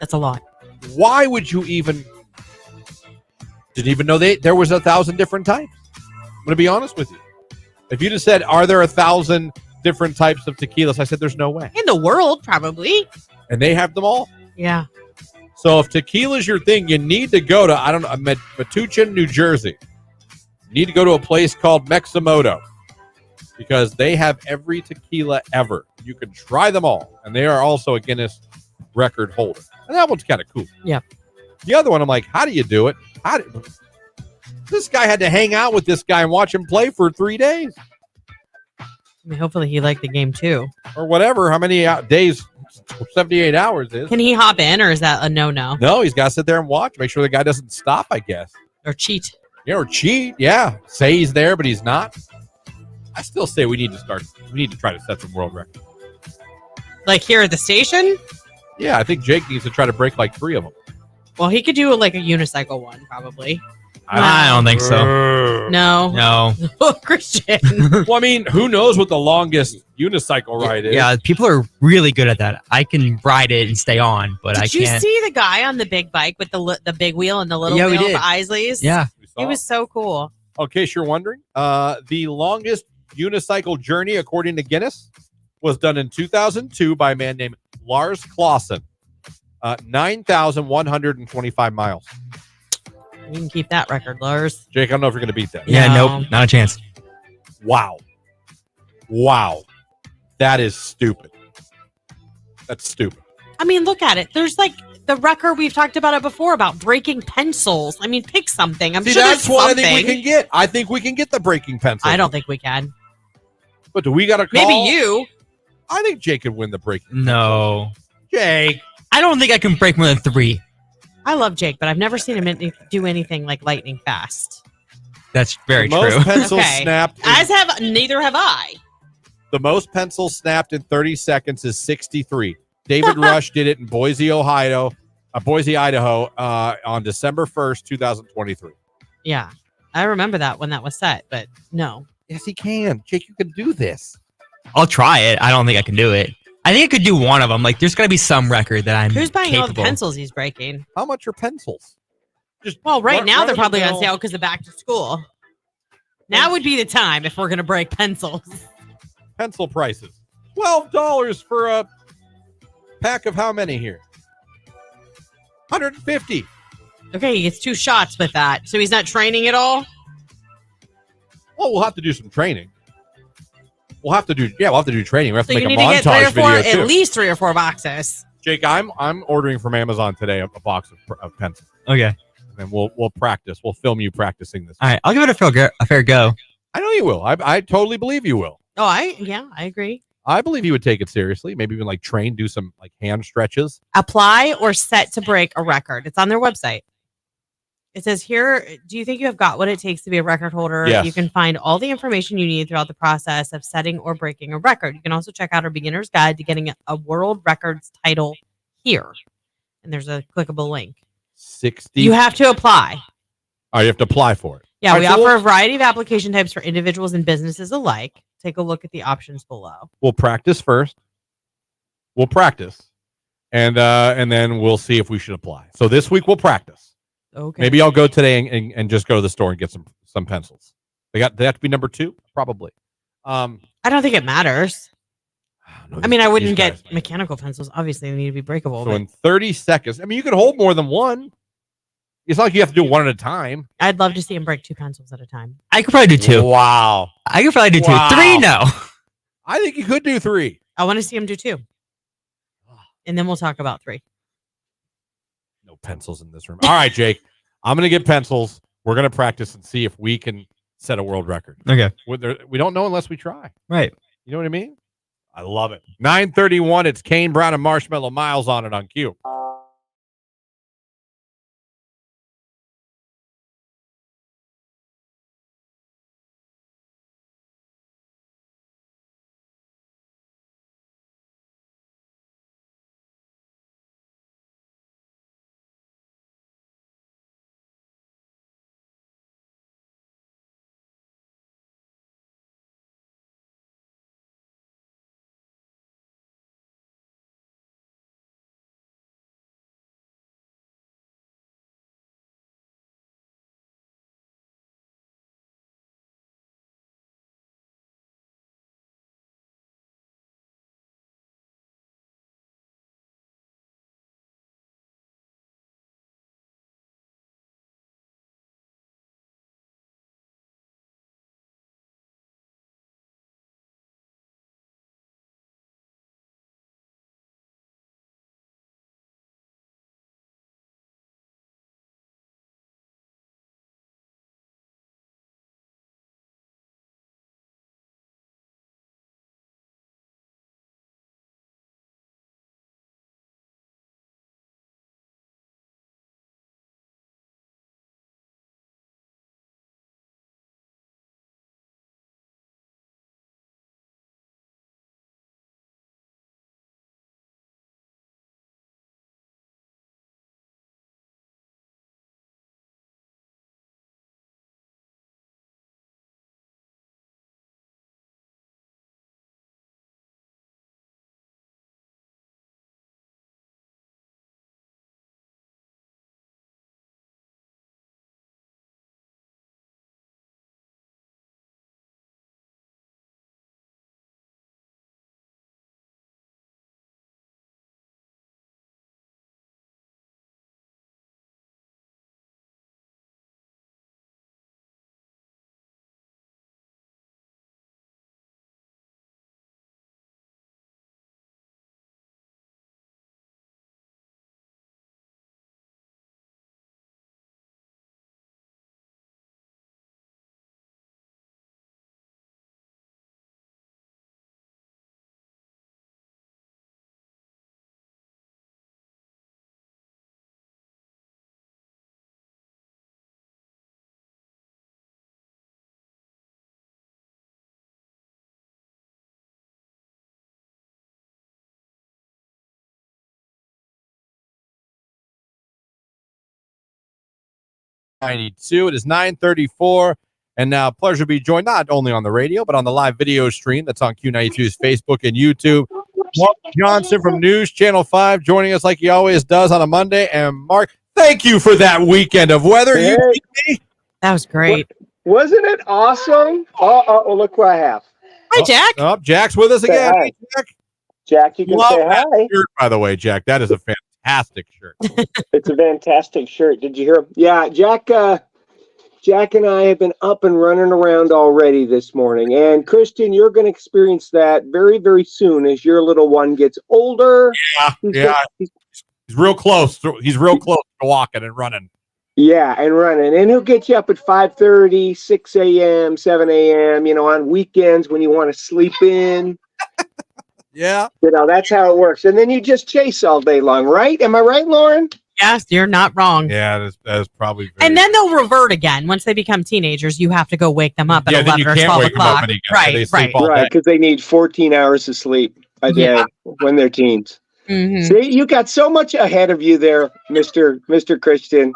That's a lot. Why would you even... Didn't even know there was 1,000 different types. I'm going to be honest with you. If you just said, are there 1,000 different types of tequilas? I said, there's no way. In the world, probably. And they have them all. Yeah. So if tequila is your thing, you need to go to, Metuchen, New Jersey. You need to go to a place called Meximoto because they have every tequila ever. You can try them all. And they are also a Guinness record holder. And that one's kind of cool. Yeah. The other one, I'm like, how do you do it? This guy had to hang out with this guy and watch him play for 3 days. I mean, hopefully he liked the game too. Or whatever, how many days 78 hours is. Can he hop in, or is that a no-no? No, he's got to sit there and watch. Make sure the guy doesn't stop, I guess. Or cheat. Yeah, or cheat. Yeah. Say he's there, but he's not. I still say we need to try to set some world records. Like here at the station? Yeah, I think Jake needs to try to break like 3 of them. Well, he could do like a unicycle one, probably. I don't think so. No. No. Oh, Christian. Well, I mean, who knows what the longest unicycle ride is? Yeah, people are really good at that. I can ride it and stay on, but I Did you can't. see the guy on the big bike with the big wheel and the little Yeah, we wheel did. for Isley's? Yeah. He was so cool. In case you're wondering, the longest unicycle journey, according to Guinness, was done in 2002 by a man named Lars Clausen. 9,125 miles. You can keep that record, Lars. Jake, I don't know if you're going to beat that. Yeah, No. nope, not a chance. Wow. That is stupid. That's stupid. I mean, look at it. There's like the record. We've talked about it before about breaking pencils. I mean, pick something. I'm See, sure that's there's what something. I think we can get. I think we can get the breaking pencil. I don't think we can. But do we got to call? Maybe you. I think Jake could win the breaking. No. Jake. I don't think I can break more than 3. I love Jake, but I've never seen him do anything like lightning fast. That's very The most true. pencils Okay. snapped. Neither have I. The most pencils snapped in 30 seconds is 63. David Rush did it in Boise, Idaho, on December 1st, 2023. Yeah, I remember that when that was set, but no. Yes, he can. Jake, you can do this. I'll try it. I don't think I can do it. I think I could do one of them. Like, there's got to be some record that I'm Who's buying all the capable. pencils he's breaking? How much are pencils? Well, right now they're probably on run-of-the-mill sale because of back to school. Now would be the time if we're going to break pencils. pencil prices. $12 for a pack of how many here? 150. Okay, he gets 2 shots with that. So he's not training at all? Well, we'll have to do some training. We'll have to do training. We have So to you make need a to get 3 montage or 4, video too. at least 3 or 4 boxes. Jake, I'm ordering from Amazon today a box of pencils. Okay. And then we'll practice. We'll film you practicing this. All right. I'll give it a fair go. I know you will. I totally believe you will. Oh, I agree. I believe you would take it seriously. Maybe even like train, do some like hand stretches. Apply or set to break a record. It's on their website. It says here, do you think you have got what it takes to be a record holder? Yes. You can find all the information you need throughout the process of setting or breaking a record. You can also check out our beginner's guide to getting a world records title here. And there's a clickable link. 60. You have to apply. Oh, you have to apply for it. Yeah, All we right, so offer a variety of application types for individuals and businesses alike. Take a look at the options below. We'll practice first. We'll practice. And then we'll see if we should apply. So this week we'll practice. Okay. Maybe I'll go today and just go to the store and get some pencils. They have to be number 2? Probably. I don't think it matters. No, I mean, I these wouldn't guys- get mechanical pencils. Obviously, they need to be breakable. So But in 30 seconds, I mean, you can hold more than one. It's not like you have to do one at a time. I'd love to see him break 2 pencils at a time. I could probably do 2. Wow. I could probably do 2. Wow. 3, no. I think you could do 3. I want to see him do 2. And then we'll talk about 3. No pencils in this room. All right, Jake. I'm going to get pencils. We're going to practice and see if we can set a world record. Okay. We don't know unless we try. Right. You know what I mean? I love it. 9:31. It's Kane Brown and Marshmallow Miles on it on Q. Q92. It is 9:34, and now pleasure to be joined not only on the radio, but on the live video stream that's on Q92's Facebook and YouTube. Mark Johnson from News Channel 5 joining us like he always does on a Monday. And Mark, thank you for that weekend of weather. Hey. You kidding me? That was great. Wasn't it awesome? Oh, look what I have. Hi, Jack. Oh, Jack's with us Say again. hi. Hey, Jack. Jack, you can Love say that hi. shirt, by the way, Jack. That is a fantastic shirt. It's a fantastic shirt. Did you hear him? Yeah, Jack and I have been up and running around already this morning. And Christian, you're going to experience that very, very soon as your little one gets older. He's real close. He's real close to walking and running. Yeah, and running. And he'll get you up at 5:30, 6 a.m., 7 a.m., on weekends when you want to sleep in. Yeah. That's how it works. And then you just chase all day long, right? Am I right, Lauren? Yes, you're not wrong. Yeah, that is probably very And then they'll revert again. Once they become teenagers, you have to go wake them up at 11 or 12 o'clock. Right. Because they need 14 hours of sleep a day when they're teens. Mm-hmm. See, you got so much ahead of you there, Mr. Christian.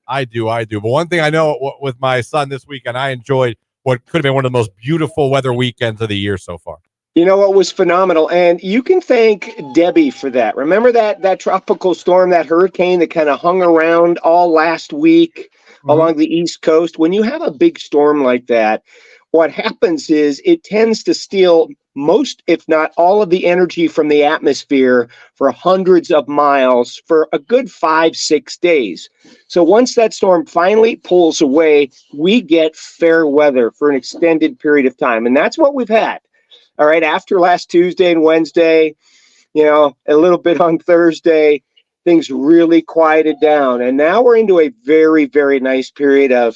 I do. But one thing I know with my son this weekend, I enjoyed what could have been one of the most beautiful weather weekends of the year so far. You know what was phenomenal? And you can thank Debbie for that. Remember that tropical storm, that hurricane that kind of hung around all last week along the East Coast? When you have a big storm like that, what happens is it tends to steal most, if not all, of the energy from the atmosphere for hundreds of miles for a good 5-6 days. So once that storm finally pulls away, we get fair weather for an extended period of time. And that's what we've had. All right, after last Tuesday and Wednesday, a little bit on Thursday, things really quieted down. And now we're into a very, very nice period of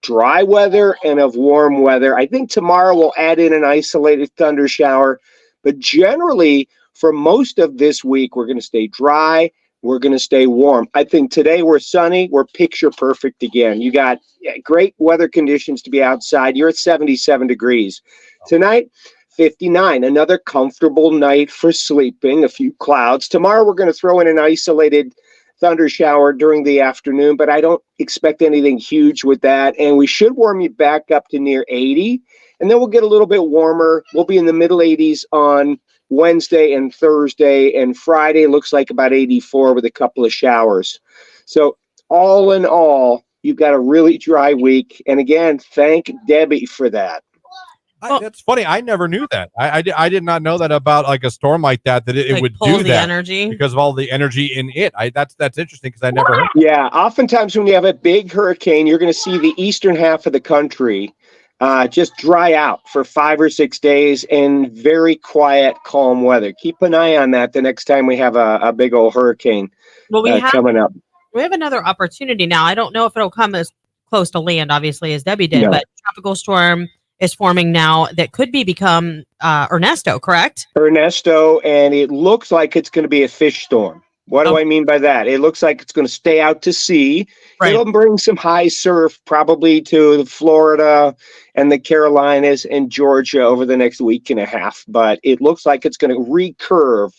dry weather and of warm weather. I think tomorrow we'll add in an isolated thunder shower. But generally, for most of this week, we're going to stay dry. We're going to stay warm. I think today we're sunny. We're picture perfect again. You got great weather conditions to be outside. You're at 77 degrees. Tonight, 59, another comfortable night for sleeping, a few clouds. Tomorrow we're going to throw in an isolated thunder shower during the afternoon, but I don't expect anything huge with that. And we should warm you back up to near 80, and then we'll get a little bit warmer. We'll be in the middle 80s on Wednesday and Thursday, and Friday looks like about 84 with a couple of showers. So all in all, you've got a really dry week. And again, thank Debbie for that. That's funny. I never knew that. I did not know that about like a storm like that it would do that energy because of all the energy in it. That's interesting because I never heard. Yeah, oftentimes when you have a big hurricane, you're going to see the eastern half of the country just dry out for 5 or 6 days in very quiet, calm weather. Keep an eye on that the next time we have a big old hurricane coming up. We have another opportunity now. I don't know if it'll come as close to land, obviously, as Debbie did, but tropical storm is forming now that could become Ernesto, correct? Ernesto, and it looks like it's going to be a fish storm. What do I mean by that? It looks like it's going to stay out to sea. Right. It'll bring some high surf probably to Florida and the Carolinas and Georgia over the next week and a half. But it looks like it's going to recurve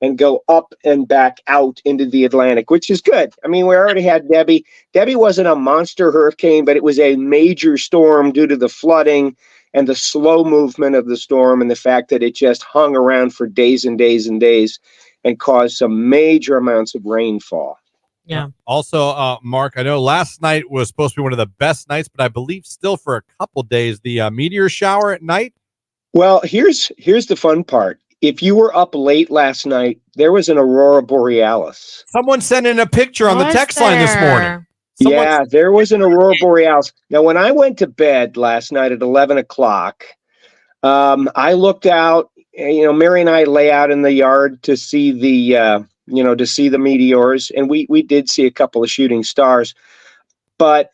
and go up and back out into the Atlantic, which is good. I mean, we already had Debbie. Debbie wasn't a monster hurricane, but it was a major storm due to the flooding and the slow movement of the storm and the fact that it just hung around for days and days and days and caused some major amounts of rainfall. Yeah. Also, Mark, I know last night was supposed to be one of the best nights, but I believe still for a couple days, the meteor shower at night. Well, here's the fun part. If you were up late last night, there was an aurora borealis. Someone sent in a picture on the text line this morning. Yeah, there was an aurora borealis. Now, when I went to bed last night at 11 o'clock, I looked out. Mary and I lay out in the yard to see the meteors, and we did see a couple of shooting stars. But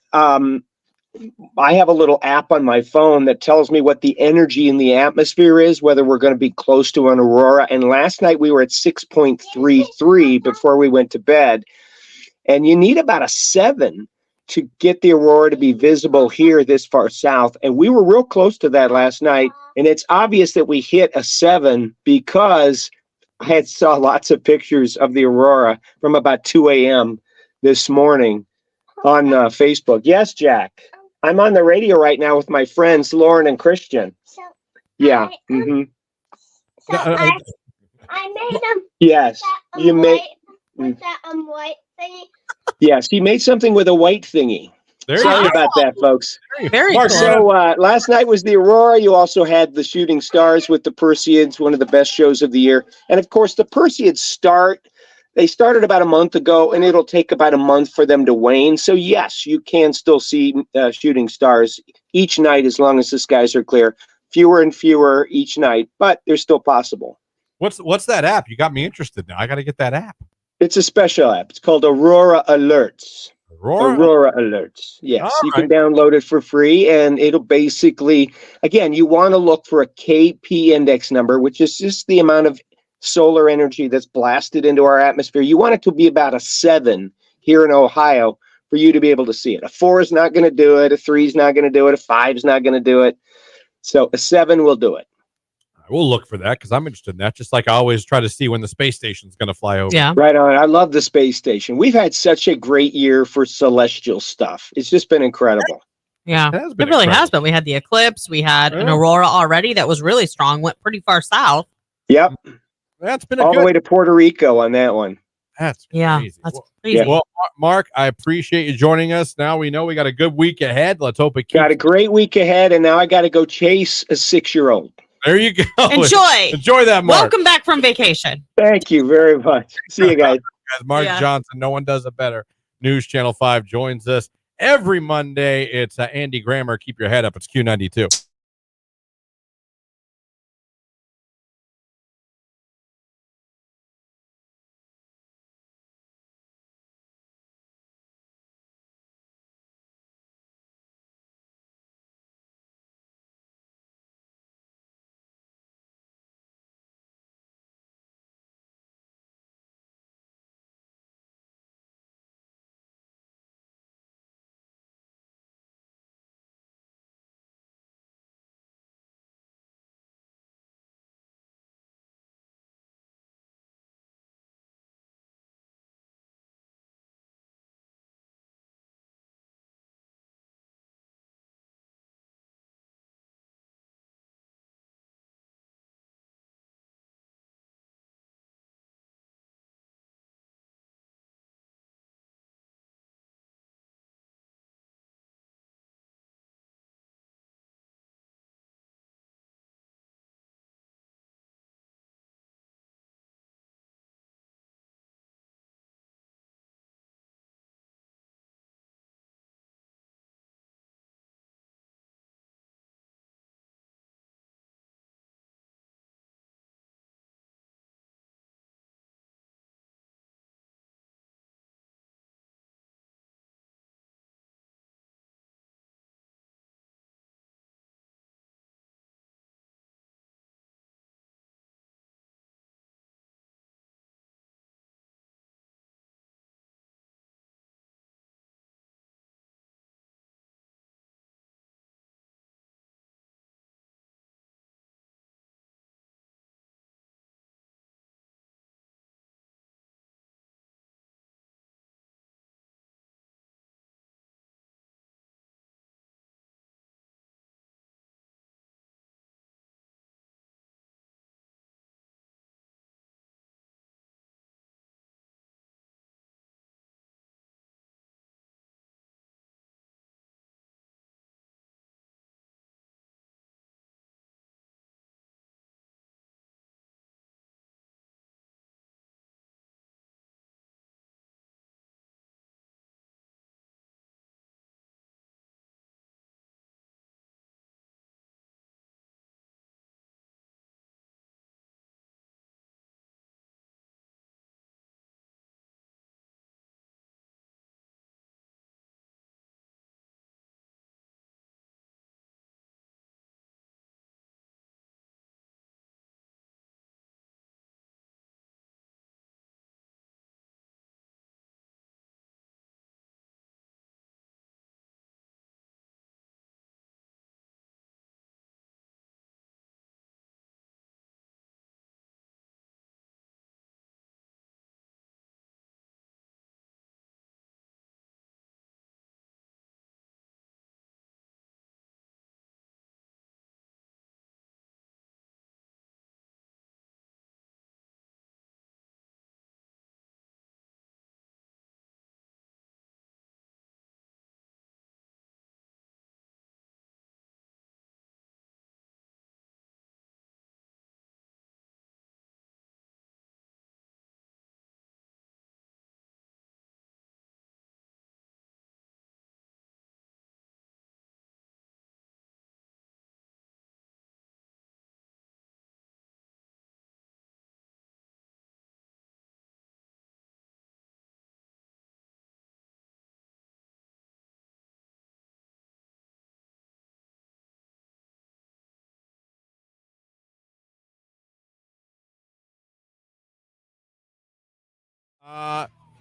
I have a little app on my phone that tells me what the energy in the atmosphere is, whether we're going to be close to an aurora. And last night we were at 6.33 before we went to bed. And you need about a 7 to get the aurora to be visible here this far south. And we were real close to that last night. And it's obvious that we hit a 7 because I had saw lots of pictures of the aurora from about 2 a.m. this morning. on Facebook. Yes, Jack. I'm on the radio right now with my friends Lauren and Christian. Yeah. Mm-hmm. I made them. Yes, you made. With that white thingy. Yes, he made something with a white thingy. There Sorry you go. about that, folks. Very Mark, cool. So last night was the Aurora. You also had the Shooting Stars with the Perseids, one of the best shows of the year. And of course, the Perseids they started about a month ago, and it'll take about a month for them to wane. So yes, you can still see Shooting Stars each night as long as the skies are clear. Fewer and fewer each night, but they're still possible. What's that app? You got me interested now. I got to get that app. It's a special app. It's called Aurora Alerts. Aurora Alerts. Yes, All you right. can download it for free, and it'll basically, again, you want to look for a KP index number, which is just the amount of solar energy that's blasted into our atmosphere. You want it to be about a 7 here in Ohio for you to be able to see it. A 4 is not going to do it. A 3 is not going to do it. A 5 is not going to do it. So a 7 will do it. I will look for that because I'm interested in that. Just like I always try to see when the space station's going to fly over. Yeah. Right on. I love the space station. We've had such a great year for celestial stuff. It's just been incredible. Yeah. It has It been really incredible. has been. We had the eclipse. We had an Yeah. aurora already that was really strong, went pretty far south. Yep. That's been All the way to Puerto Rico on that one. That's Yeah. crazy. That's Well, crazy. Yeah. well, Mark, I appreciate you joining us. Now we know we got a good week ahead. Let's hope it keeps. Got a great week ahead, and now I got to go chase a 6-year-old. There you go. Enjoy that, Mark. Welcome back from vacation. Thank you very much. See you guys. Guys, Mark Yeah. Johnson, no one does it better. News Channel 5 joins us every Monday. It's Andy Grammer. Keep your head up. It's Q92.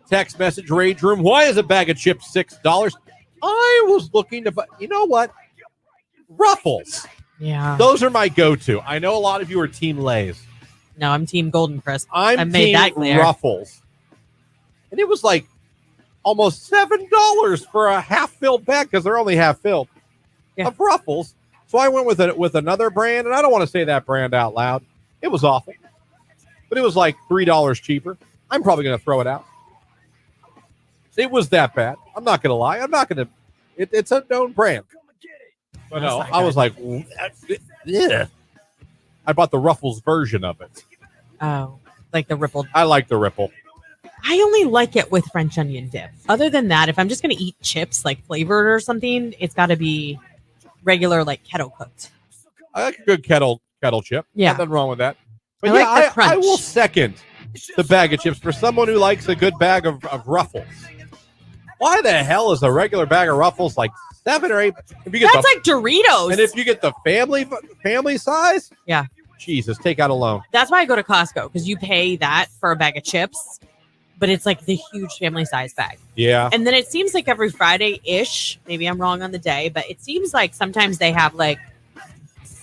Text message, Rage Room. Why is a bag of chips $6? I was looking to buy, you know what? Ruffles. Yeah. Those are my go-to. I know a lot of you are Team Lay's. No, I'm Team Golden Crisp. I'm I've made Team that clear. Ruffles. And it was like almost $7 for a half-filled bag because they're only half-filled of Ruffles. So I went with another brand, and I don't want to say that brand out loud. It was awful. But it was like $3 cheaper. I'm probably going to throw it out. It was that bad. I'm not going to lie. I'm not going to. It's a known brand. But no, I was like, yeah. I bought the Ruffles version of it. Oh, like the rippled. I like the ripple. I only like it with French onion dip. Other than that, if I'm just going to eat chips like flavored or something, it's got to be regular, like kettle cooked. I like a good kettle chip. Yeah. Nothing wrong with that. But I yeah, like the crunch. I will second the bag of chips for someone who likes a good bag of Ruffles. Why the hell is a regular bag of Ruffles like 7 or 8? If you get That's like Doritos. And if you get the family size, yeah, Jesus, take out a loan. that's why I go to Costco, because you pay that for a bag of chips, but it's like the huge family size bag. Yeah. And then it seems like every Friday-ish, maybe I'm wrong on the day, but it seems like sometimes they have like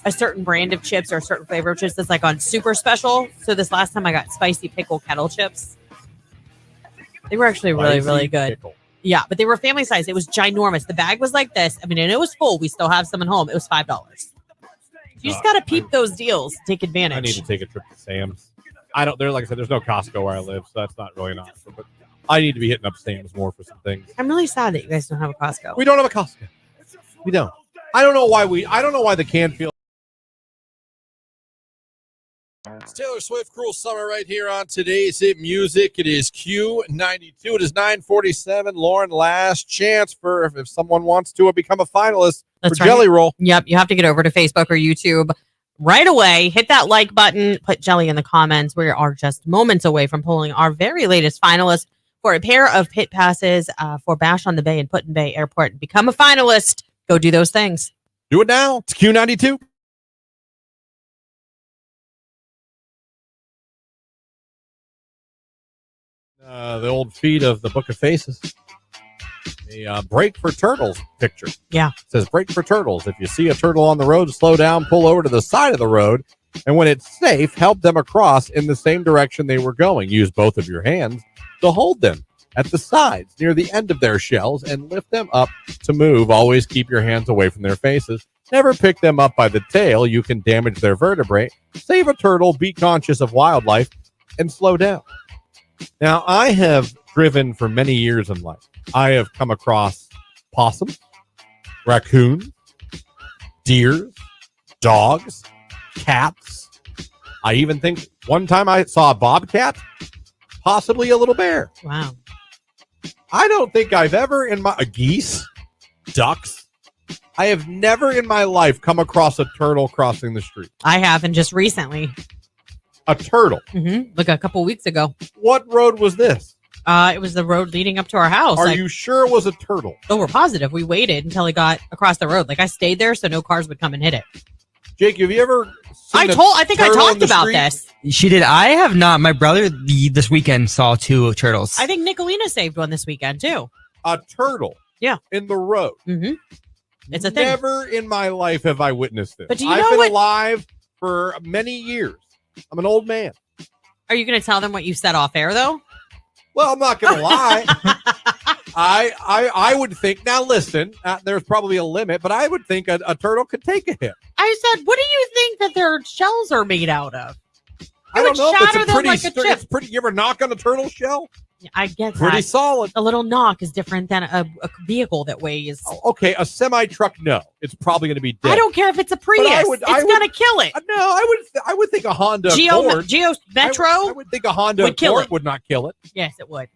a certain brand of chips or a certain flavor of chips that's like on super special. So this last time I got spicy pickle kettle chips. They were actually really, really good. Pickle. Yeah, but they were family size. It was ginormous. The bag was like this. I mean, and it was full. We still have some at home. It was $5. You just got to peep those deals. Take advantage. I need to take a trip to Sam's. Like I said, there's no Costco where I live, so that's not really an option. But I need to be hitting up Sam's more for some things. I'm really sad that you guys don't have a Costco. We don't have a Costco. We don't. I don't know why the Canfield. It's Taylor Swift, Cruel Summer, right here on today's Hit Music. It is Q92. It is 9:47. Lauren, last chance for if someone wants to become a finalist for Jelly Roll. Yep, you have to get over to Facebook or YouTube right away. Hit that like button. Put Jelly in the comments. We are just moments away from pulling our very latest finalist for a pair of pit passes for Bash on the Bay and Put-in Bay Airport. Become a finalist. Go do those things. Do it now. It's Q92. The old feed of the Book of Faces. A break for turtles picture. Yeah. It says break for turtles. If you see a turtle on the road, slow down, pull over to the side of the road, and when it's safe, help them across in the same direction they were going. Use both of your hands to hold them at the sides near the end of their shells and lift them up to move. Always keep your hands away from their faces. Never pick them up by the tail. You can damage their vertebrae. Save a turtle, be conscious of wildlife, and slow down. Now, I have driven for many years in life. I have come across possums, raccoons, deer, dogs, cats. I even think one time I saw a bobcat, possibly a little bear. Wow. I don't think I've ever geese, ducks. I have never in my life come across a turtle crossing the street. I have, and just recently. A turtle? Mm-hmm. Like a couple weeks ago. What road was this? It was the road leading up to our house. Are you sure it was a turtle? Oh, we're positive. We waited until he got across the road. Like I stayed there so no cars would come and hit it. Jake, have you ever seen I think I talked about this. She did. I have not. My brother this weekend saw 2 turtles. I think Nicolina saved one this weekend too. A turtle? Yeah. In the road? Mm-hmm. It's a thing. Never in my life have I witnessed this. But do you I've know been what? alive for many years. I'm an old man. Are you going to tell them what you said off air though? Well, I'm not going to lie. I would think, now listen, there's probably a limit, but I would think a turtle could take a hit. I said, what do you think that their shells are made out of? I don't know. Shatter It's them pretty, like a chip. it's pretty. You ever knock on a turtle shell? I get Pretty that. solid. A little knock is different than a vehicle that weighs. Okay, a semi truck. No, it's probably going to be dead. I don't care if it's a Prius. It's going to kill it. No, I would think a Honda Geo Metro. I would think a Honda would kill Accord it. would not kill it. Yes, it would.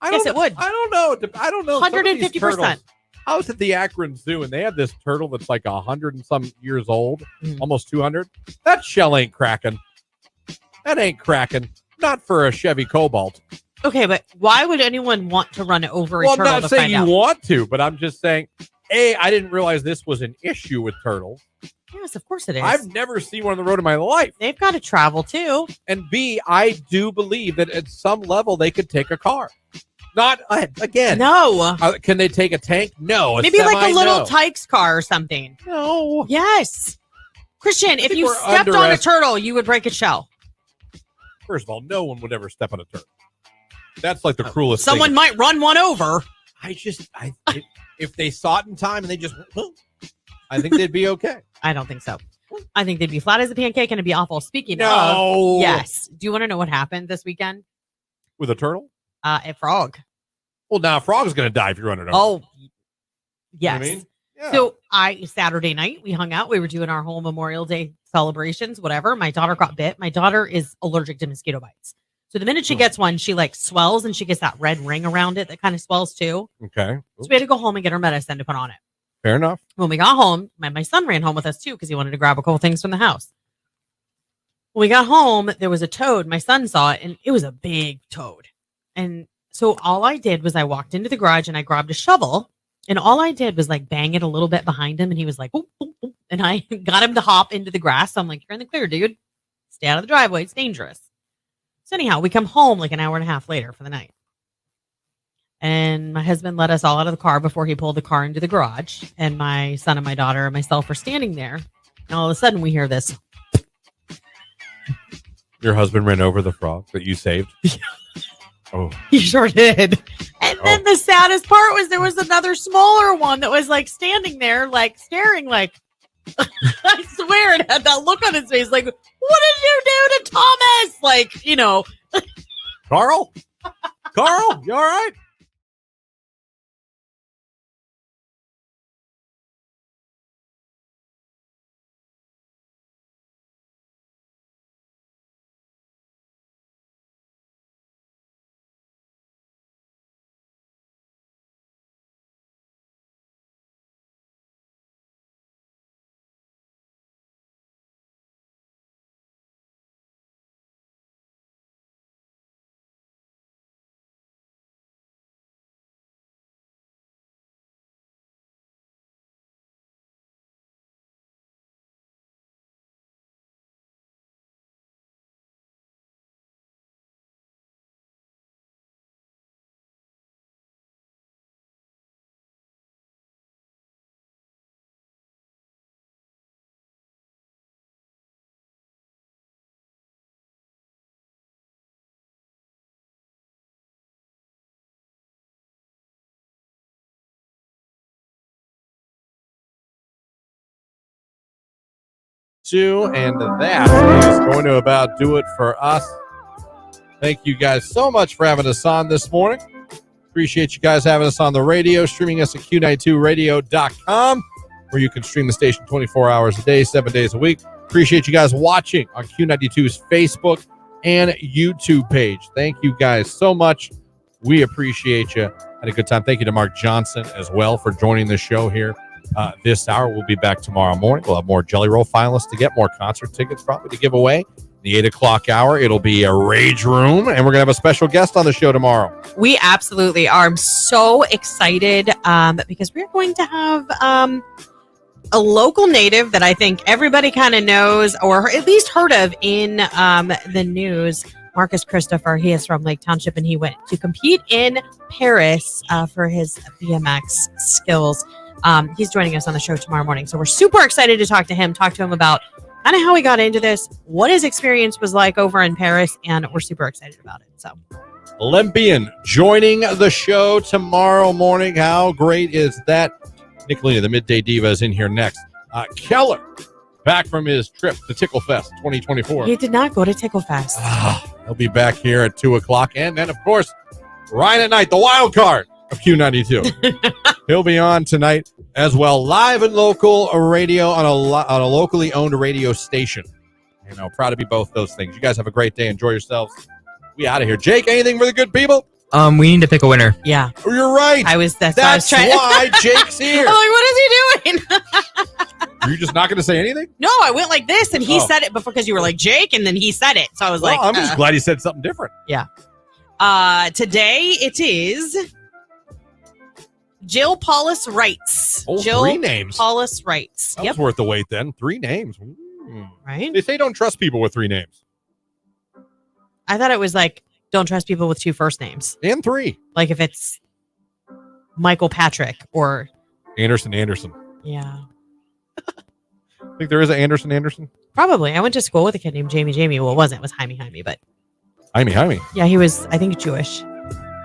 Yes, it would. I don't know. I don't know. 150%. I was at the Akron Zoo, and they have this turtle that's like 100 and some years old, almost 200. That shell ain't cracking. That ain't cracking. Not for a Chevy Cobalt. Okay, but why would anyone want to run over a Well, turtle I'm not to saying find you out? want to, but I'm just saying I didn't realize this was an issue with turtles. Yes, of course it is. I've never seen one on the road in my life. They've got to travel too. And B, I do believe that at some level they could take a car. Not again. No. Can they take a tank? No. Maybe like a little no. Tykes car or something. No. Yes. Christian, if you we're stepped on a turtle, you would break its shell. First of all, no one would ever step on a turtle. That's like the cruelest Someone thing. might run one over. If they saw it in time and they just, I think they'd be okay. I don't think so. I think they'd be flat as a pancake and it'd be awful. Speaking No. of, yes. Do you want to know what happened this weekend? With a turtle? A frog. Well, now a frog's going to die if you run it over. Oh, yes. You know what I mean? Yeah. So Saturday night, we hung out. We were doing our whole Memorial Day celebrations, whatever. My daughter got bit. My daughter is allergic to mosquito bites. So the minute she gets one, she like swells and she gets that red ring around it that kind of swells too. Okay. So we had to go home and get her medicine to put on it. Fair enough. When we got home, my son ran home with us too because he wanted to grab a couple things from the house. When we got home, there was a toad. My son saw it and it was a big toad. And so all I did was I walked into the garage and I grabbed a shovel and all I did was like bang it a little bit behind him and he was like, oop, oop, oop. And I got him to hop into the grass. So I'm like, you're in the clear, dude. Stay out of the driveway. It's dangerous. So anyhow, we come home like an hour and a half later for the night. And my husband let us all out of the car before he pulled the car into the garage. And my son and my daughter and myself were standing there. And all of a sudden we hear this. Your husband ran over the frog that you saved? Oh. He sure did. And then the saddest part was there was another smaller one that was like standing there, like staring, like, I swear it had that look on his face. Like, what did you do to Thomas? Like, you know. Carl? Carl, you all right? And that is going to about do it for us. Thank you guys so much for having us on this morning. Appreciate you guys having us on the radio, streaming us at Q92radio.com, where you can stream the station 24 hours a day, 7 days a week. Appreciate you guys watching on Q92's Facebook and YouTube page. Thank you guys so much. We appreciate you. Had a good time. Thank you to Mark Johnson as well for joining the show here. This hour, we'll be back tomorrow morning. We'll have more Jelly Roll finalists to get, more concert tickets probably to give away. The 8 o'clock hour, it'll be a Rage Room, and we're going to have a special guest on the show tomorrow. We absolutely are. I'm so excited because we're going to have a local native that I think everybody kind of knows or at least heard of in the news. Marcus Christopher, he is from Lake Township, and he went to compete in Paris for his BMX skills. He's joining us on the show tomorrow morning. So we're super excited to talk to him about kind of how he got into this, what his experience was like over in Paris, and we're super excited about it. So Olympian joining the show tomorrow morning. How great is that? Nicolina, the Midday Diva, is in here next. Keller, back from his trip to Tickle Fest 2024. He did not go to Tickle Fest. He'll be back here at 2 o'clock. And then, of course, Ryan at Night, the wild card of Q92. He'll be on tonight as well, live and local radio on a locally owned radio station. You know, proud to be both those things. You guys have a great day. Enjoy yourselves. We out of here. Jake, anything for the good people? We need to pick a winner. Yeah. Oh, you're right. That's why Jake's here. I'm like, what is he doing? You're just not going to say anything? No, I went like this, and he said it before because you were like, Jake, and then he said it. So I was like, I'm just glad he said something different. Yeah. Today it is Jill Paulus Wrights. Oh, Jill 3 names. Paulus Wrights. That Yep. was worth the wait then. 3 names. Right? They say don't trust people with 3 names. I thought it was like, don't trust people with 2 first names. And 3. Like if it's Michael Patrick or... Anderson. Yeah. Think there is an Anderson? Probably. I went to school with a kid named Jamie. Well, it wasn't. It was Jaime, but... Jaime. Yeah, he was, I think, Jewish.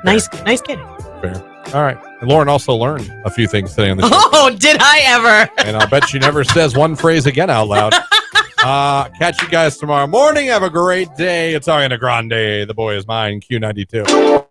Nice kid. Fair. All right. And Lauren also learned a few things today on the show. Oh, did I ever? And I'll bet she never says one phrase again out loud. Catch you guys tomorrow morning. Have a great day. It's Ariana Grande. The boy is mine. Q92.